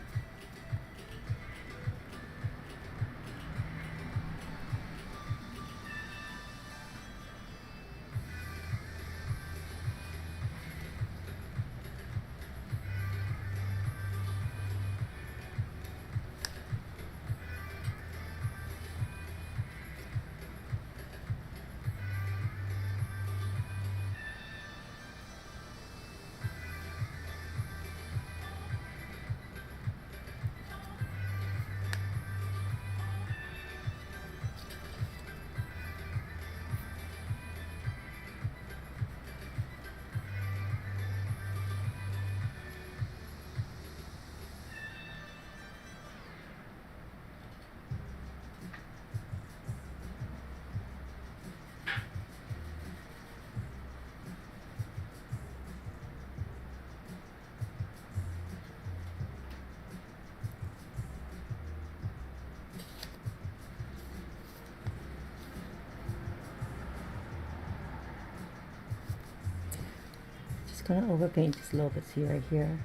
gonna overpaint just a little bit. See right here.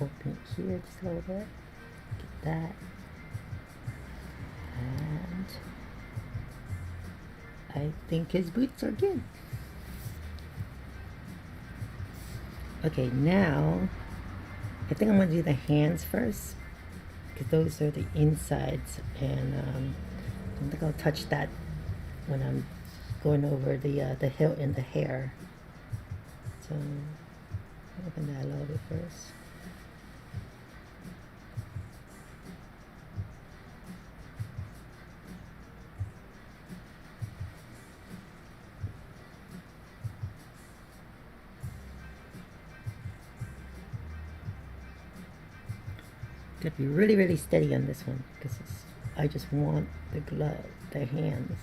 Overpaint here just a little bit. Get that. And I think his boots are good. Okay, now I think I'm gonna do the hands first because those are the insides, and I don't think I'll touch that when I'm going over the hilt and the hair. So open that a little bit first. Gotta be really, really steady on this one because I just want the glove, the hands.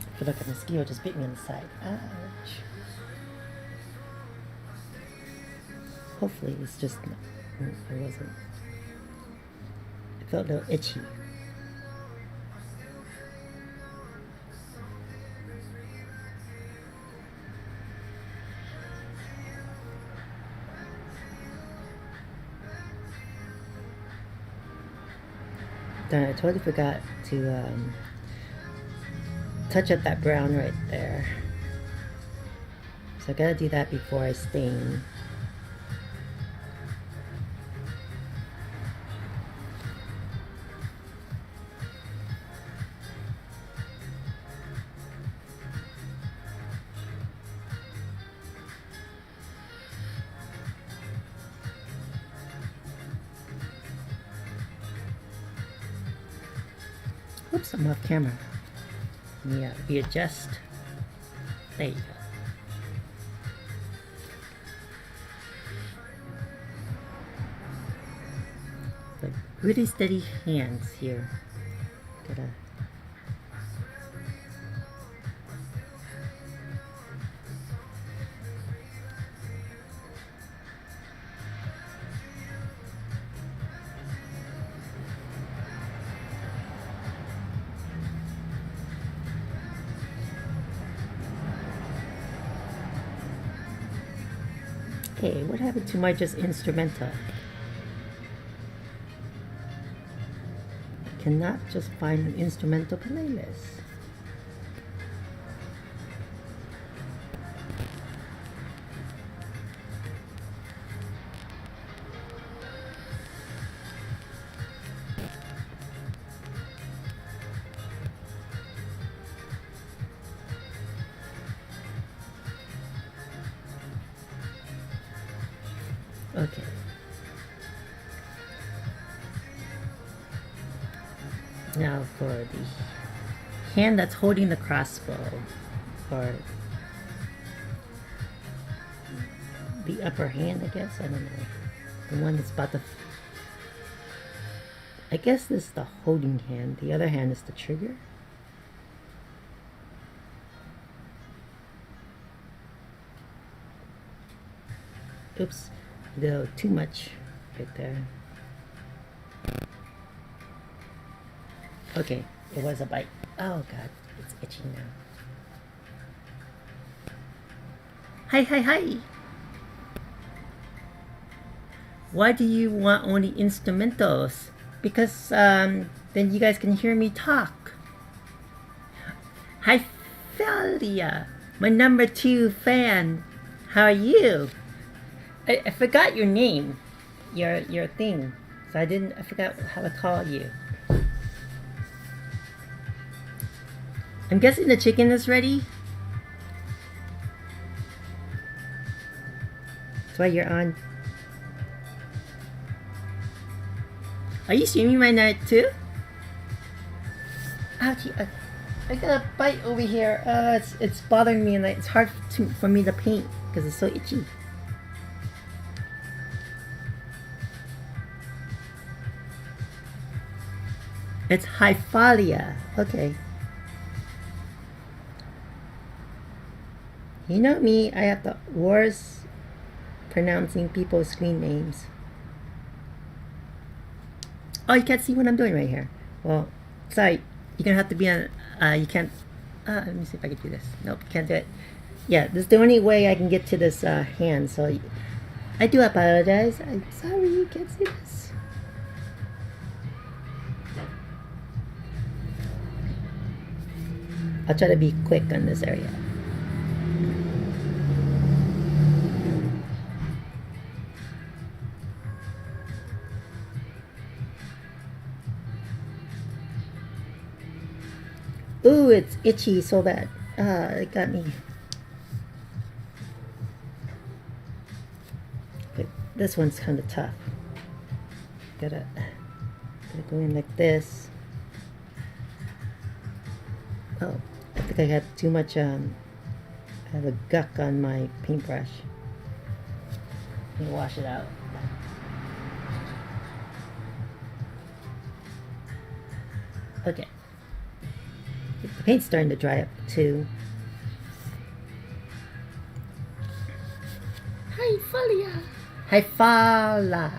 I feel like a mosquito just bit me on the side. Ouch. Hopefully it's just, it wasn't. It felt a little itchy. Darn, I totally forgot to touch up that brown right there. So I gotta do that before I stain. Oops, I'm off camera. Yeah, readjust. There you go. Like really steady hands here. Gotta. Okay, what happened to my just instrumental? I cannot just find an instrumental playlist. Okay. Now for the hand that's holding the crossbow, or the upper hand, I guess, I don't know. The one that's about to... I guess this is the holding hand. The other hand is the trigger. Oops. A little too much right there. Okay, it was a bite. Oh god, it's itching now. Hi, hi, hi! Why do you want only instrumentals? Because then you guys can hear me talk. Hi, Thalia, my number 2 fan. How are you? I forgot your name, your thing, so I forgot how to call you. I'm guessing the chicken is ready. That's why you're on. Are you streaming my night too? Ouchie, I got a bite over here. It's bothering me, and it's hard for me to paint because it's so itchy. It's Hyphalia. Okay. You know me, I have the worst pronouncing people's screen names. Oh, you can't see what I'm doing right here. Well, sorry. You're gonna have to be on. You can't. Let me see if I can do this. Nope, can't do it. Yeah, this is the only way I can get to this hand. So I do apologize. I'm sorry you can't see this. I'll try to be quick on this area. Ooh, it's itchy so bad. It got me. But this one's kind of tough. Gotta go in like this. Oh, I think I had too much, I have a guck on my paintbrush. Let me wash it out. Okay. The paint's starting to dry up too. Hyphalia. Hyphala.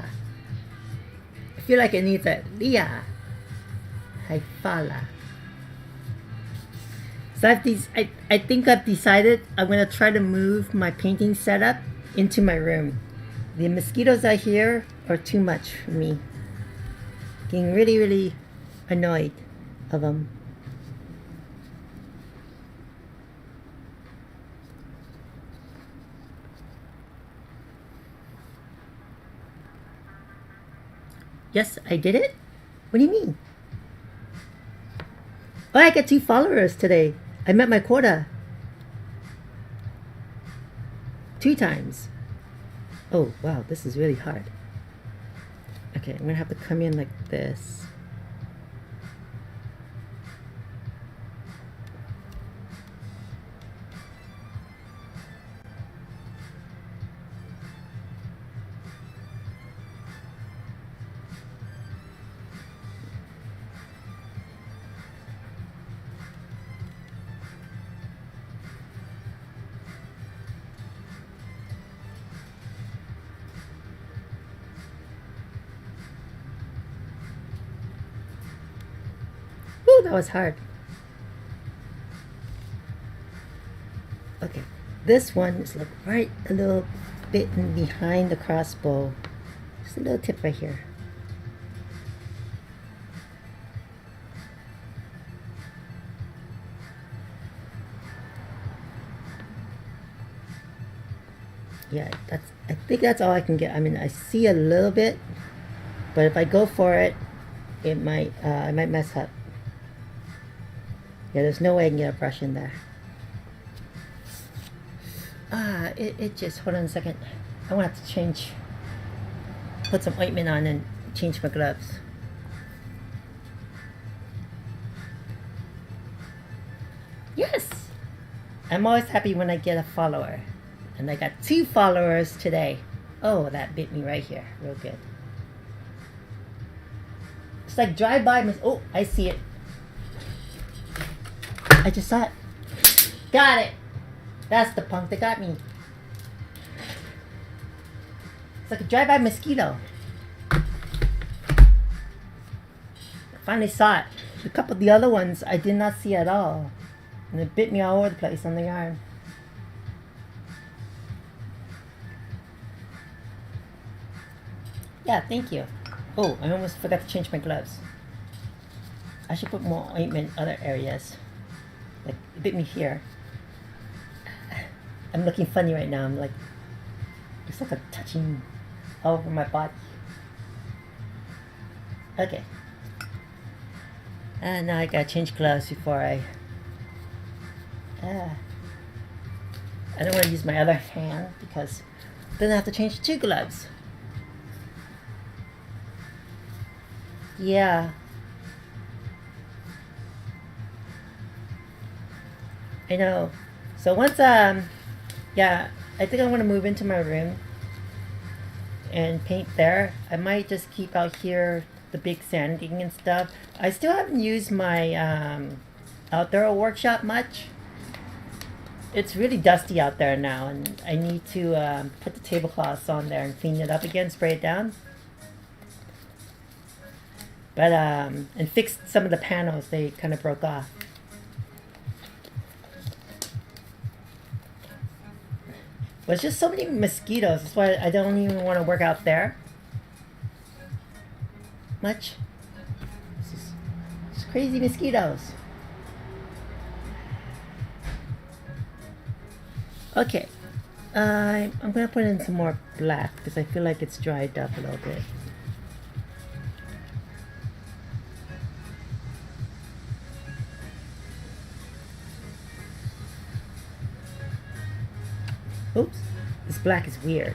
I feel like it needs a Leah. Hyphala. So I think I've decided I'm gonna try to move my painting setup into my room. The mosquitoes out here are too much for me. Getting really, really annoyed of them. Yes, I did it? What do you mean? Oh, I got 2 followers today. I met my quota. 2 times. Oh, wow, this is really hard. Okay, I'm gonna have to come in like this. Whew, that was hard. Okay, this one is like right a little bit in behind the crossbow. Just a little tip right here. Yeah, I think that's all I can get. I mean, I see a little bit, but if I go for it, I might mess up. Yeah, there's no way I can get a brush in there. It just, hold on a second. I want to have to change, put some ointment on and change my gloves. Yes! I'm always happy when I get a follower. And I got 2 followers today. Oh, that bit me right here. Real good. It's like drive-by. Oh, I see it. I just saw it. Got it. That's the punk that got me. It's like a drive-by mosquito. I finally saw it. A couple of the other ones I did not see at all. And it bit me all over the place on the arm. Yeah, thank you. Oh, I almost forgot to change my gloves. I should put more ointment in other areas. Like, it bit me here. I'm looking funny right now. I'm like, it's like a touching all over my body. Okay. And now I gotta change gloves before I don't want to use my other hand because then I have to change 2 gloves. Yeah. I know. So once, yeah, I think I want to move into my room and paint there. I might just keep out here the big sanding and stuff. I still haven't used my outdoor workshop much. It's really dusty out there now, and I need to put the tablecloths on there and clean it up again, spray it down. But and fix some of the panels, they kind of broke off. But it's just so many mosquitoes. That's why I don't even want to work out there much. It's crazy mosquitoes. Okay, I'm gonna put in some more black because I feel like it's dried up a little bit. Oops, this black is weird.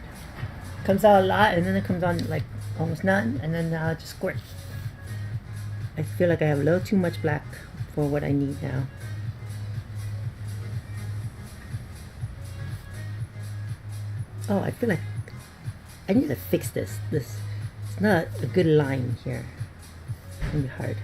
Comes out a lot and then it comes on like almost none, and then now it just squirts. I feel like I have a little too much black for what I need now. Oh, I feel like I need to fix this. It's not a good line here. It's gonna be hard.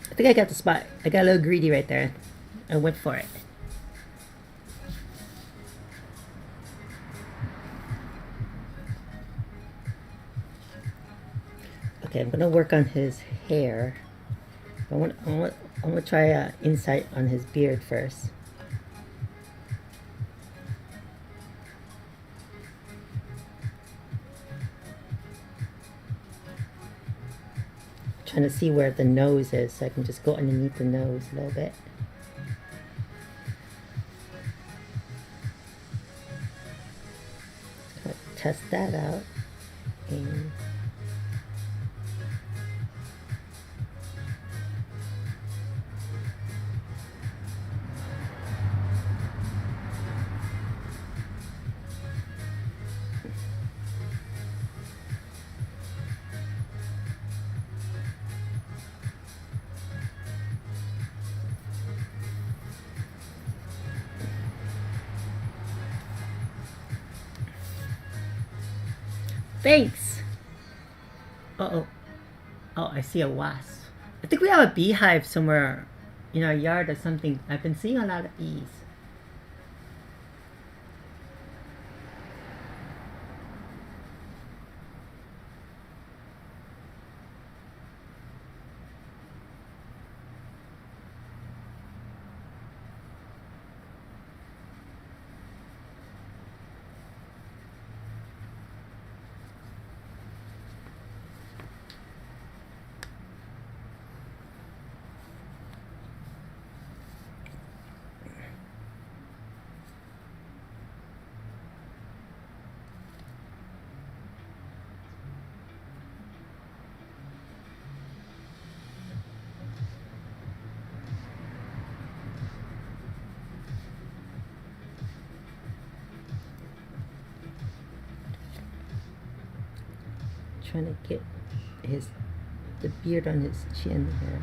I think I got the spot. I got a little greedy right there. I went for it. Okay, I'm gonna work on his hair. I want to try insight on his beard first. Trying to see where the nose is, so I can just go underneath the nose a little bit. Test that out. And thanks! Uh-oh. Oh, I see a wasp. I think we have a beehive somewhere in our yard or something. I've been seeing a lot of bees. Trying to get the beard on his chin here.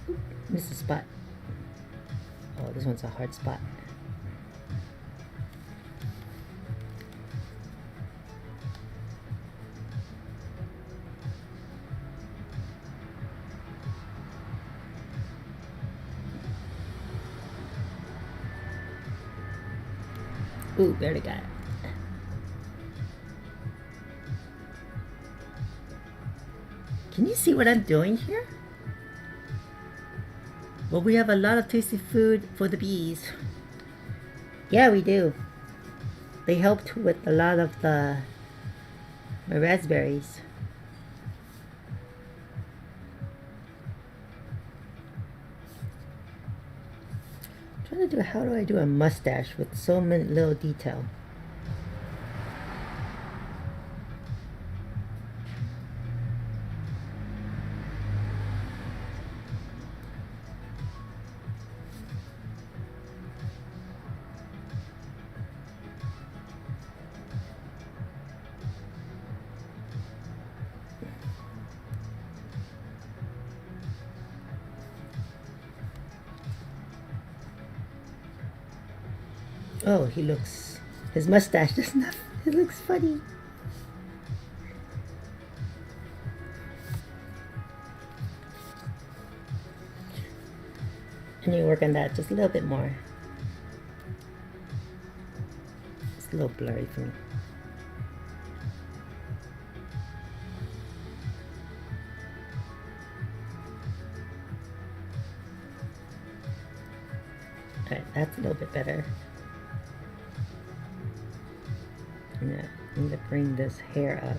Oop, missed a spot. Oh, this one's a hard spot. Ooh, barely got it. Can you see what I'm doing here? Well, we have a lot of tasty food for the bees. Yeah, we do. They helped with a lot of my raspberries. How do I do a mustache with so many little detail? Oh, his mustache does not, it looks funny. I need to work on that just a little bit more. It's a little blurry for me. Alright, that's a little bit better. I need to bring this hair up.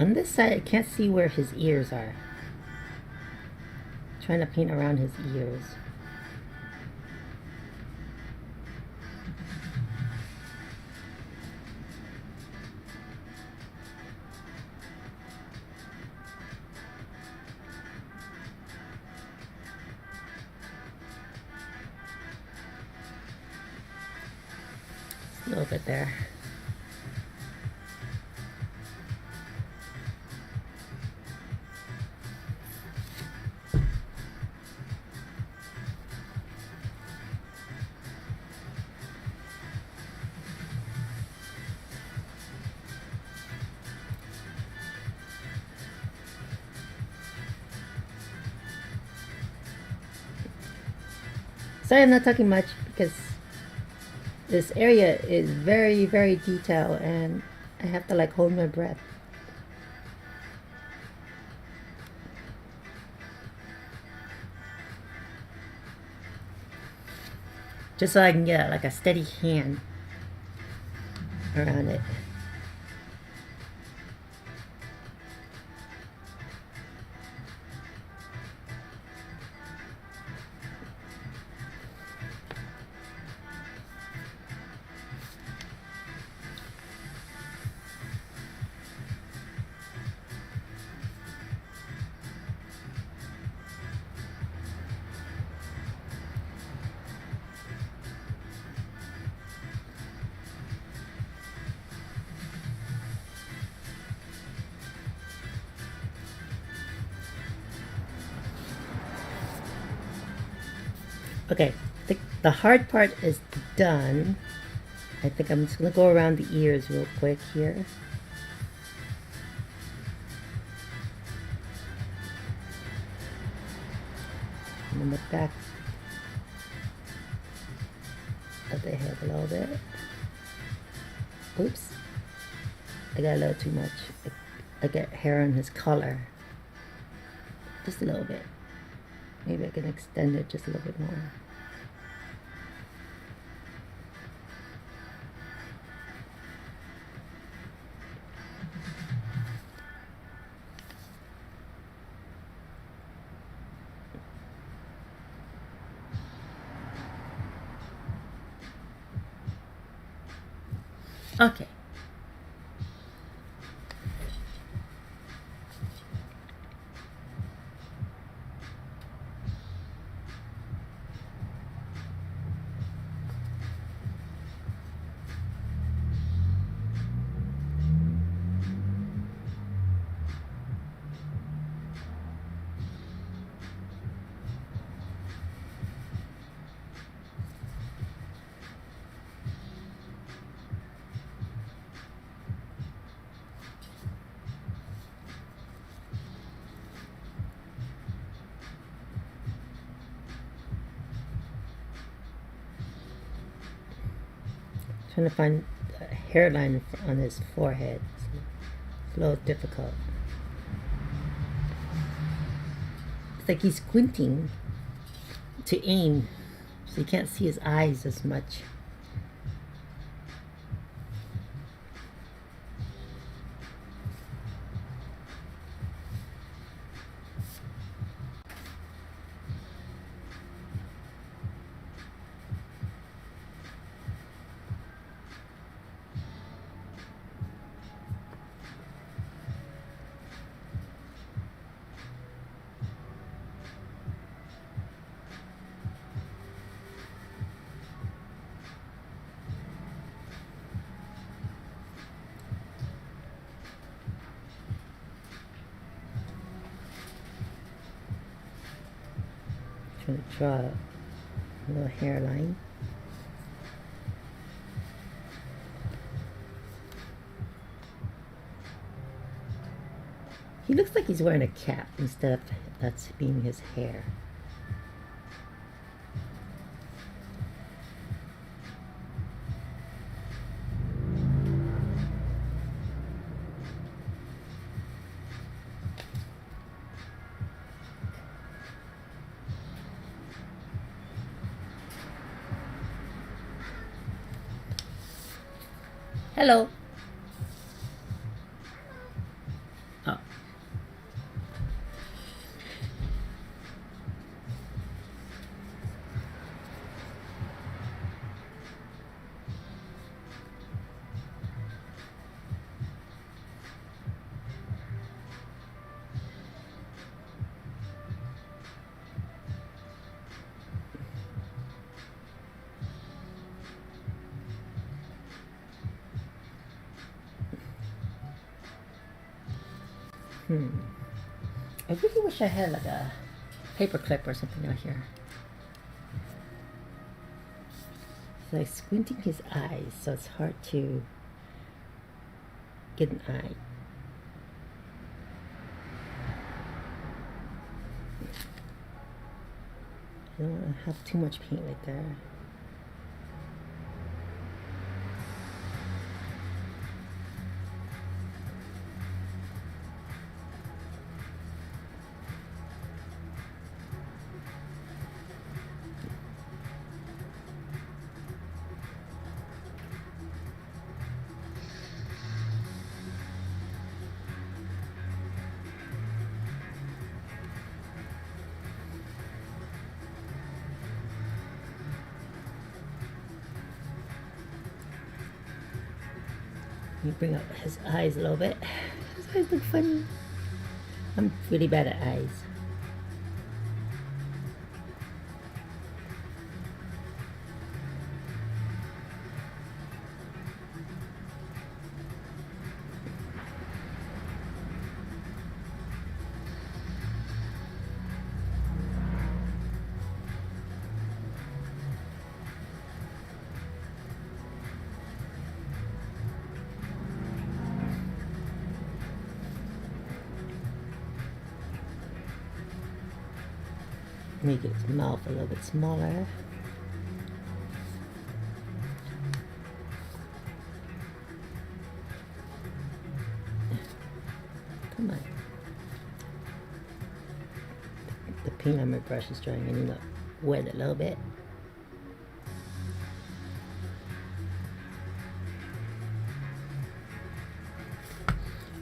On this side, I can't see where his ears are. I'm trying to paint around his ears. A little bit there. Sorry I'm not talking much because this area is very, very detailed and I have to like hold my breath. Just so I can get like a steady hand around it. Okay, I think the hard part is done. I think I'm just gonna go around the ears real quick here. And then the back of the head a little bit. Oops, I got a little too much. I got hair on his collar. Just a little bit. Maybe I can extend it just a little bit more. Okay. Trying to find a hairline on his forehead. It's a little difficult. It's like he's squinting to aim, so you can't see his eyes as much. gonna draw a little hairline. He looks like he's wearing a cap instead of that's being his hair. Hello. Oh. I really wish I had like a paper clip or something out here. It's like squinting his eyes, so it's hard to get an eye. I don't want to have too much paint right there. Let me bring up his eyes a little bit. His eyes look funny. I'm really bad at eyes. Make its mouth a little bit smaller. Come on. The paint on my brush is drying. I need to wet it a little bit.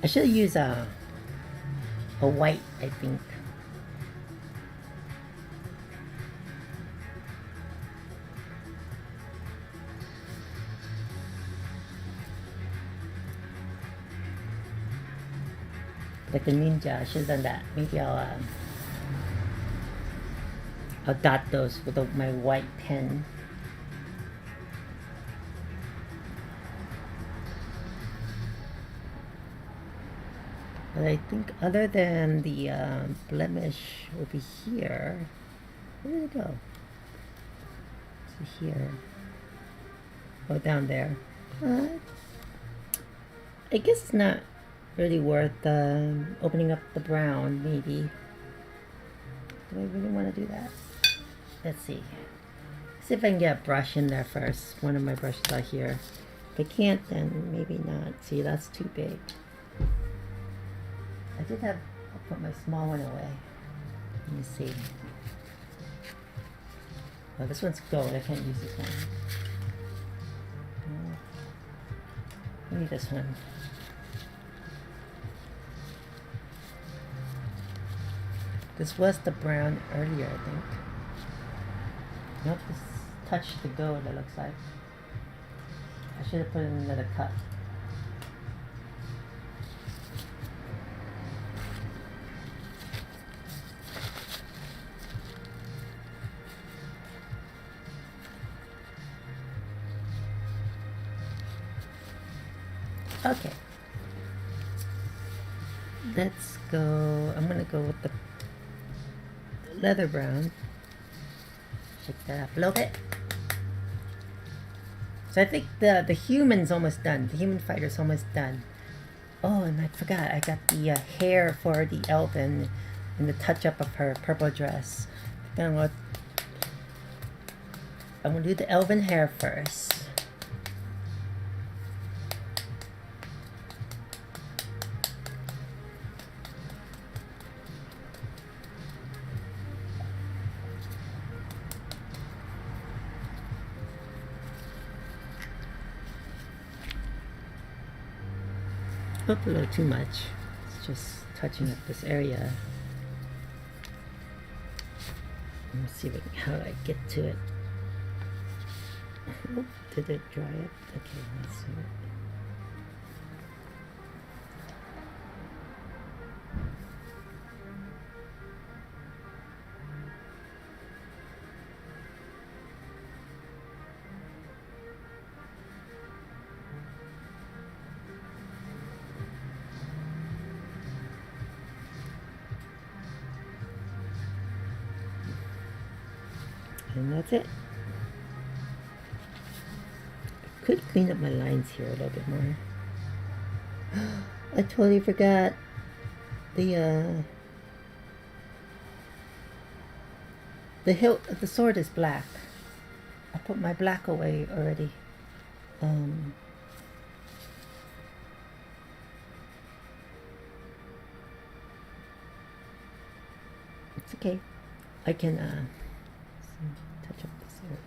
I should use a white, I think. Like the ninja, I should have done that. Maybe I'll dot those with my white pen. But I think other than the blemish over here, where did it go? So here. Oh, down there. I guess it's not really worth opening up the brown, maybe. Do I really want to do that? Let's see. See if I can get a brush in there first. One of my brushes out here. If I can't, then maybe not. See, that's too big. I did have, I'll put my small one away. Let me see. Oh, this one's gold. I can't use this one. I need this one. This was the brown earlier, I think. Nope, this touched the gold, it looks like. I should have put in another cup. Okay. Let's go. I'm gonna go with the leather brown. Take that up a little bit. So I think the human's almost done. The human fighter's almost done. Oh, and I forgot. I got the hair for the elven and the touch-up of her purple dress. I'm gonna do the elven hair first. Up a little too much. It's just touching up this area. Let me see how do I get to it. Oh, did it dry up? Okay, let's see it. And that's it. I could clean up my lines here a little bit more. I totally forgot the hilt of the sword is black. I put my black away already. It's okay. I can touch up this area.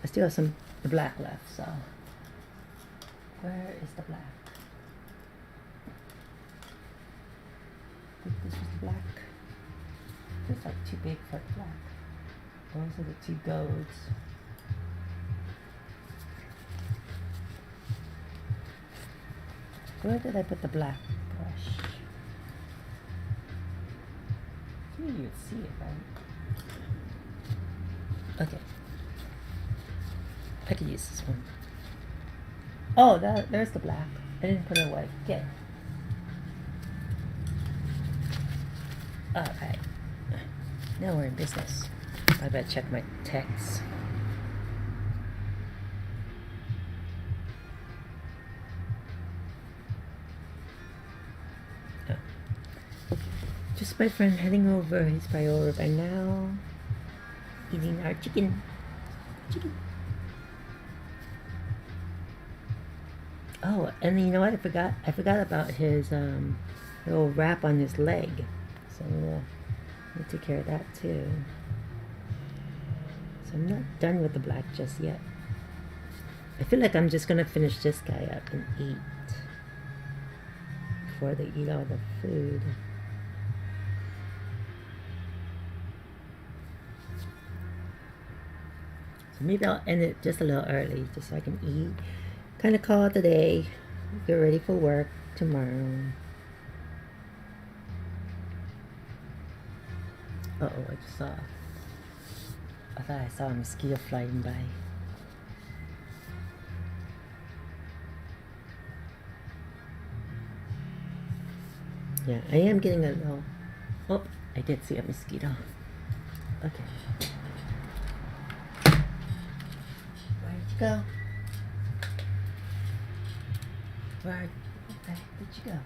I still have the black left, so where is the black? I think this was the black. It's like too big for the black. Those are the two golds. Where did I put the black brush? You would see it, right? Okay. I could use this one. Oh, there's the black. I didn't put it away. Okay. Alright. Now we're in business. I better check my text. Just my friend heading over. He's probably over by now. Eating our chicken. Oh, and you know what? I forgot about his little wrap on his leg. So we'll take care of that too. So I'm not done with the black just yet. I feel like I'm just gonna finish this guy up and eat before they eat all the food. So maybe I'll end it just a little early, just so I can eat. Kind of call it a day. Get ready for work tomorrow. Uh oh, I just saw. I thought I saw a mosquito flying by. Yeah, I am getting a little. Oh, I did see a mosquito. Okay. Where'd you go? Where the heck did you go?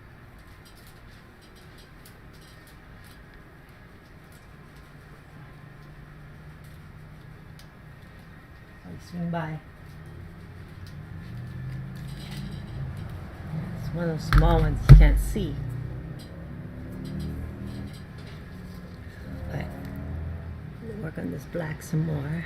Oh, you swing by. It's one of those small ones you can't see. Alright. Work on this black some more.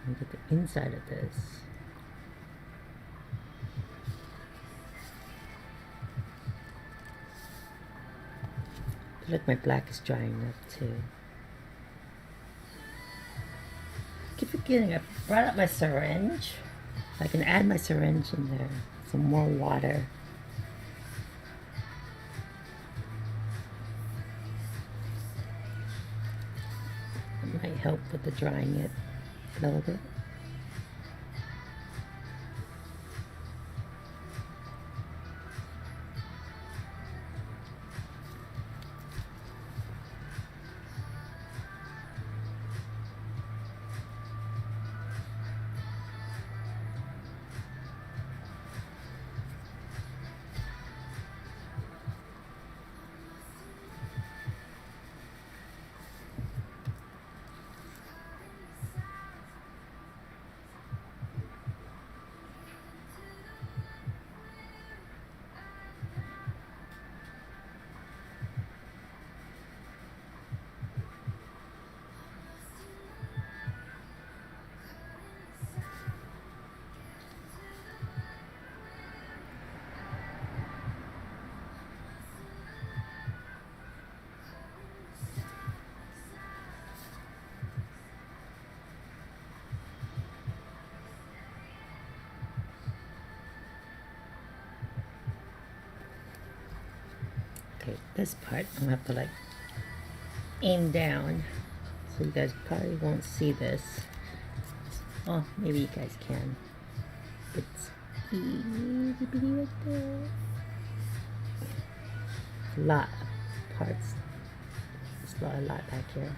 me get the inside of this. I feel like my black is drying up too. I keep forgetting I brought up my syringe. I can add my syringe in there. Some more water. It might help with the drying it a little bit. Okay, this part I'm gonna have to like aim down, so you guys probably won't see this. Oh, maybe you guys can. It's itty bitty right there. A lot of parts. There's a lot back here.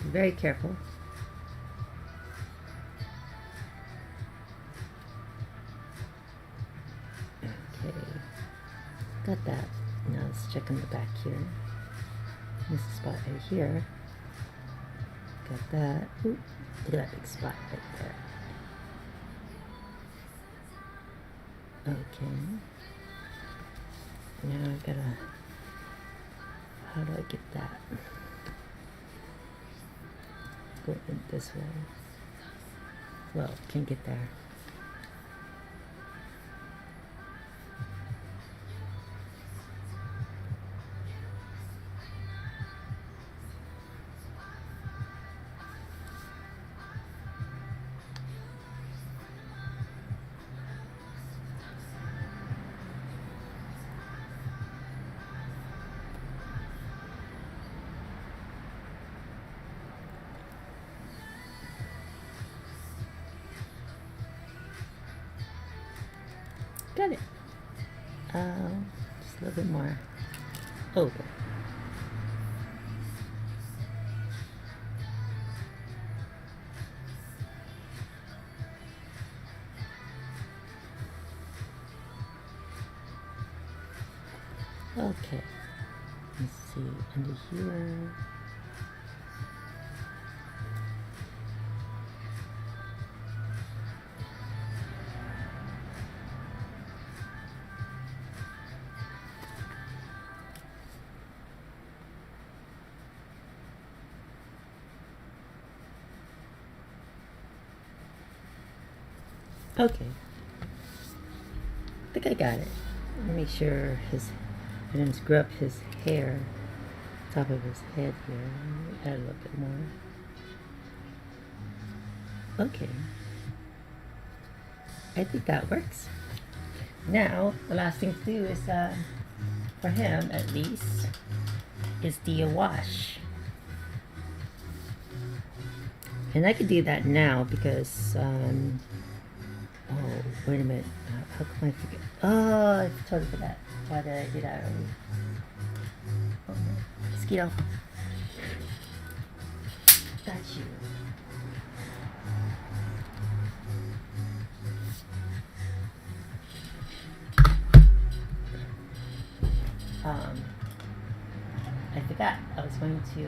Be very careful. Okay, got that. Now let's check on the back here. This spot right here. Got that. Ooh, look at that big spot right there. Okay. Now I gotta. How do I get that? Go in this way. Well, can't get there. Got it. Just a little bit more over. Okay. Let's see, under here. Okay. I think I got it. Let me make sure I didn't screw up his hair, top of his head here. Add a little bit more. Okay. I think that works. Now, the last thing to do is, for him at least, is the wash. And I could do that now because, oh, wait a minute. How come I forget? Oh, I totally forgot. Why did I do that already? Oh, no. Mosquito. Got you. I forgot. I was going to,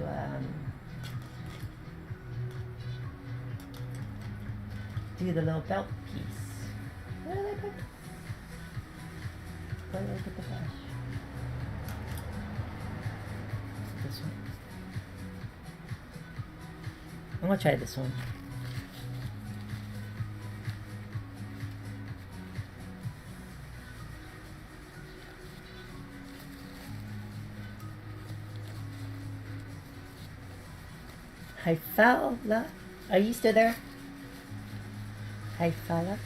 do the little belt piece. Where did I put? Where did I put the brush? This one. I'm gonna try this one. Hi, Fowler. Are you still there? Hi, Fowler.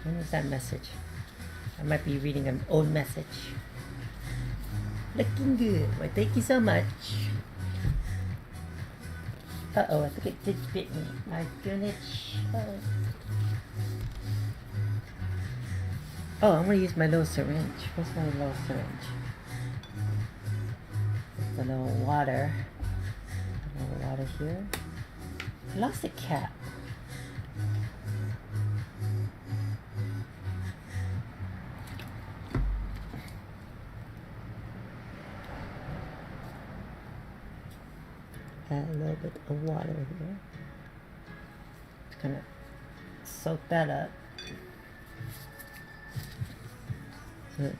When was that message? I might be reading an old message. Looking good. Well, thank you so much. Uh-oh, I think it did bit me. My goodness. Oh, I'm gonna use my little syringe. Where's my little syringe? A little water. A little water here. I lost the cap. Add a little bit of water here. Just kind of soak that up. So that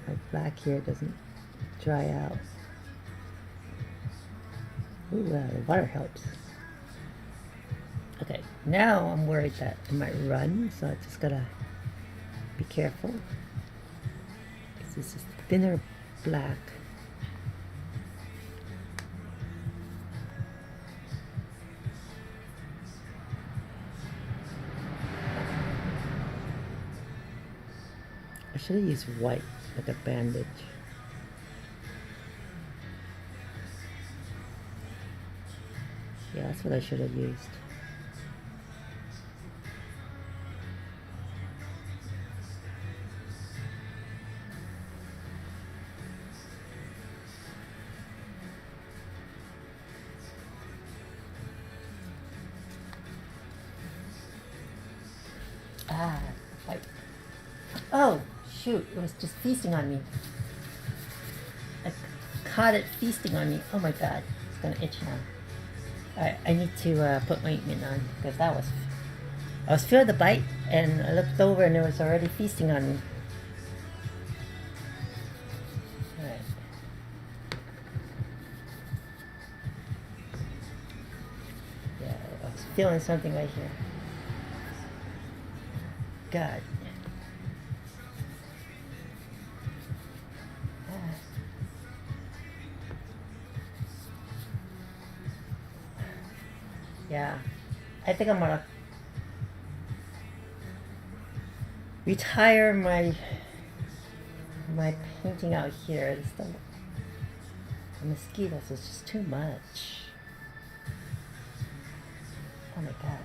my black here doesn't dry out. Ooh, the water helps. Okay, now I'm worried that it might run, so I just gotta be careful. This is thinner black. I should have used white, like a bandage. Yeah, that's what I should have used. Ah, white. Oh, shoot, it was just feasting on me. I caught it feasting on me. Oh my god, it's gonna itch now. Alright, I need to put my ointment on because that was... I was feeling the bite and I looked over and it was already feasting on me. Alright. Yeah, I was feeling something right here. God. Yeah, I think I'm gonna retire my painting out here. The mosquitoes is just too much. Oh my god.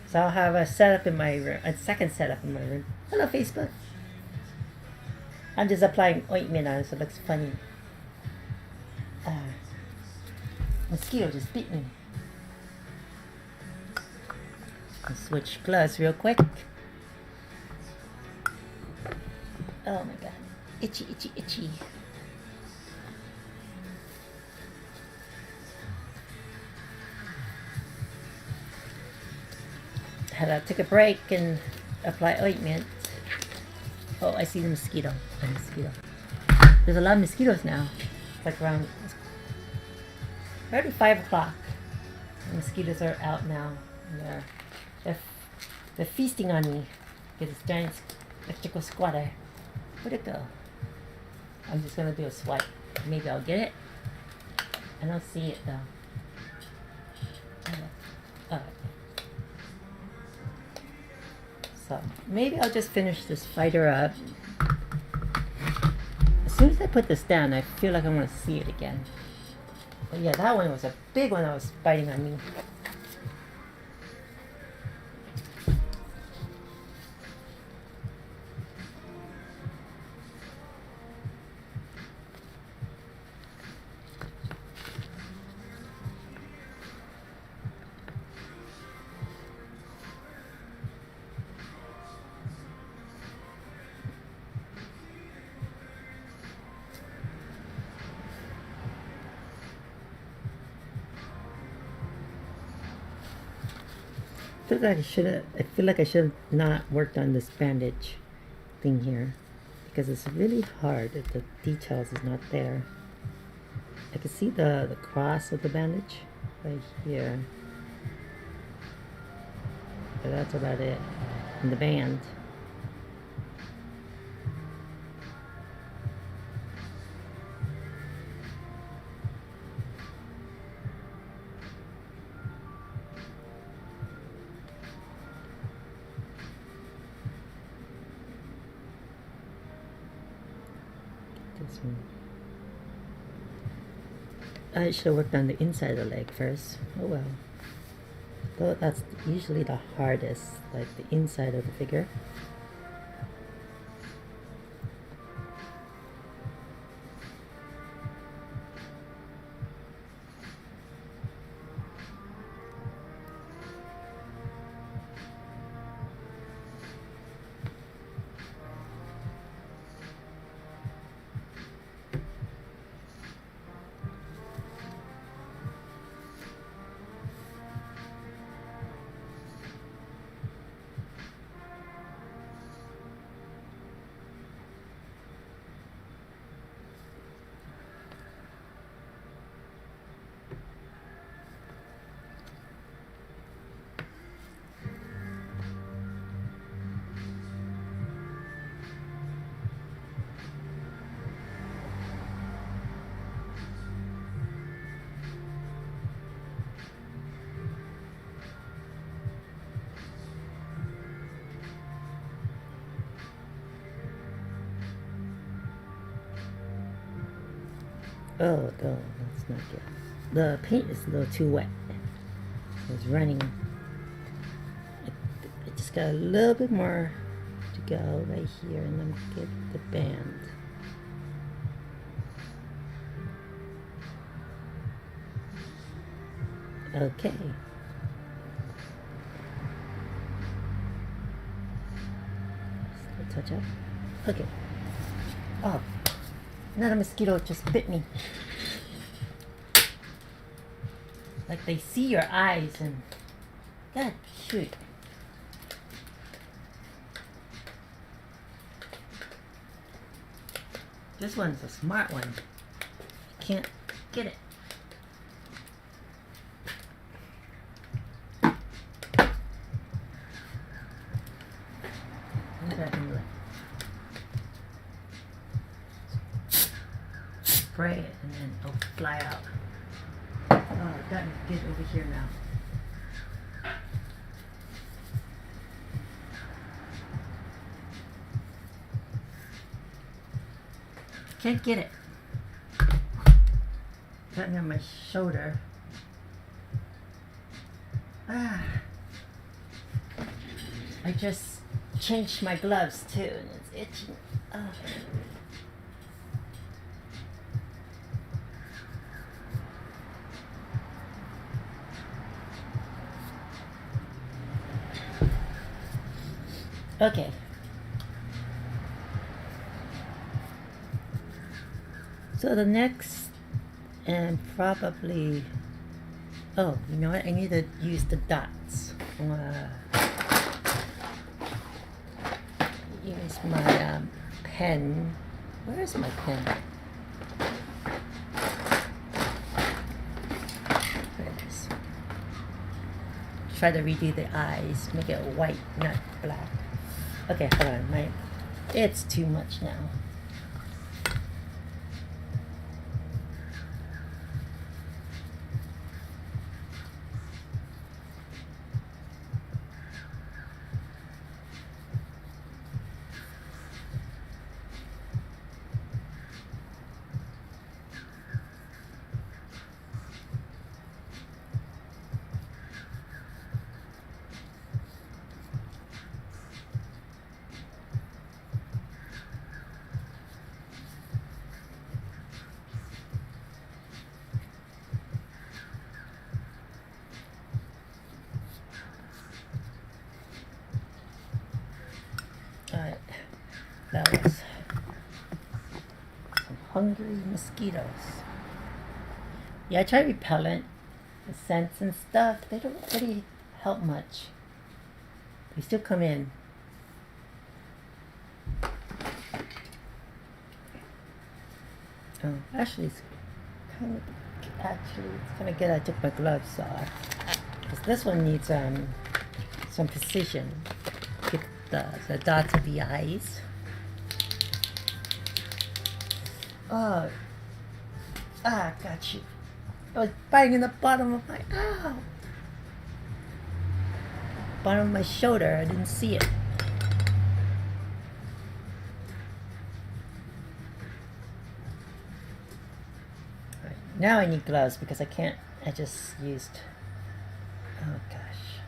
So I'll have a setup in my room, a second setup in my room. Hello, Facebook. I'm just applying ointment on it so it looks funny. Mosquito just bit me. I'll switch gloves real quick. Oh my god. Itchy, itchy, itchy. Had to take a break and apply ointment. Oh, I see the mosquito. A mosquito. There's a lot of mosquitoes now. It's like around... already 5 o'clock. The mosquitoes are out now. They're feasting on me with this giant electrical squatter. Where'd it go? I'm just gonna do a swipe. Maybe I'll get it. I don't see it though. Alright. So maybe I'll just finish this fighter up. As soon as I put this down, I feel like I want to see it again. But yeah, that one was a big one that was biting on me. I feel like I should have not worked on this bandage thing here because it's really hard if the details is not there. I can see the cross of the bandage. right here. But that's about it. And the band. This one. I should have worked on the inside of the leg first. Oh well. Though that's usually the hardest, like the inside of the figure. Oh, no, that's not good. The paint is a little too wet. It's running. I just got a little bit more to go right here, and then get the band. Okay. Just a touch up. Okay. Oh. Another mosquito just bit me. Like they see your eyes and... God, shoot. This one's a smart one. I can't get it. Maybe I can do it. Spray it and then it'll fly out. Oh, I've gotten to get over here now. Can't get it. Got me on my shoulder. Ah. I just changed my gloves too and it's itching. Oh. Okay. So the next, and probably, oh, you know what? I need to use the dots. Use my pen. Where is my pen? There it is. Try to redo the eyes, make it white, not black. Okay, hold on. It's too much now. Alright, that was some hungry mosquitoes. Yeah, I try repellent, the scents and stuff. They don't really help much. They still come in. Oh, actually, it's kind of Actually, it's kind of good I took my gloves off. Because this one needs some precision. Get the dots of the eyes. Oh. Got you. I was biting in the bottom of my... Ow! Bottom of my shoulder. I didn't see it. Alright, now I need gloves because I can't... I just used... Oh gosh.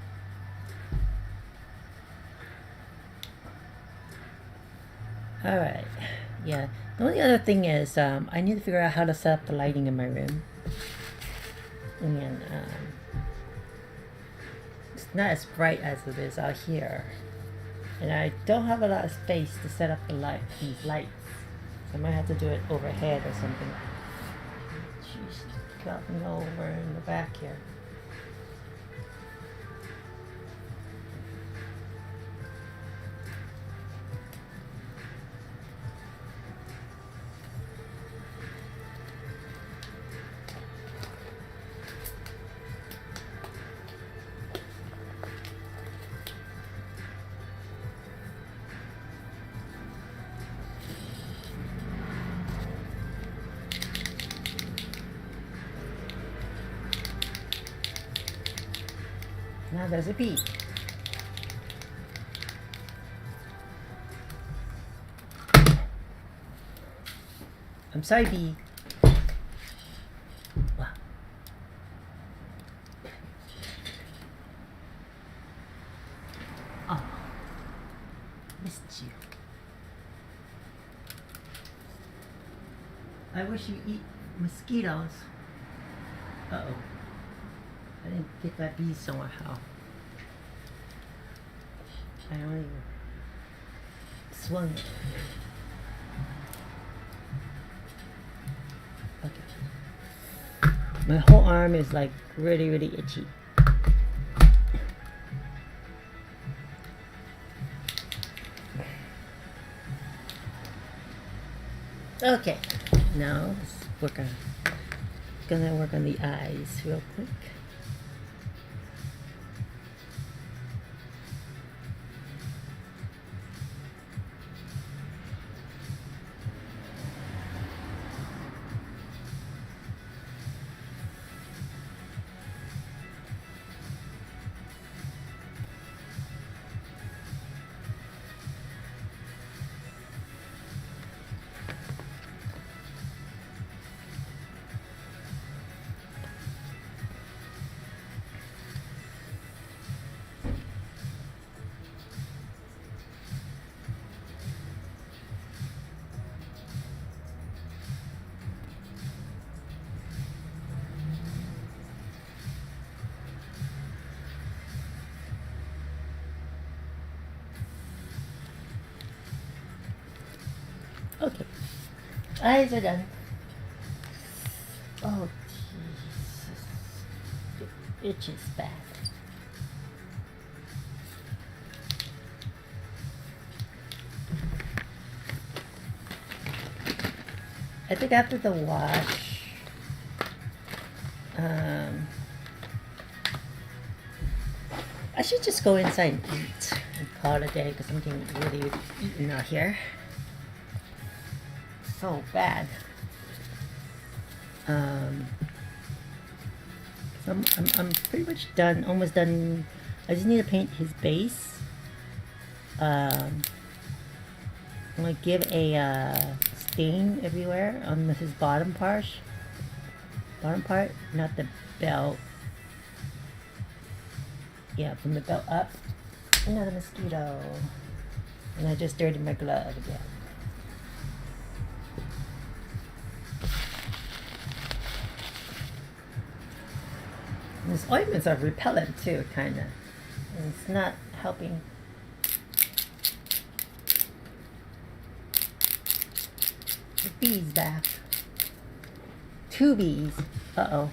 Alright. Yeah. The only other thing is I need to figure out how to set up the lighting in my room. And it's not as bright as it is out here. And I don't have a lot of space to set up these lights. So I might have to do it overhead or something. Jeez, got me over in the back here. Now there's a bee. I'm sorry, bee. Wow. Oh, missed you. I wish you eat mosquitoes. Uh-oh. I didn't get that bee somehow. I only swung it. Okay. My whole arm is like really, really itchy. Okay. Now let's gonna work on the eyes real quick. Okay, eyes are done. Oh, Jesus. The itch is bad. I think after the wash, I should just go inside and eat and call it a day because I'm getting really eaten out here. So bad. I'm pretty much done, almost done. I just need to paint his base. I'm gonna give a stain everywhere on his bottom part. Bottom part, not the belt. Yeah, from the belt up. Another mosquito. And I just dirtied my glove again. These ointments are repellent too, kinda. And it's not helping. The bee's back. 2 bees. Uh-oh.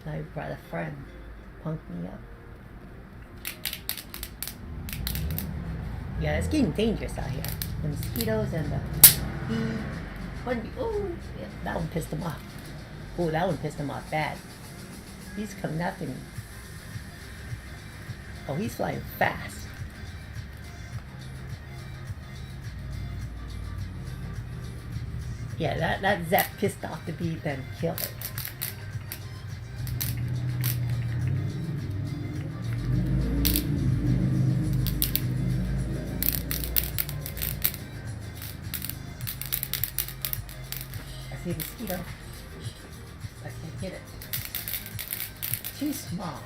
Now you brought a friend. Punked me up. Yeah, it's getting dangerous out here. The mosquitoes and the bee. One bee. Oh, yeah, that one pissed him off. Oh, that one pissed him off bad. He's coming after me. Oh, he's flying fast. Yeah, that Zep pissed off the bee, then killed it. I see a mosquito. I can't get it. Too small.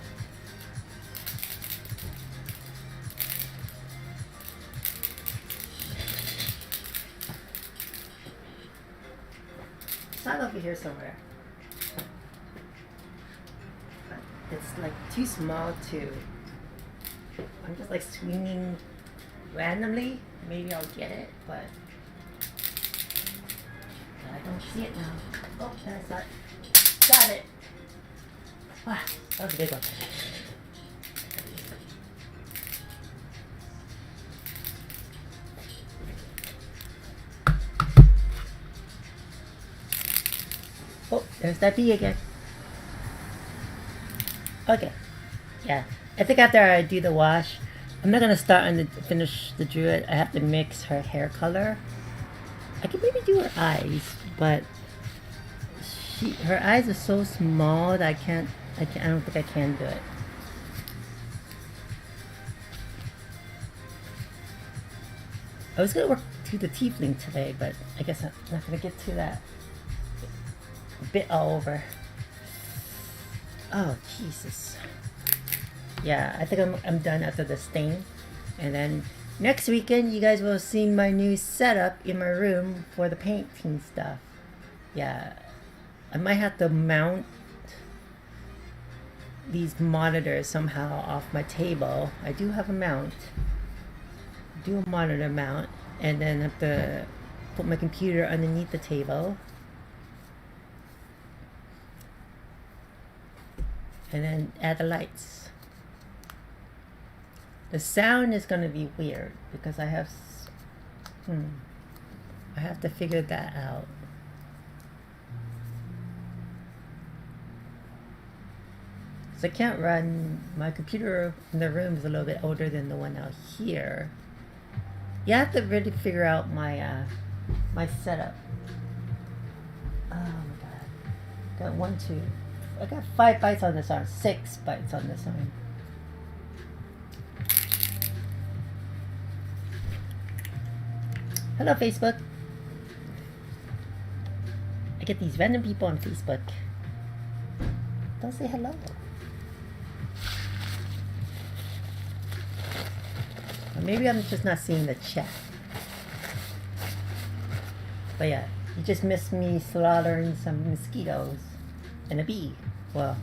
It's not over here somewhere. It's like too small to. I'm just like swinging randomly. Maybe I'll get it, but I don't see it now. Oh, that's not. Got it. Wow, that was a big one. Oh, there's that bee again. Okay. Yeah. I think after I do the wash, I'm not gonna start on the finish the druid. I have to mix her hair color. I could maybe do her eyes, but her eyes are so small that I don't think I can do it. I was gonna work to the tiefling today, but I guess I'm not gonna get to that. A bit all over. Oh Jesus. Yeah, I think I'm done after the stain, and then next weekend you guys will see my new setup in my room for the painting stuff. Yeah, I might have to mount these monitors somehow off my table. I do have a mount. Do a monitor mount, and then have to put my computer underneath the table. And then add the lights. The sound is going to be weird because I have to figure that out. So I can't run, my computer in the room is a little bit older than the one out here. You have to really figure out my my setup. Oh my god. Got I got 5 bites on this arm, 6 bites on this arm. Hello Facebook. I get these random people on Facebook. Don't say hello. Or maybe I'm just not seeing the chat. But yeah, you just missed me slaughtering some mosquitoes and a bee. Well,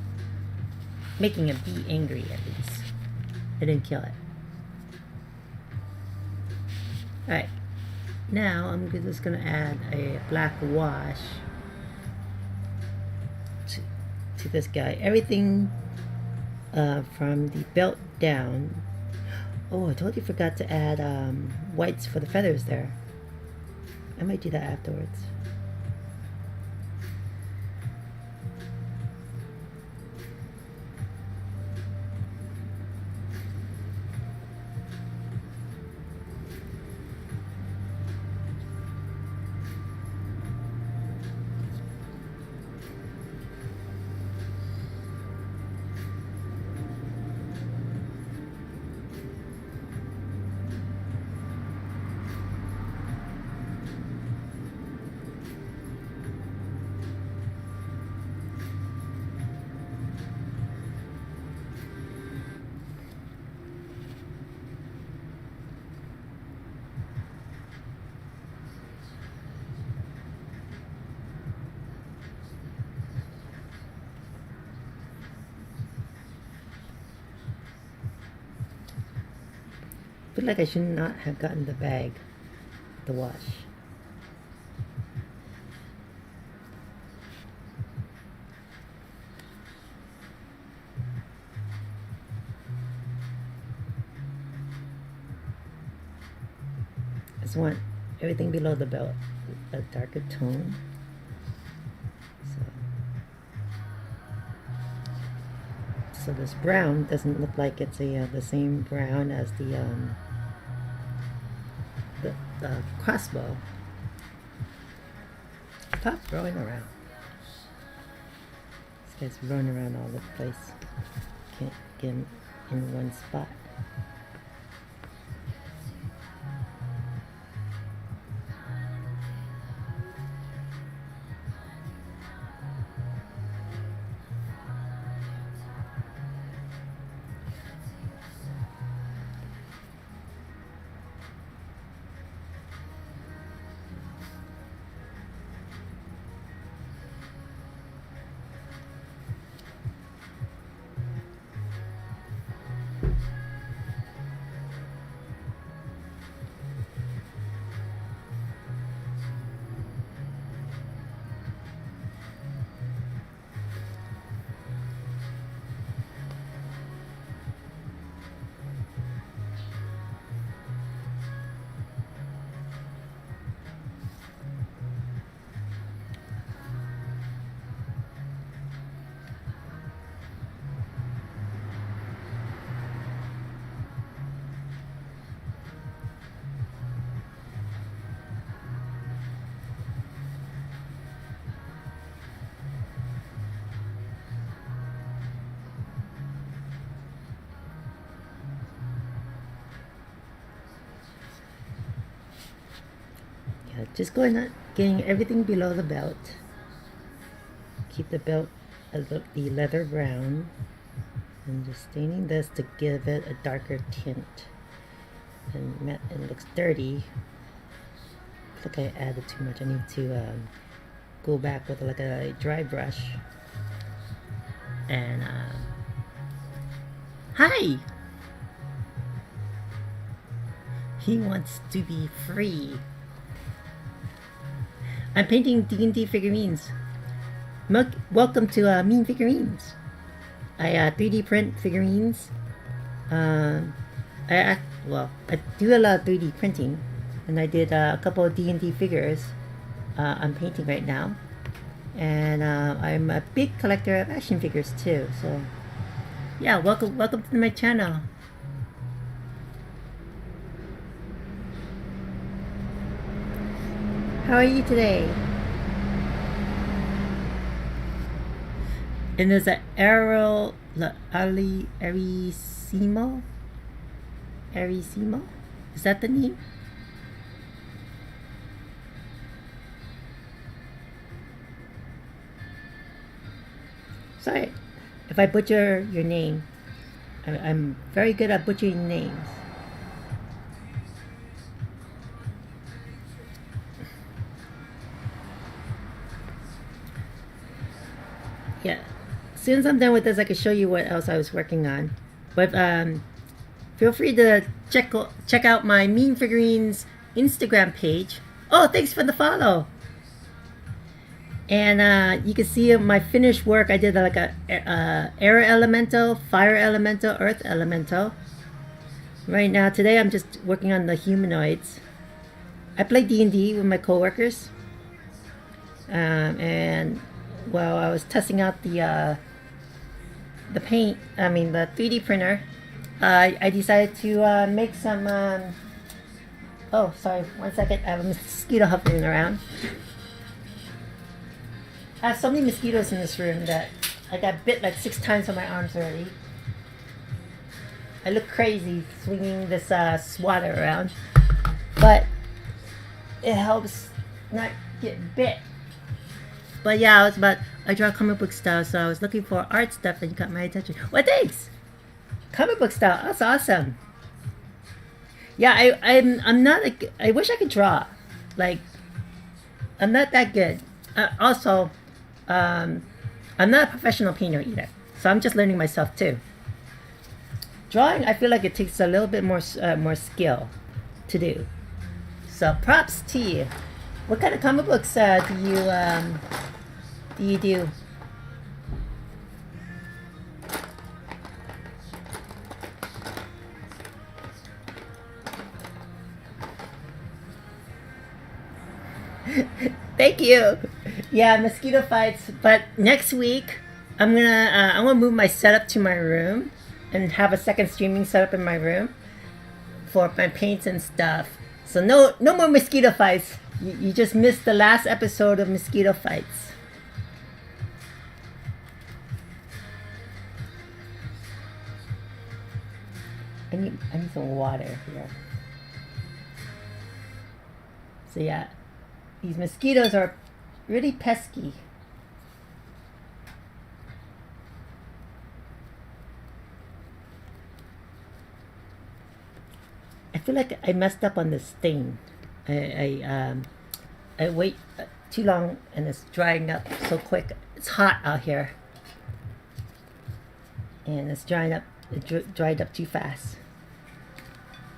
making a bee angry at least. I didn't kill it. Alright. Now I'm just going to add a black wash to this guy. Everything from the belt down. Oh, I totally forgot to add whites for the feathers there. I might do that afterwards. I feel like I should not have gotten the bag, the wash. I just want everything below the belt a darker tone. So So this brown doesn't look like it's the same brown as the crossbow. Stop rolling around. This guy's running around all over the place. Can't get him in one spot. Just getting everything below the belt. Keep the belt the leather brown, and just staining this to give it a darker tint. And it looks dirty. I think I added too much. I need to go back with like a dry brush. And hi. He wants to be free. I'm painting D&D figurines. Welcome to Mean Figurines. I 3D print figurines. I do a lot of 3D printing, and I did a couple of D&D figures I'm painting right now. And I'm a big collector of action figures too. So yeah, welcome to my channel. How are you today? And there's an Erisimo? Is that the name? Sorry if I butcher your name. I'm very good at butchering names. Yeah, as soon as I'm done with this, I can show you what else I was working on. But feel free to check out my Mean Figurines Instagram page. Oh, thanks for the follow. And you can see my finished work. I did like a air elemental, fire elemental, earth elemental. Right now, today I'm just working on the humanoids. I play D&D with my coworkers, and while I was testing out the paint, the 3D printer, I decided to make some. Oh, sorry, 1 second. I have a mosquito hovering around. I have so many mosquitoes in this room that I got bit like 6 times on my arms already. I look crazy swinging this swatter around, but it helps not get bit. But yeah, I draw comic book style, so I was looking for art stuff and you caught my attention. Well, thanks! Comic book style, that's awesome. Yeah, I'm not, I wish I could draw. Like, I'm not that good. Also, I'm not a professional painter either, so I'm just learning myself too. Drawing, I feel like it takes a little bit more skill to do. So props to you. What kind of comic books do you do? Thank you. Yeah, mosquito fights. But next week, I'm gonna move my setup to my room and have a second streaming setup in my room for my paints and stuff. So no more mosquito fights. You just missed the last episode of mosquito fights. I need some water here. So yeah, these mosquitoes are really pesky. I feel like I messed up on the stain. I wait too long and it's drying up so quick. It's hot out here, and it's drying up. It dried up too fast.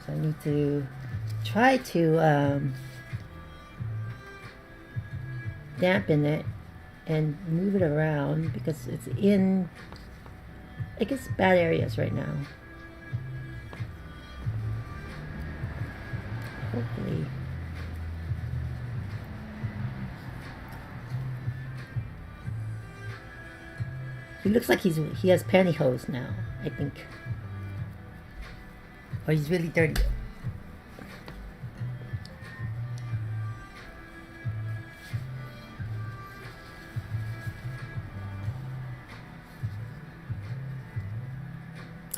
So I need to try to dampen it and move it around because it's in, I guess, bad areas right now. Hopefully. He looks like he has pantyhose now, I think. Or he's really dirty.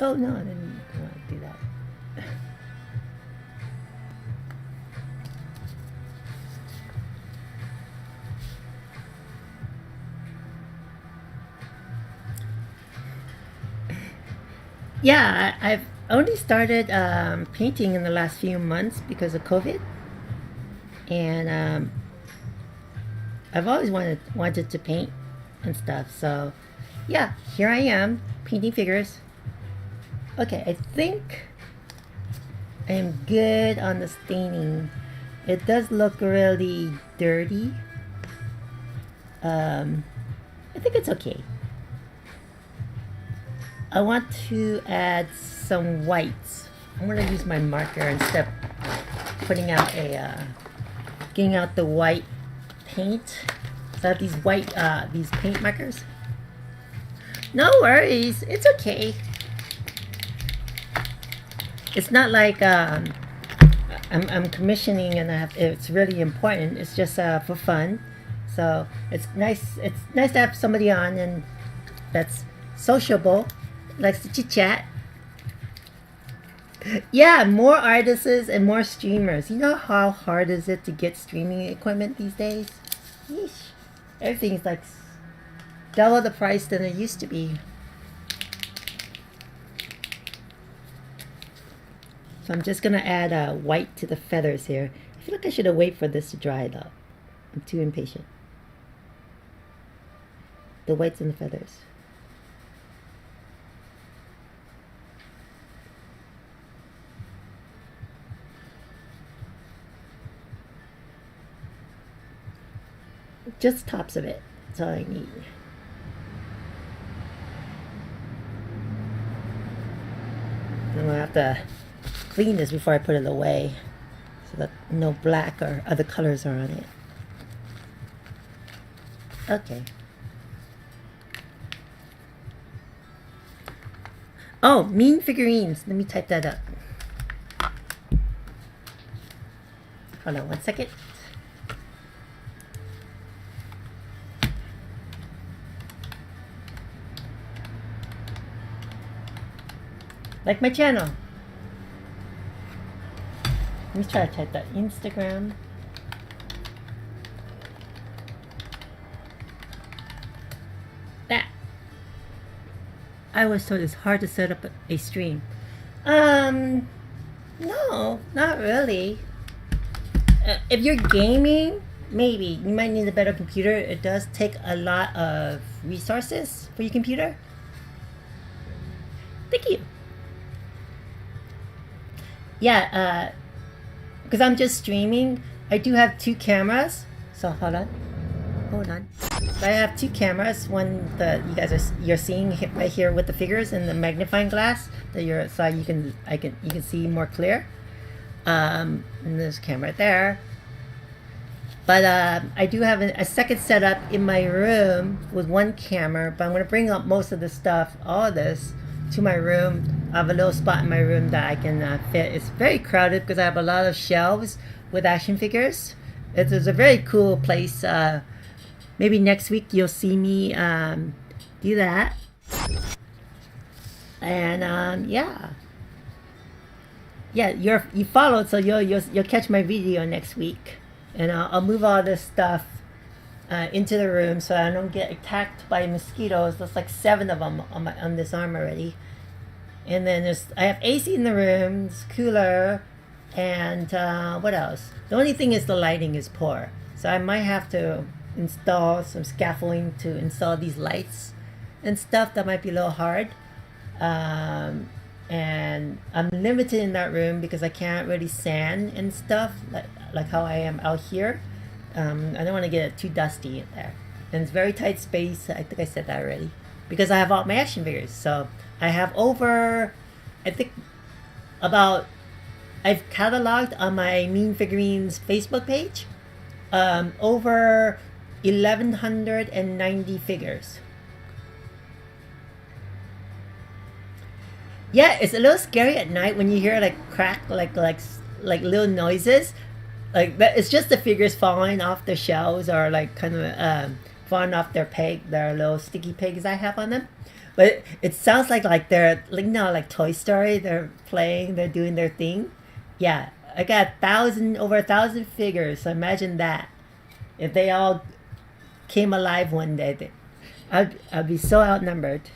Oh no, I didn't want to do that. Yeah, I've only started painting in the last few months because of COVID, and I've always wanted to paint and stuff. So yeah, here I am painting figures. Okay, I think I am good on the staining. It does look really dirty. I think it's okay. I want to add some whites. I'm going to use my marker instead of putting out getting out the white paint. So I have these white, these paint markers. No worries, it's okay. It's not like I'm commissioning and it's really important. It's just for fun. So it's nice. It's nice to have somebody on and that's sociable. Likes to chit chat. Yeah, more artists and more streamers. You know how hard is it to get streaming equipment these days? Yeesh. Everything's like double the price than it used to be. So I'm just gonna add white to the feathers here. I feel like I should have waited for this to dry though. I'm too impatient. The whites and the feathers. Just tops of it. That's all I need. Then we'll have to clean this before I put it away so that no black or other colors are on it. Okay. Oh, mean figurines. Let me type that up. Hold on 1 second. Like my channel. Let me try to type that. Instagram. That. I was told it's hard to set up a stream. No, not really. If you're gaming, maybe. You might need a better computer. It does take a lot of resources for your computer. Thank you. Yeah, because I'm just streaming. I do have 2 cameras. So hold on. So I have 2 cameras. One that you're seeing right here with the figures and the magnifying glass that you can see more clear. And there's a camera right there. But I do have a second setup in my room with one camera, but I'm going to bring up most of the stuff, all of this, to my room. I have a little spot in my room that I can fit. It's very crowded because I have a lot of shelves with action figures. It's a very cool place. Maybe next week you'll see me do that. And yeah, you followed, so you'll catch my video next week. And I'll move all this stuff into the room so I don't get attacked by mosquitoes. There's like 7 of them on this arm already. And then I have AC in the room, it's cooler, and what else? The only thing is the lighting is poor. So I might have to install some scaffolding to install these lights and stuff. That might be a little hard. And I'm limited in that room because I can't really sand and stuff like how I am out here. I don't want to get it too dusty in there. And it's very tight space. I think I said that already. Because I have all my action figures. So I have over, I think about, I've cataloged on my Mean Figurines Facebook page, over 1,190 figures. Yeah, it's a little scary at night when you hear like crack, like little noises, like that. It's just the figures falling off the shelves or like kind of falling off their peg, their little sticky pegs I have on them. But it sounds like they're like like Toy Story. They're playing, they're doing their thing. Yeah, I got over 1,000 figures. So imagine that if they all came alive one day, I'd be so outnumbered.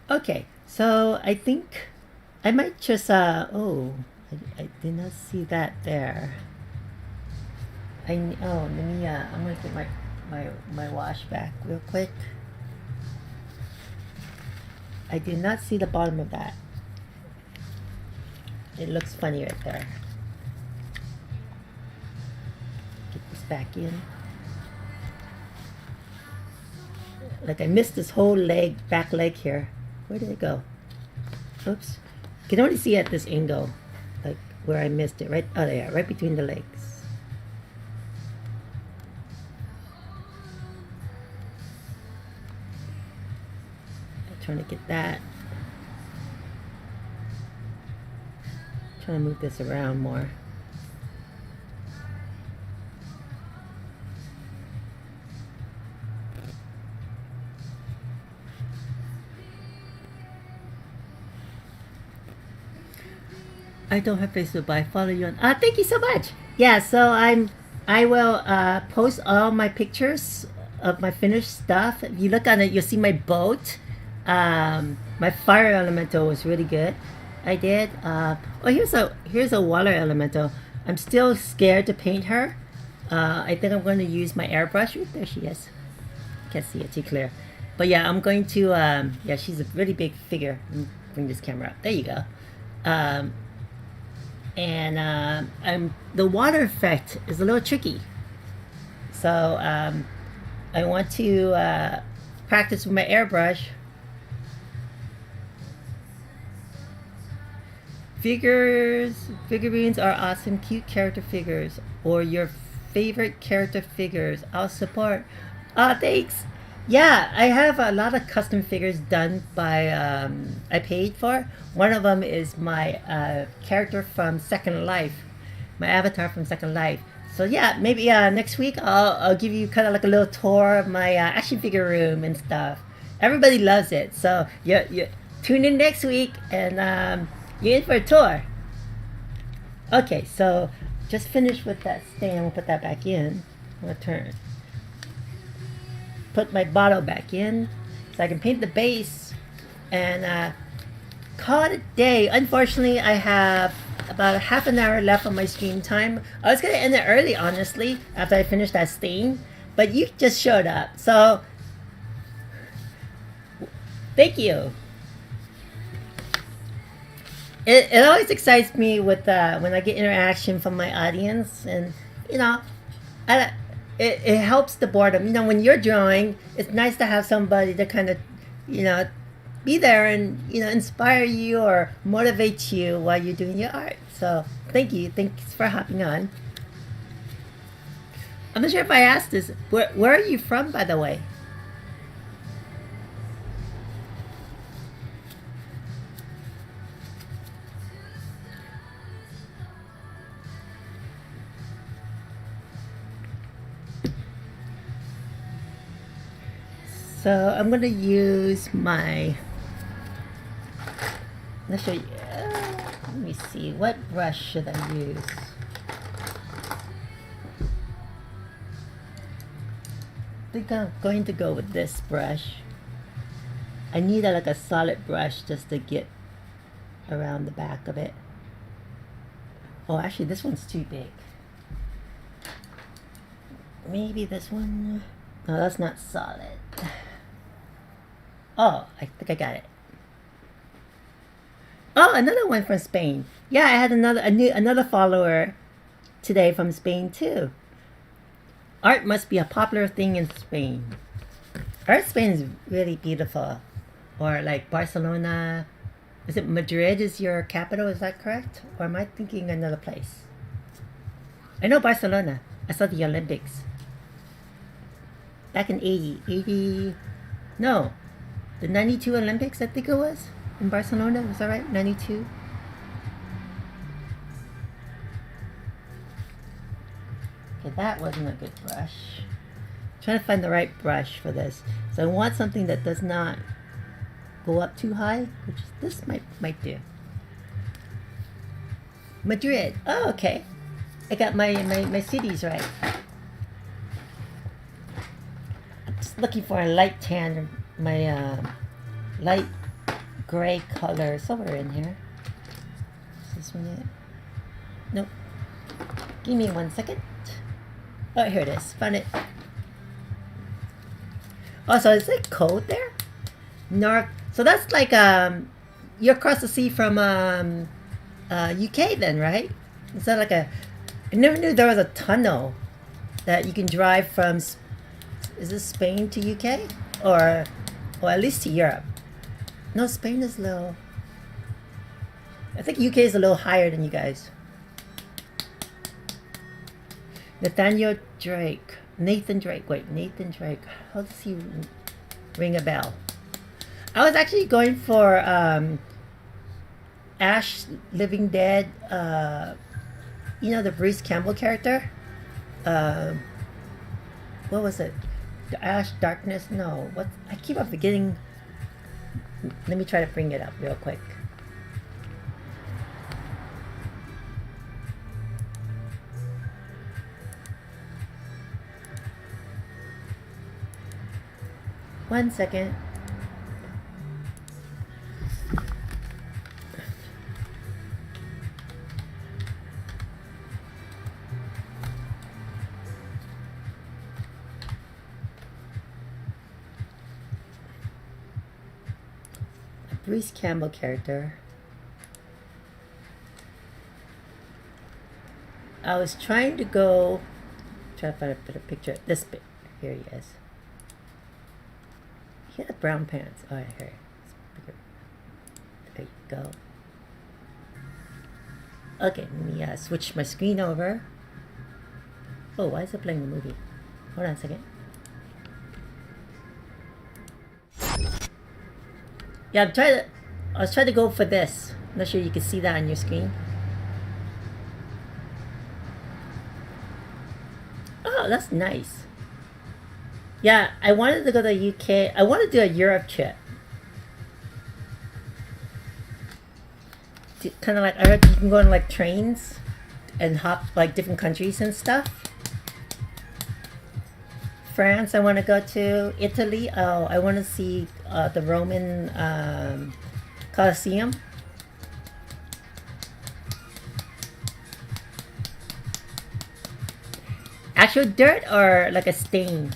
Okay, so I think I might just I did not see that there. Let me I'm gonna get my wash back real quick. I did not see the bottom of that. It looks funny right there. Get this back in. Like I missed this whole back leg here. Where did it go? Oops. You can only see at this angle, like where I missed it. Right, oh yeah, right between the legs. I'm trying to get that. Trying to move this around more. I don't have Facebook, but I follow you on. Thank you so much. Yeah, so I will post all my pictures of my finished stuff. If you look on it, you'll see my boat. My fire elemental was really good. I did. Here's a water elemental. I'm still scared to paint her. I think I'm going to use my airbrush. Ooh, there she is. Can't see it too clear. But yeah, I'm going to. Yeah, she's a really big figure. Let me bring this camera up. There you go. The water effect is a little tricky. So I want to practice with my airbrush. Figurines are awesome, cute character figures, or your favorite character figures. I'll support. Thanks. Yeah, I have a lot of custom figures done by I paid for. One of them is my character from Second Life, my avatar from Second Life. So yeah, maybe next week I'll give you kind of like a little tour of my action figure room and stuff. Everybody loves it, so you tune in next week and you're in for a tour. Okay, so just finished with that stand. We'll put that back in. I'm gonna put my bottle back in so I can paint the base and call it a day. Unfortunately, I have about half an hour left on my stream time. I was gonna end it early, honestly, after I finished that stain, but you just showed up, so thank you. It always excites me with when I get interaction from my audience, and you know, it helps the boredom. You know, when you're drawing, it's nice to have somebody to kind of, you know, be there and inspire you or motivate you while you're doing your art. So thank you, thanks for hopping on. I'm not sure if I asked this. Where are you from, by the way? So I'm gonna use my. Let's show you. Let me see. What brush should I use? I think I'm going to go with this brush. I need like a solid brush just to get around the back of it. Oh, actually, this one's too big. Maybe this one. No, that's not solid. Oh, I think I got it. Oh, another one from Spain. Yeah, I had another follower today from Spain too. Art must be a popular thing in Spain. Art in Spain is really beautiful. Or like Barcelona. Is it Madrid is your capital? Is that correct? Or am I thinking another place? I know Barcelona. I saw the Olympics. Back in 80. No. The 92 Olympics, I think it was, in Barcelona. Was that right? 92? Okay, that wasn't a good brush. I'm trying to find the right brush for this. So I want something that does not go up too high, which this might do. Madrid. Oh, okay. I got my cities right. I'm just looking for a light tan. My light gray color somewhere in here. Is this one yet? Nope. Give me 1 second. Oh, here it is. Found it. Oh, so is it cold there? So that's like you're across the sea from UK then, right? Is that like I never knew there was a tunnel that you can drive from. Is this Spain to UK or at least to Europe? No, Spain is low. I think UK is a little higher than you guys. Nathan Drake. Wait, Nathan Drake. How does he ring a bell? I was actually going for Ash Living Dead. The Bruce Campbell character. What was it? The Ash Darkness? No. What? I keep on forgetting. Let me try to bring it up real quick. One second. Bruce Campbell character. I was trying to try to find a better picture. This bit. Here he is. He had brown pants. Oh, here. There you go. Okay, let me switch my screen over. Oh, why is it playing the movie? Hold on a second. Yeah, I was trying to go for this. I'm not sure you can see that on your screen. Oh, that's nice. Yeah, I wanted to go to the UK. I want to do a Europe trip. Kind of like, I heard you can go on like trains and hop like different countries and stuff. France, I want to go to. Italy, oh, I want to see the Roman Colosseum. Actual dirt or like a stain?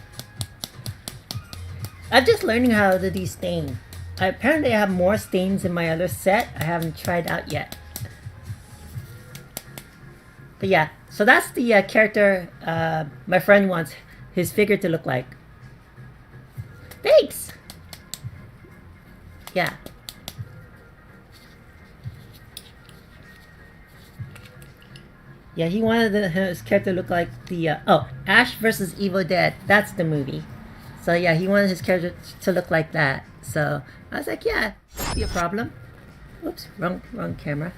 I'm just learning how to do stain. Apparently I have more stains in my other set I haven't tried out yet. But yeah, so that's the character my friend wants his figure to look like. Thanks! Yeah. Yeah, he wanted his character to look like the Ash versus Evil Dead. That's the movie. So yeah, he wanted his character to look like that. So I was like, yeah, be a problem. Oops, wrong camera.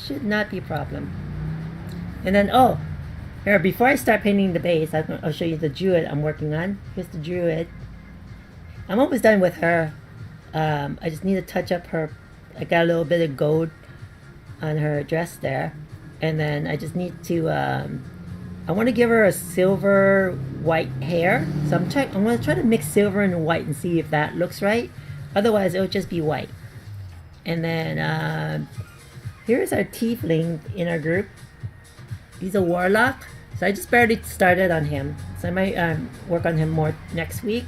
Should not be a problem. And then here, before I start painting the base, I'll show you the druid I'm working on. Here's the druid. I'm almost done with her. I just need to touch up her. I got a little bit of gold on her dress there, and then I just need to I want to give her a silver white hair, so I'm going to try to mix silver and white and see if that looks right. Otherwise it'll just be white. And then here's our tiefling in our group. He's a warlock, so I just barely started on him, so I might work on him more next week.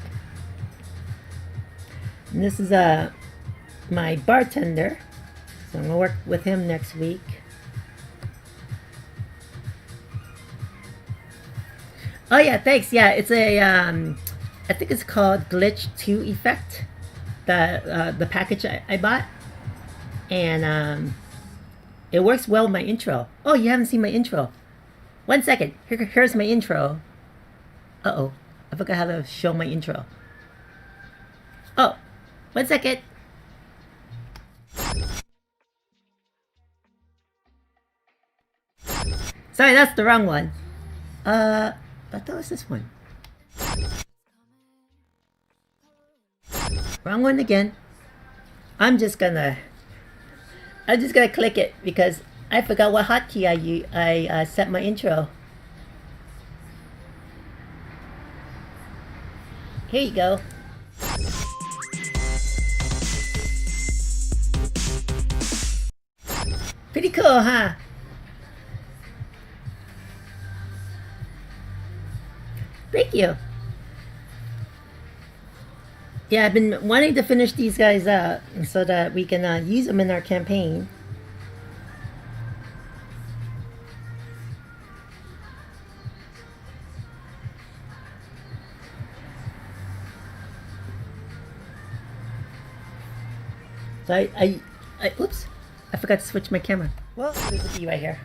And this is my bartender, so I'm gonna work with him next week. Oh yeah, thanks. Yeah, it's a I think it's called Glitch 2 Effect. The package I bought, and it works well with my intro. Oh, you haven't seen my intro? 1 second. Here's my intro. Uh-oh, I forgot how to show my intro. Oh, 1 second. Sorry, that's the wrong one. I thought it was this one. Wrong one again. I'm just gonna click it because I forgot what hotkey I set my intro. Here you go. Pretty cool, huh? Thank you. Yeah, I've been wanting to finish these guys up so that we can use them in our campaign. So oops, I forgot to switch my camera. Well, there's a bee right here.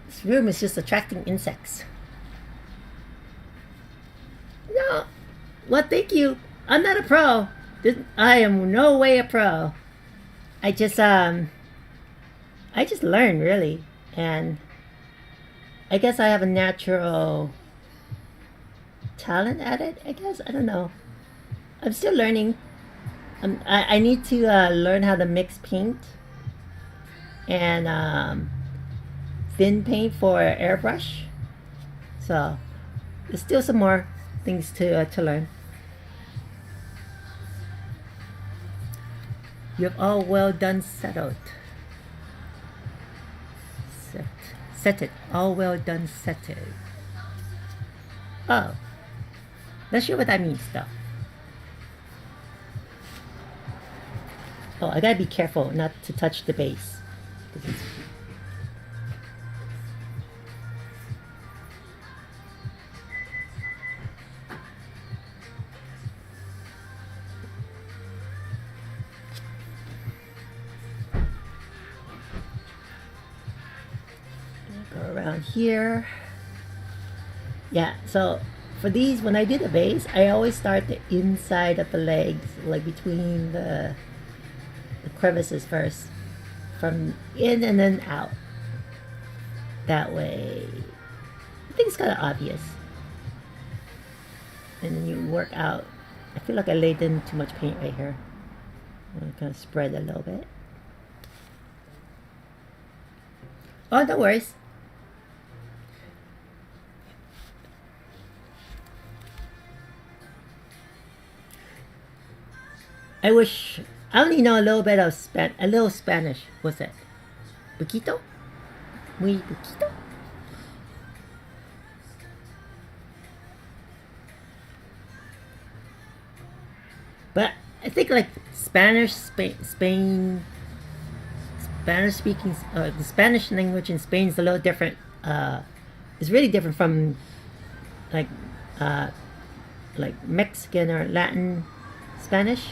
This room is just attracting insects. No, well, thank you. I'm not a pro. I am no way a pro. I just learn really, and I guess I have a natural talent at it. I guess I don't know. I'm still learning. I need to learn how to mix paint and thin paint for airbrush. So there's still some more things to learn. You have all well done settled. Set it. All well done settled. Oh. Not sure what that means though. Oh, I gotta be careful not to touch the base. Go around here. Yeah, so for these, when I do the base, I always start the inside of the legs, like between the crevices first, from in and then out. That way, I think it's kind of obvious. And then you work out. I feel like I laid in too much paint right here. I'm gonna kind of spread a little bit. Oh, no worries. I only know a little bit of Spanish. What's that? Poquito? Muy poquito? But I think like Spanish, Spain, Spanish speaking, the Spanish language in Spain is a little different. It's really different from like uh, like Mexican or Latin Spanish,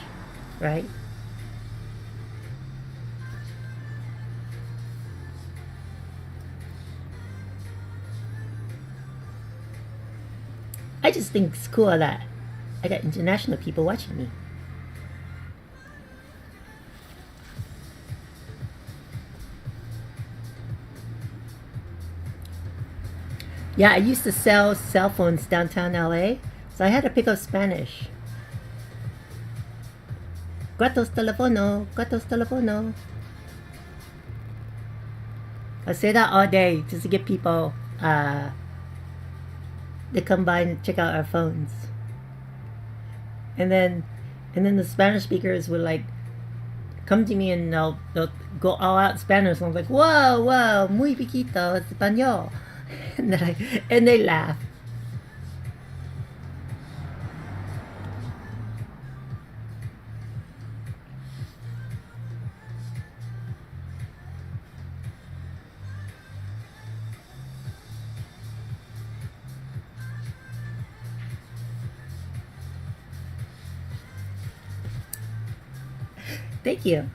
right? I just think it's cool that I got international people watching me. Yeah, I used to sell cell phones downtown LA, so I had to pick up Spanish. ¿Cuántos teléfono? ¿Cuántos teléfono? I say that all day just to get people to come by and check out our phones. And then the Spanish speakers would like come to me and they'll go all out Spanish. And I was like, whoa, whoa, muy piquito, español. And they laugh. Thank you.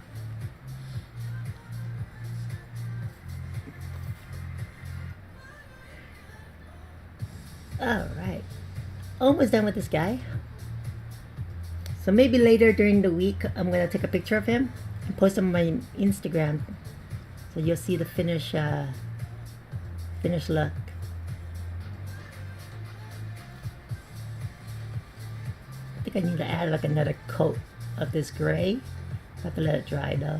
All right. Almost done with this guy. So maybe later during the week, I'm gonna take a picture of him and post on my Instagram, so you'll see the finished look. I think I need to add like another coat of this gray. I have to let it dry though.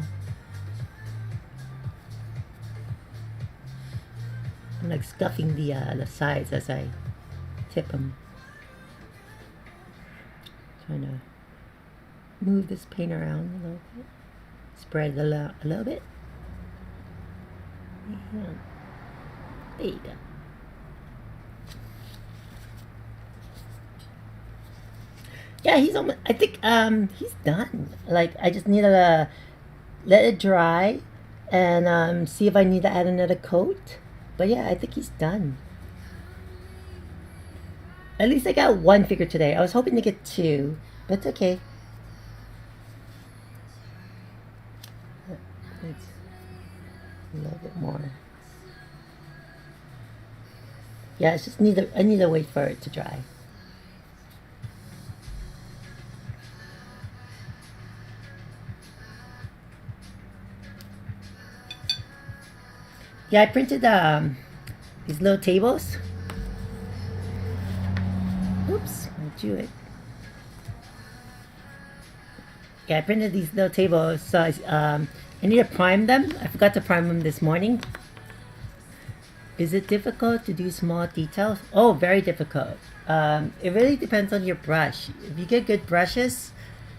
I'm like scuffing the sides as I tip them. Trying to move this paint around a little bit. Spread it a little bit. Yeah. There you go. Yeah, he's almost. I think he's done. Like I just need to let it dry and see if I need to add another coat. But yeah, I think he's done. At least I got one figure today. I was hoping to get two, but it's okay. It's a little bit more. Yeah, it's just I need to wait for it to dry. Yeah, I printed these little tables. Oops, I drew it. Yeah, I printed these little tables, so I need to prime them. I forgot to prime them this morning. Is it difficult to do small details? Oh, very difficult. It really depends on your brush. If you get good brushes,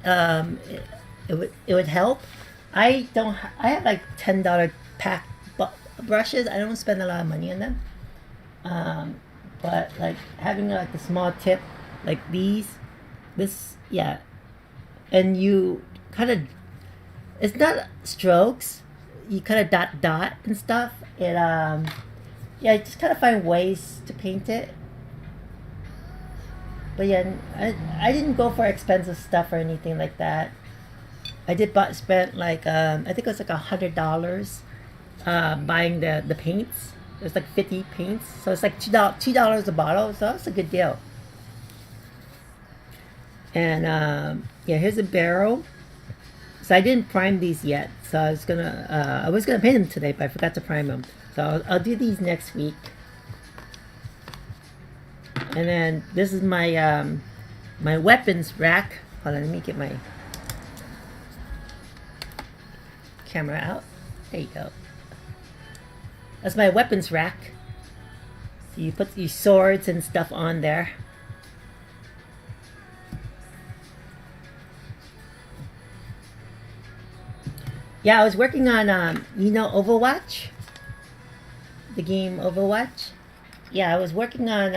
it would help. I have like $10 pack brushes. I don't spend a lot of money on them. But like having like a small tip like this, yeah, and you kind of, it's not strokes, you kind of dot and stuff. It yeah, just kind of find ways to paint it. But yeah, I didn't go for expensive stuff or anything like that. I spent like I think it was like $100 buying the paints. There's like 50 paints, so it's like $2 a bottle, so that's a good deal. And yeah, here's a barrel. So I didn't prime these yet, so I was gonna paint them today, but I forgot to prime them. So I'll do these next week. And then this is my my weapons rack. Hold on, let me get my camera out. There you go. That's my weapons rack. So you put these swords and stuff on there. Yeah, I was working on you know, Overwatch? The game Overwatch? Yeah, I was working on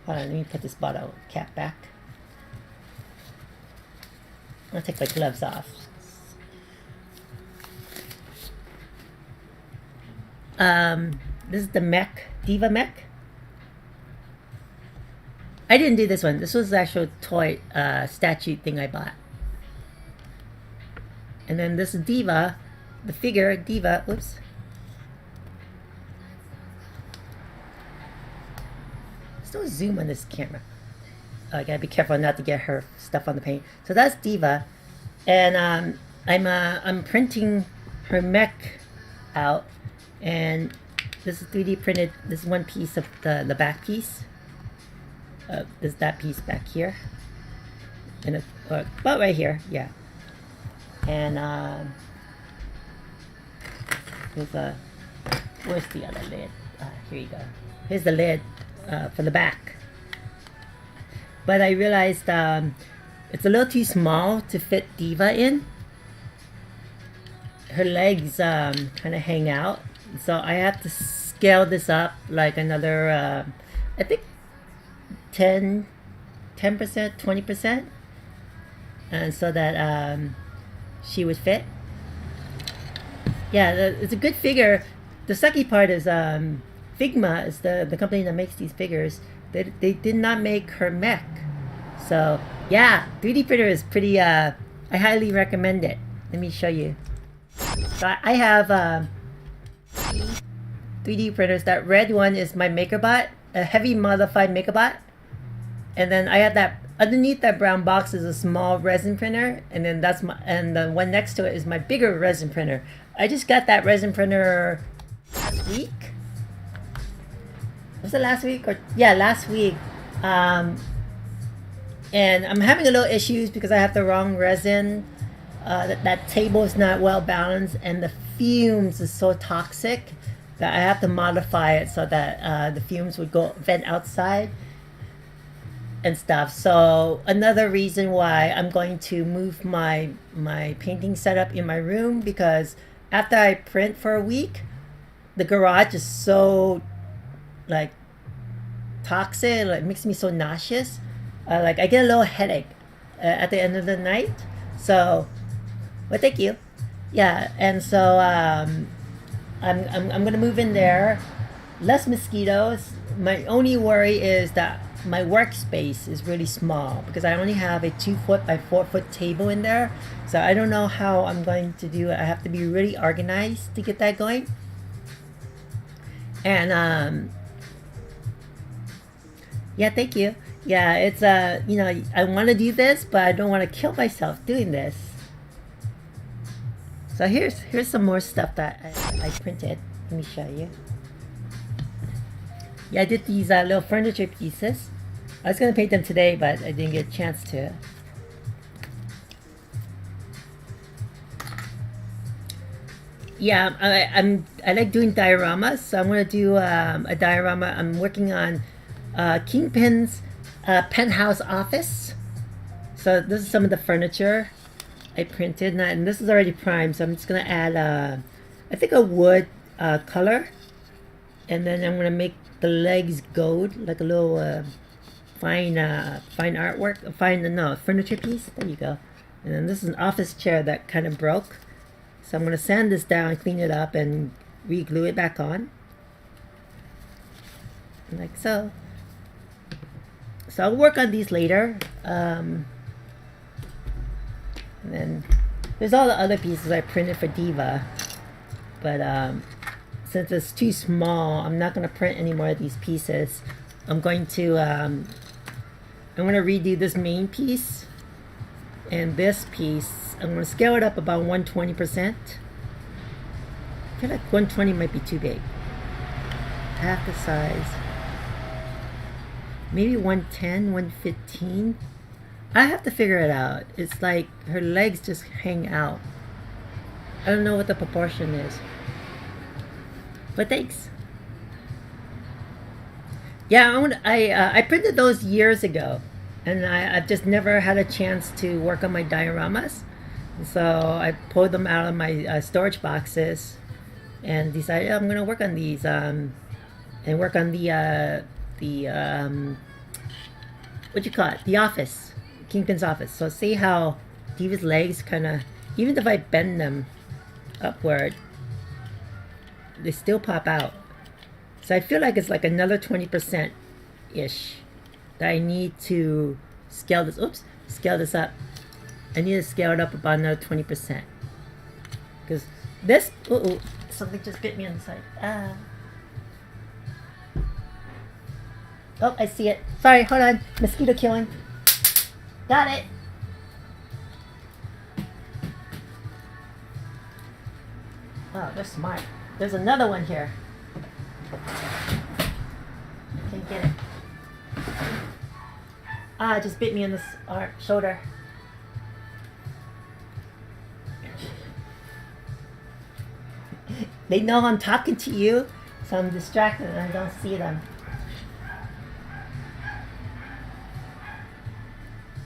hold on, let me put this bottle cap back. I'll take my gloves off. This is the mech, Diva mech. I didn't do this one. This was the actual toy statue thing I bought. And then this is Diva, the figure, Diva, oops. Let's do a zoom on this camera. Oh, I gotta be careful not to get her stuff on the paint. So that's Diva. And I'm printing her mech out. And this is 3D printed. This is one piece of the back piece. There's that piece back here. And about right here, yeah. And where's the other lid? Here you go. Here's the lid for the back. But I realized it's a little too small to fit Diva in. Her legs kind of hang out, so I have to scale this up like another, I think 10%, 20%, and so that she would fit. Yeah, it's a good figure. The sucky part is Figma is the company that makes these figures. They did not make her mech. So yeah, 3D printer is pretty, I highly recommend it. Let me show you. So I have 3D printers. That red one is my MakerBot, a heavy modified MakerBot. And then I have that, underneath that brown box is a small resin printer. And then and the one next to it is my bigger resin printer. I just got that resin printer last week. Was it last week? Yeah, last week. And I'm having a little issues because I have the wrong resin. That table is not well balanced, and the fumes is so toxic that I have to modify it so that the fumes would vent outside and stuff. So another reason why I'm going to move my painting setup in my room, because after I print for a week, the garage is so like toxic, like makes me so nauseous. Like I get a little headache at the end of the night. So, well, thank you. Yeah, and so I'm gonna move in there. Less mosquitoes. My only worry is that my workspace is really small because I only have a 2 foot by 4 foot table in there. So I don't know how I'm going to do it. I have to be really organized to get that going. And yeah, thank you. Yeah, it's you know, I want to do this, but I don't want to kill myself doing this. So here's some more stuff that I printed. Let me show you. Yeah, I did these little furniture pieces. I was gonna paint them today, but I didn't get a chance to. Yeah, I like doing dioramas, so I'm gonna do a diorama. I'm working on Kingpin's penthouse office. So this is some of the furniture I printed, and this is already primed. So I'm just gonna add I think a wood color, and then I'm gonna make the legs gold, like a little fine artwork, furniture piece. There you go. And then this is an office chair that kind of broke. So I'm going to sand this down, clean it up, and re-glue it back on. Like so. So I'll work on these later. And then there's all the other pieces I printed for Diva. But since it's too small, I'm not going to print any more of these pieces. I'm going to redo this main piece and this piece. I'm going to scale it up about 120%. I feel like 120 might be too big. Half the size. Maybe 110, 115. I have to figure it out. It's like her legs just hang out. I don't know what the proportion is. But thanks. Yeah, I printed those years ago. And I've just never had a chance to work on my dioramas. So I pulled them out of my storage boxes and decided I'm going to work on these and work on the what you call it? The office. Kingpin's office. So see how Diva's legs kind of, even if I bend them upward, they still pop out. So I feel like it's like another 20%-ish that I need to scale this. Oops, scale this up. I need to scale it up about another 20%. Because this, something just bit me on the side. Ah. Oh, I see it. Sorry, hold on. Mosquito killing. Got it. Oh, they're smart. There's another one here. I can't get it. Ah, it just bit me on this shoulder. They know I'm talking to you, so I'm distracted and I don't see them.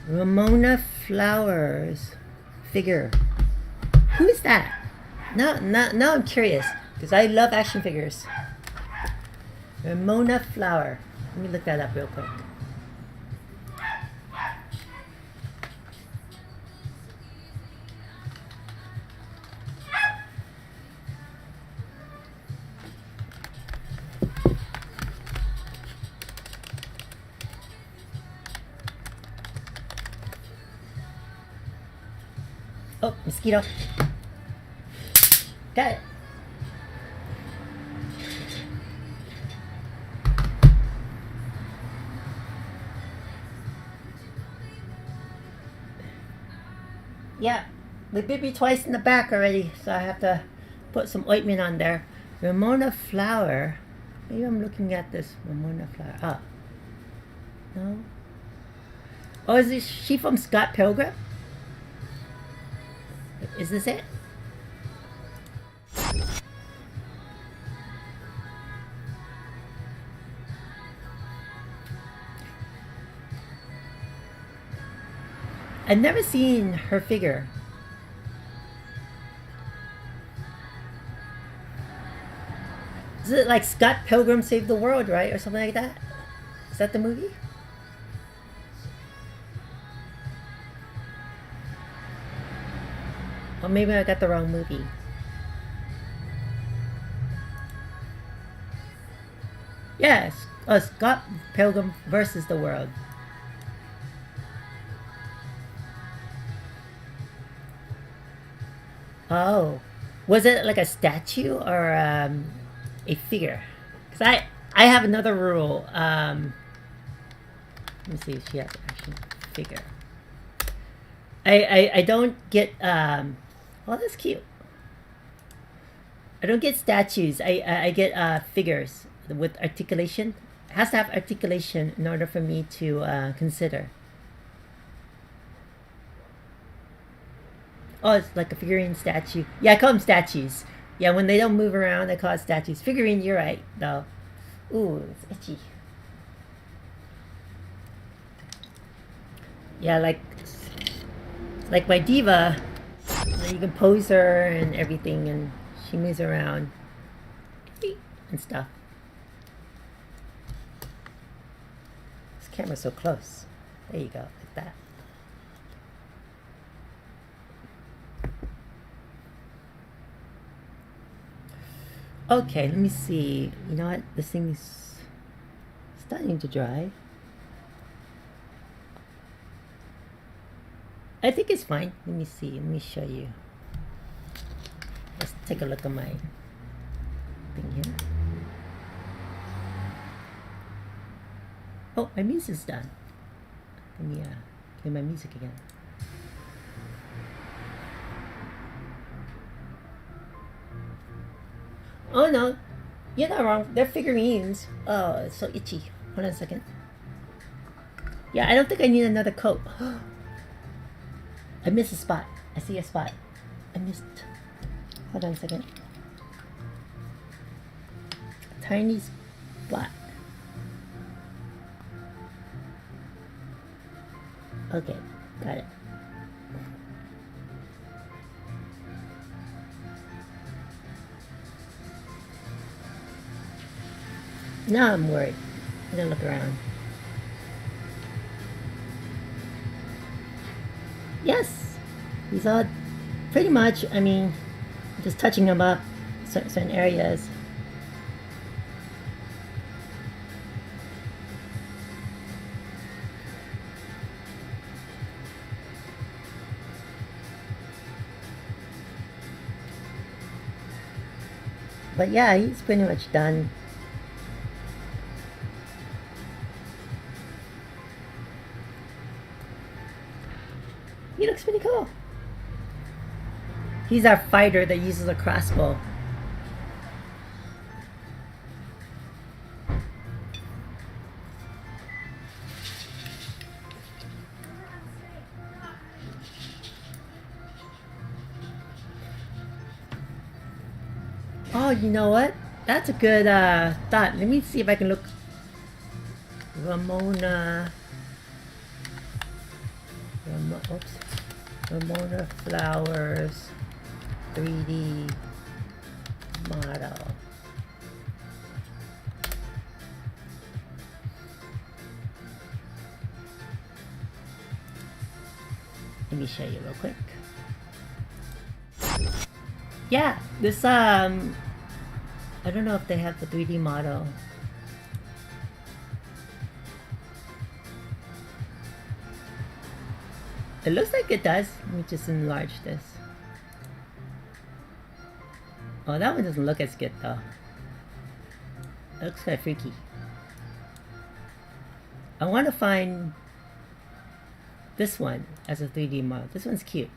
Ramona Flowers figure. Who is that? Now I'm curious because I love action figures. Ramona Flower. Let me look that up real quick. Oh, mosquito. Got it. Yeah, they bit me twice in the back already, so I have to put some ointment on there. Ramona Flower. Maybe I'm looking at this Ramona Flower. Ah. No. Oh, is she from Scott Pilgrim? Is this it? I've never seen her figure. Is it like Scott Pilgrim Saved the World, right? Or something like that? Is that the movie? Or maybe I got the wrong movie. Yes. Oh, Scott Pilgrim versus the World. Oh, was it like a statue or a figure? Because I have another rule. Let me see if she has an action figure. I don't get oh, that's cute. I don't get statues. I get figures with articulation. It has to have articulation in order for me to consider. Oh, it's like a figurine statue. Yeah, I call them statues. Yeah, when they don't move around, I call it statues. Figurine, you're right, though. Ooh, it's itchy. Yeah, like my diva. You can pose her and everything, and she moves around and stuff. This camera's so close. There you go, like that. Okay, let me see. You know what? This thing is starting to dry. I think it's fine. Let me see. Let me show you. Let's take a look at my thing here. Oh, my music's done. Let me play my music again. Oh no, you're not wrong. They're figurines. Oh, it's so itchy. Hold on a second. Yeah, I don't think I need another coat. I missed a spot. I see a spot. I missed. Hold on a second. A tiny spot. Okay, got it. Now I'm worried. I'm gonna look around. Yes, these are pretty much, I mean, just touching them up certain areas. But yeah, he's pretty much done. He looks pretty cool. He's our fighter that uses a crossbow. Oh, you know what? That's a good thought. Let me see if I can look. Ramona Flowers 3D model. Let me show you real quick. Yeah, this I don't know if they have the 3D model. It looks like it does. Let me just enlarge this. Oh, that one doesn't look as good though. It looks kind of freaky. I want to find this one as a 3D model. This one's cute.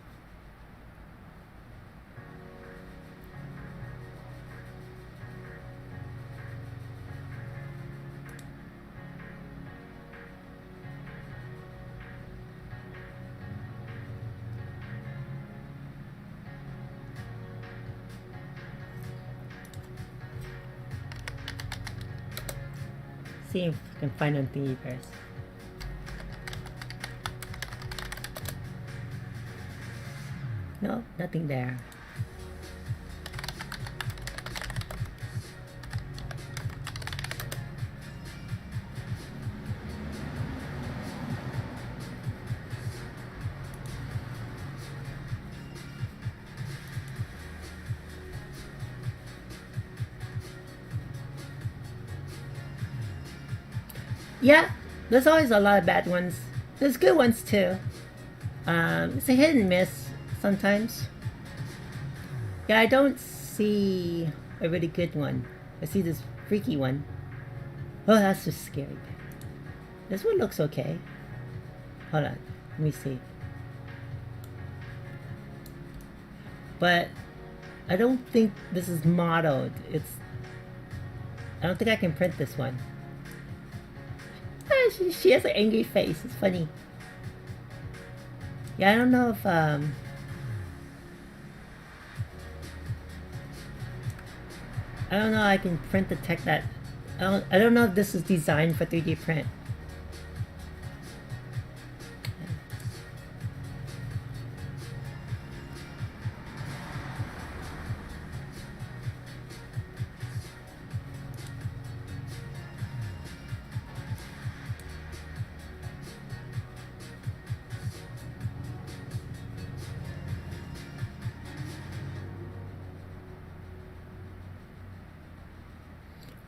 See if I can find on Thingiverse. No, nothing there. Yeah, there's always a lot of bad ones. There's good ones too. It's a hit and miss sometimes. Yeah, I don't see a really good one. I see this freaky one. Oh, that's just scary. This one looks okay. Hold on, let me see. But I don't think this is modeled. I don't think I can print this one. She has an angry face. It's funny. Yeah, I don't know if I don't know. I can print the tech that I don't know if this is designed for 3D print.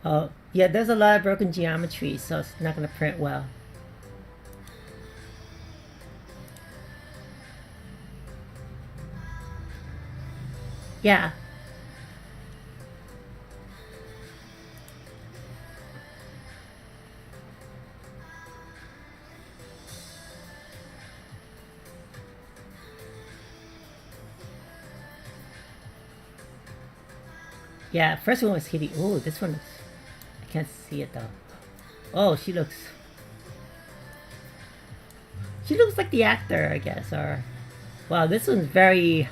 Oh, yeah, there's a lot of broken geometry, so it's not going to print well. Yeah. Yeah, first one was hitting. Oh, this one looks... I can't see it though. Oh, she looks like the actor, I guess, or... Wow, this one's really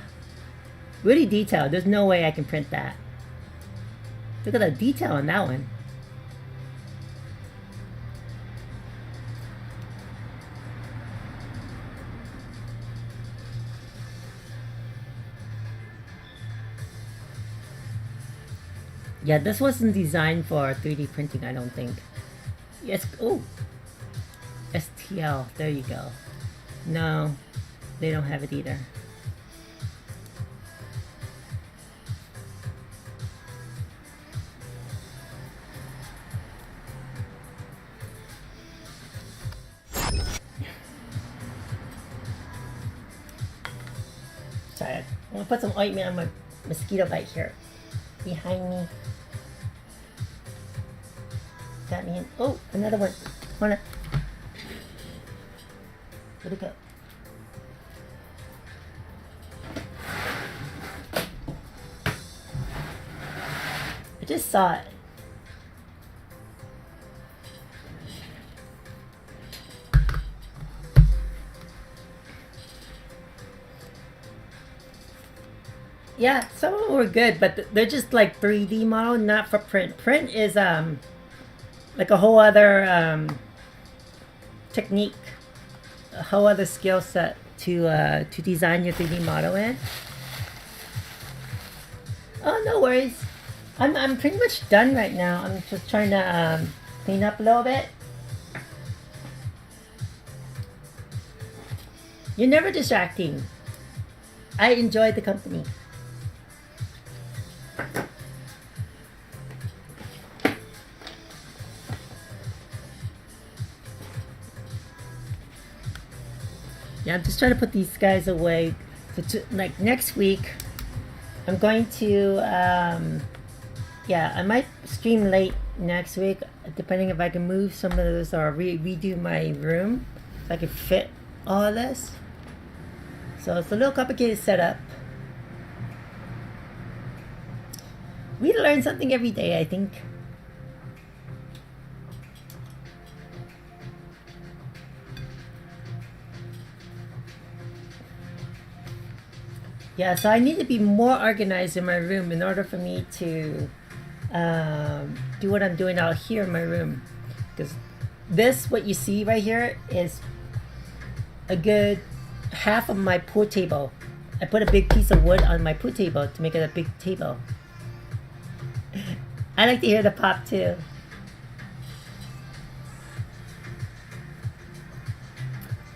detailed. There's no way I can print that. Look at the detail on that one. Yeah, this wasn't designed for 3D printing, I don't think. Yes, oh! STL, there you go. No, they don't have it either. Sorry, I'm gonna put some ointment on my mosquito bite here. behind me. Got me in. Oh, another one. Wanna? Where'd it go? I just saw it. Yeah, some of them were good, but they're just like 3D model, not for print. Print is like a whole other technique, a whole other skill set to design your 3D model in. Oh, no worries. I'm pretty much done right now. I'm just trying to clean up a little bit. You're never distracting. I enjoy the company. Yeah, I'm just trying to put these guys away. So like next week, I'm going to, yeah, I might stream late next week, depending if I can move some of those or redo my room, so I can fit all of this. So it's a little complicated setup. We learn something every day, I think. Yeah, so I need to be more organized in my room in order for me to do what I'm doing out here in my room. Because this, what you see right here, is a good half of my pool table. I put a big piece of wood on my pool table to make it a big table. I like to hear the pop too.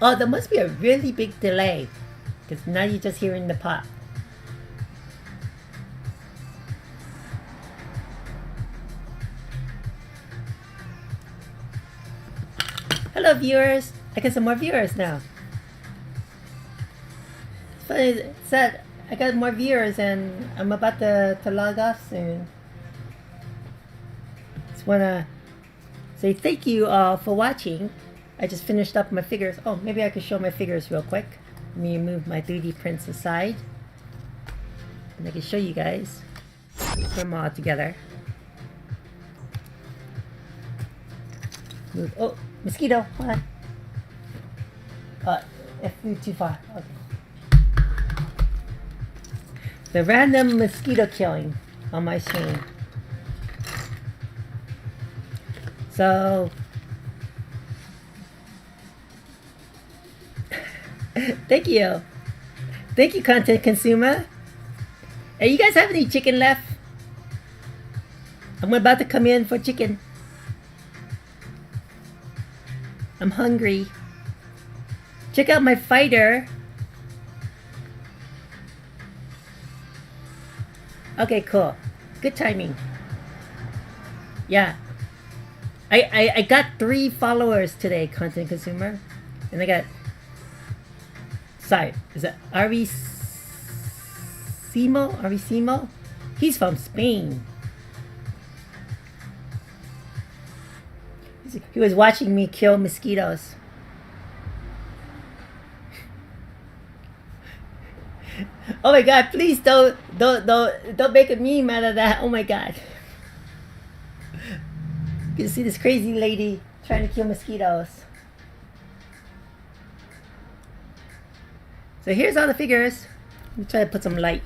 Oh, there must be a really big delay, because now you're just hearing the pop. Hello viewers! I got some more viewers now. It's funny, it said I got more viewers and I'm about to log off soon. Just wanna say thank you all for watching. I just finished up my figures. Oh, maybe I could show my figures real quick. Let me move my 3D prints aside, and I can show you guys. Put them all together. Move. Oh, mosquito! Hold on. It flew too far. Okay. The random mosquito killing on my screen. So. Thank you. Thank you, content consumer. Hey, you guys have any chicken left? I'm about to come in for chicken. I'm hungry. Check out my fighter. Okay, cool. Good timing. Yeah. I got 3 followers today, content consumer. And I got... Sorry, is it Aricimo? He's from Spain. He was watching me kill mosquitoes. Oh my god, please don't make a meme out of that. Oh my god. You can see this crazy lady trying to kill mosquitoes. So here's all the figures. Let me try to put some light.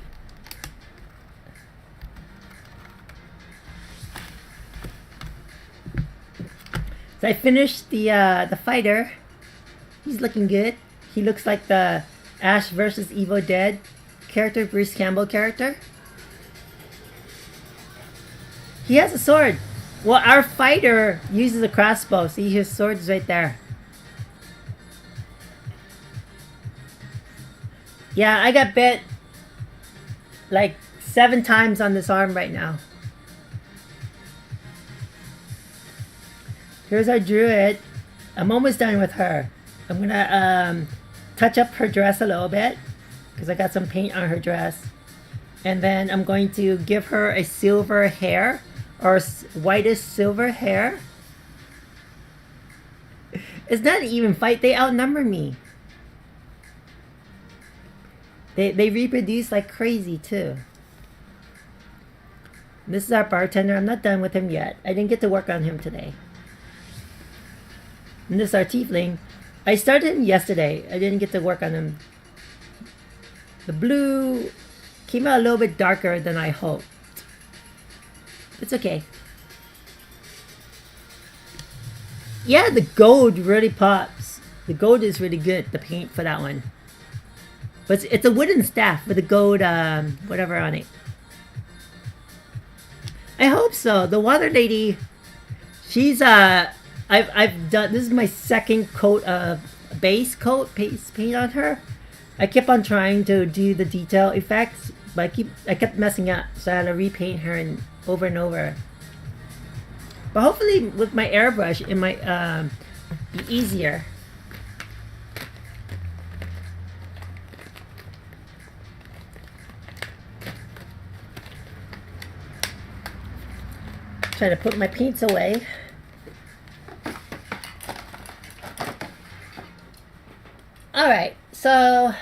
So I finished the fighter. He's looking good. He looks like the Ash vs. Evil Dead character, Bruce Campbell character. He has a sword. Well, our fighter uses a crossbow. See, his sword is right there. Yeah, I got bit like 7 times on this arm right now. Here's our druid. I'm almost done with her. I'm gonna touch up her dress a little bit because I got some paint on her dress. And then I'm going to give her a silver hair, or whitish silver hair. It's not an even fight. They outnumber me. They reproduce like crazy too. This is our bartender. I'm not done with him yet. I didn't get to work on him today. And this is our tiefling. I started him yesterday. I didn't get to work on him. The blue came out a little bit darker than I hoped. It's okay. Yeah, the gold really pops. The gold is really good, the paint for that one. But it's a wooden staff with a gold whatever on it. I hope so. The water lady, she's I've done, this is my second coat of base paint on her. I kept on trying to do the detail effects, but I kept messing up, so I had to repaint her over and over. But hopefully with my airbrush it might be easier. Try to put my paints away. Alright, so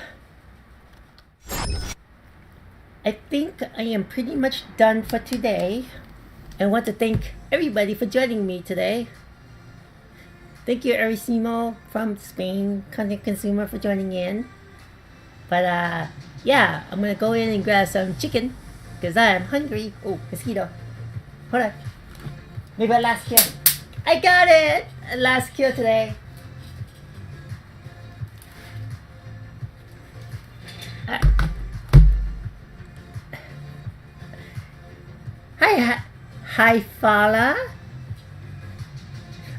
I think I am pretty much done for today. I want to thank everybody for joining me today. Thank you, Erisimo from Spain, content consumer, for joining in. But yeah, I'm gonna go in and grab some chicken because I am hungry. Oh, mosquito. Hold on. Maybe a last kill. I got it! A last kill today. Hi, Fala.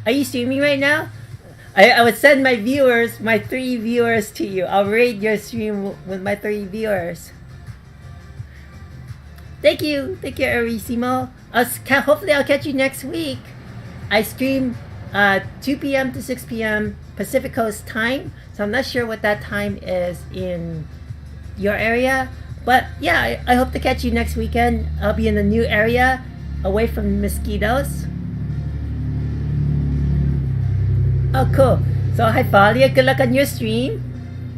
Are you streaming right now? I would send my viewers, my 3 viewers to you. I'll raid your stream with my 3 viewers. Thank you, Erisimo. Hopefully I'll catch you next week. I stream 2 p.m. to 6 p.m. Pacific Coast time, so I'm not sure what that time is in your area. But yeah, I hope to catch you next weekend. I'll be in a new area, away from mosquitoes. Oh, cool. So hi, Falia. Good luck on your stream.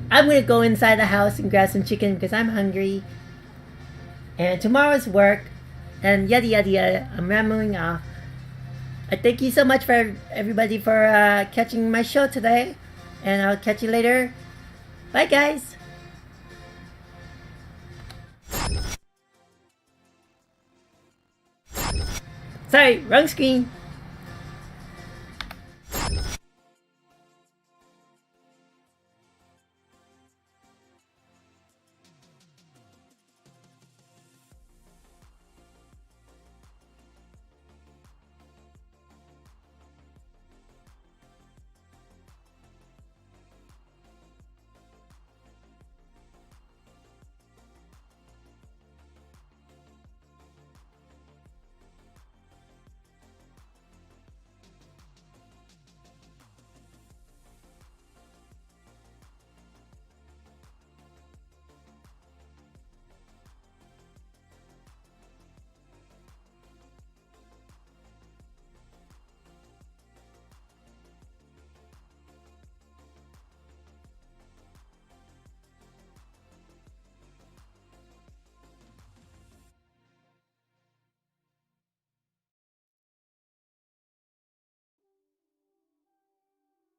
I'm gonna go inside the house and grab some chicken because I'm hungry. And tomorrow's work, and yada yada yada. I'm rambling off. I thank you so much for everybody for catching my show today, and I'll catch you later. Bye, guys. Sorry, wrong screen.